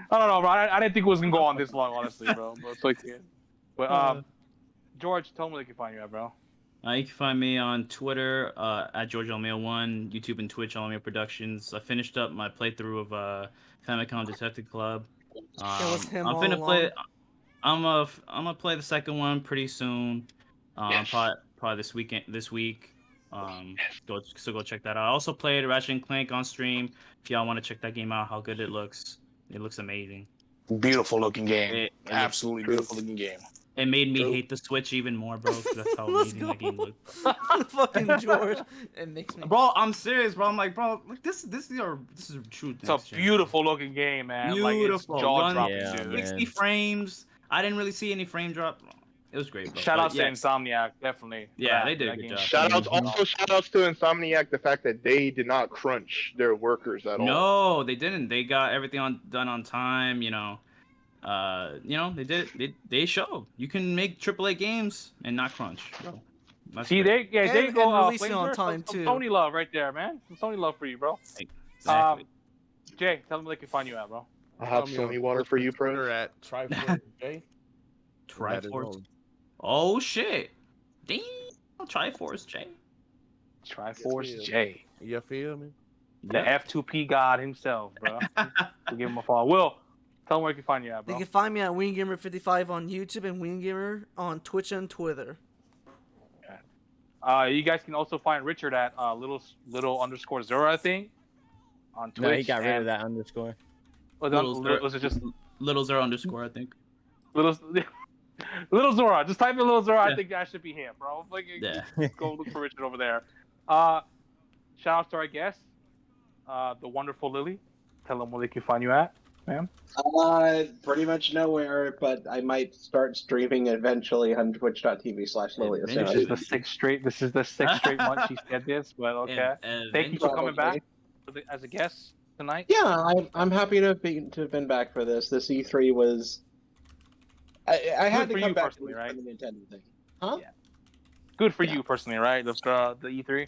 I don't know, bro. I didn't think it was gonna go on this long, honestly, bro. But it's okay. But George, tell them where they can find you at, bro. You can find me on Twitter at GeorgeLmail1, YouTube and Twitch, Almail Productions. I finished up my playthrough of Famicom Detective Club. It was him I'm all finna play. along. I'm gonna play the second one pretty soon. Probably this week. Go check that out. I also played Ratchet and Clank on stream. If y'all want to check that game out, how good it looks amazing. Beautiful looking game. It Absolutely beautiful looking game. It made me hate the Switch even more, bro. 'Cause that's how amazing that game looked. Fucking George. It makes me. Bro, I'm serious, bro. I'm like, bro, like this is true. It's a beautiful looking game, man. Beautiful. Like, jaw dropping, Yeah, dude. man. 60 frames. I didn't really see any frame drop. It was great, bro. Shout But out to Insomniac, definitely. Yeah, for they that. did a That good game- job. Shout outs to Insomniac, the fact that they did not crunch their workers at all. No, they didn't. They got everything done on time. They did. They showed you can make AAA games and not crunch, bro. That's See, great. they And go releasing on Flamer, time, some too. Sony love right there, man. Some Sony love for you, bro. Exactly. Jay, tell them where they can find you at, bro. I'll have Follow me Sony on water for you, Twitter bro. at Triforce Triforce. Oh shit! Damn, Triforce J. Triforce J. You feel me? The F2P god himself, bro. We'll give him a follow. Will, tell them where they can find you at, They bro. can find me at WingGamer55 on YouTube and WingGamer on Twitch and Twitter. You guys can also find Richard at little underscore Zora, I think, on Twitch. No, he got rid of and- that underscore. Was it just Little Zero underscore? I think. little Zora? Just type in little Zora. I think that should be him, bro. Like, Yeah. go look for Richard over there. Shout out to our guest, the wonderful Lily. Tell them where they can find you at, ma'am. Pretty much nowhere, but I might start streaming eventually on twitch.tv/Lily. This is the sixth straight month she said this, but okay. Thank you for coming back as a guest tonight. Yeah, I'm happy to have been back for this. This E3 was. I had Good for to come you back personally, for right? the Nintendo thing. Huh? Yeah. Good for you personally, right? The E3.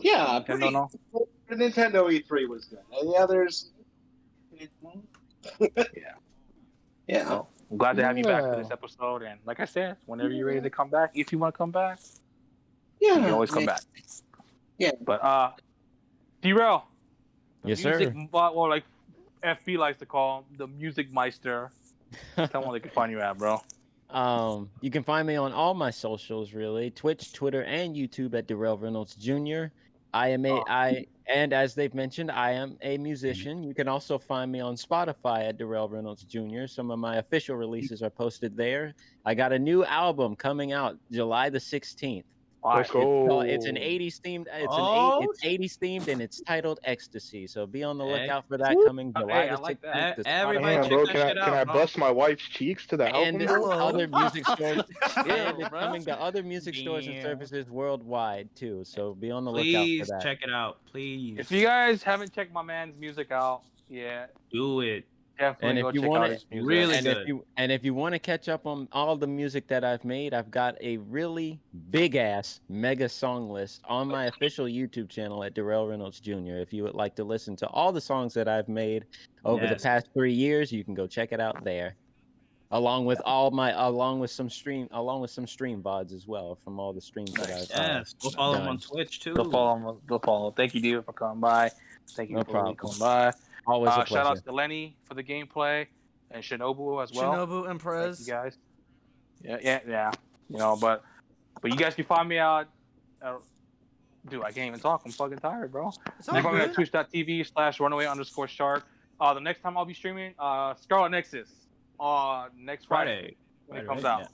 Yeah, Nintendo, no? the Nintendo E3 was good. And the others. Yeah. So, I'm glad to have you back for this episode, and like I said, whenever you're ready to come back, if you want to come back, Yeah. you can always come back. Yeah. But D-Rail. Yes, sir. Well, like FB likes to call him, the Music Meister. Tell them where they can find you at, bro. You can find me on all my socials, really: Twitch, Twitter, and YouTube at Darrell Reynolds Jr. And as they've mentioned, I am a musician. You can also find me on Spotify at Darrell Reynolds Jr. Some of my official releases are posted there. I got a new album coming out July the 16th. Let's go. It's an 80s themed. It's 80s themed, and it's titled Ecstasy. So be on the lookout for that coming July the 16th. to Everybody Spotify. check Bro, that shit can I out, bro. bust my wife's cheeks to the And album? bro? other music stores, and it's bro. coming to other music stores and Damn. services worldwide too. So be on the lookout Please for that. check it out, please. If you guys haven't checked my man's music out, Do it. definitely And go if you check want out to his music. Really and good. if you want to catch up on all the music that I've made, I've got a really big ass mega song list on my official YouTube channel at Darrell Reynolds Jr. If you would like to listen to all the songs that I've made over the Yes. past 3 years, you can go check it out there. Along with some stream VODs as well from all the streams that I've Yes. Go follow him done. on Twitch too. They'll follow. Thank you, Diva, for coming by. Thank you No for problem. coming by. Always a Shout pleasure. out to Lenny for the gameplay and Shinobu as well. Shinobu and Perez. Thank you guys. Yeah. You know, but you guys can find me out. Dude, I can't even talk. I'm fucking tired, bro. It's You all can find me at good. twitch.tv/runaway_shark. The next time I'll be streaming, Scarlet Nexus. Next Friday when it Friday, comes out.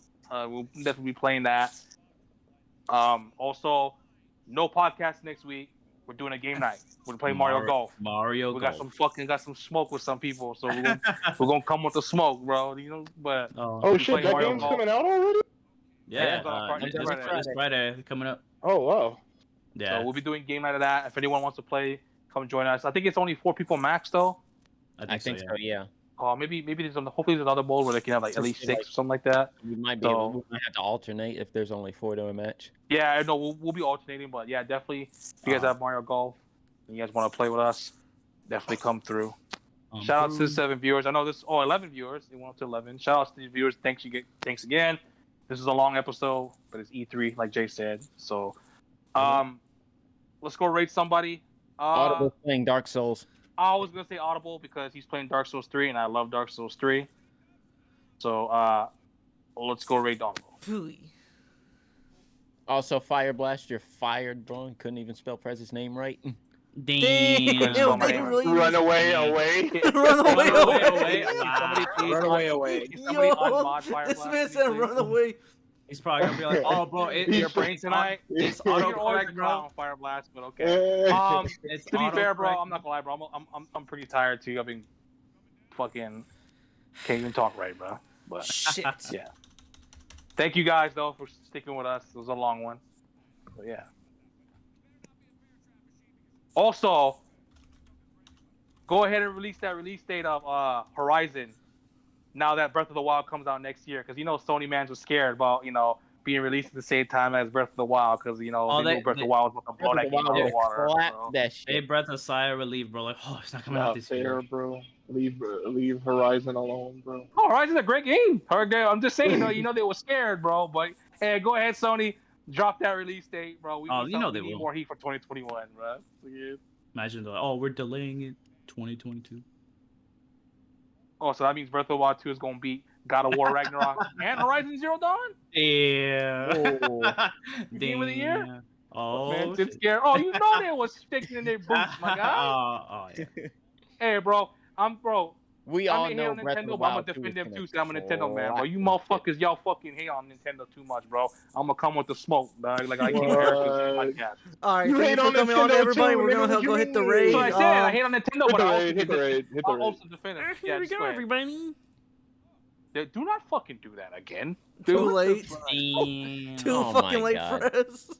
We'll definitely be playing that. Also, no podcast next week. We're doing a game night. We're playing Mario Golf. Mario We Golf. got some smoke with some people, so we're gonna come with the smoke, bro. You know, but Oh shit, playing that Mario game's Golf. coming out already? Yeah, Friday. this Friday coming up. Oh wow. Yeah. So we'll be doing game night of that. If anyone wants to play, come join us. I think it's only 4 people max though. I think so, yeah. Maybe there's hopefully there's another mode where they can have like at least 6 or something like that. We might So- have to alternate if there's only 4 to a match. Yeah, I know we'll be alternating, but yeah, definitely. If you guys have Mario Golf and you guys want to play with us, definitely come through. Shout out to the 7 viewers. I know this. 11 viewers. It went up to 11. Shout out to the viewers. Thanks again. This is a long episode, but it's E3, like Jay said. So, let's go rate somebody. Audible playing Dark Souls. I was gonna say Audible because he's playing Dark Souls 3, and I love Dark Souls 3. So, let's go rate Audible. Also, Fire Blast, you're fired, bro. Couldn't even spell Prez's name right. Damn. Run away, away. Run away, away. Somebody please Run away, away. Somebody unmod Fire This Blast, man please, said please. run away. He's probably gonna be like, "Oh, bro, Your brain tonight. It's You're always autocorrect, a bro. clown, Fire Blast, but okay. It's To be fair, bro, autocorrect. I'm not gonna lie, bro. I'm pretty tired too. I've been fucking can't even talk right, bro. But Shit. yeah. Thank you guys though for sticking with us. It was a long one. But yeah. Also, go ahead and release that release date of Horizon. Now that Breath of the Wild comes out next year, because Sony mans was scared about being released at the same time as Breath of the Wild, because they knew Breath of the Wild was going to blow that game out of the water. Bro. That shit. They breath of sigh of relief, bro. Like, oh, it's not coming out Not this fair, year. bro. Leave Horizon alone, bro. Oh, Horizon's a great game. I'm just saying, they were scared, bro. But hey, go ahead, Sony, drop that release date, bro. We need more heat for 2021, bro. Yeah. Imagine they're like, oh, we're delaying it 2022. Oh, so that means Breath of the Wild 2 is going to beat God of War Ragnarok and Horizon Zero Dawn? Yeah. Game of the year? Oh, man, it's scared. Oh, they was sticking in their boots, my guy. Yeah. Hey, bro, We all hate know on Breath of the Nintendo, but I'm Wild gonna 2 defend is them gonna too. So I'm a Nintendo man, bro. slap You that motherfuckers, y'all fucking hate on Nintendo too much, bro. I'm gonna come with the smoke, dog. Like I keep hearing podcast. All right, You thank hate you for on coming on, Nintendo everybody. too, We're nigga, gonna what go you hit the mean? raid. So I said I hate on Nintendo, Hit but the I raid, hit the raid, hit the I'll raid. also defend it. Yeah, Here we just go, go ahead. everybody. Yeah, do not fucking do that again. Too Dude. late. Damn. Too Oh fucking my late God. for us.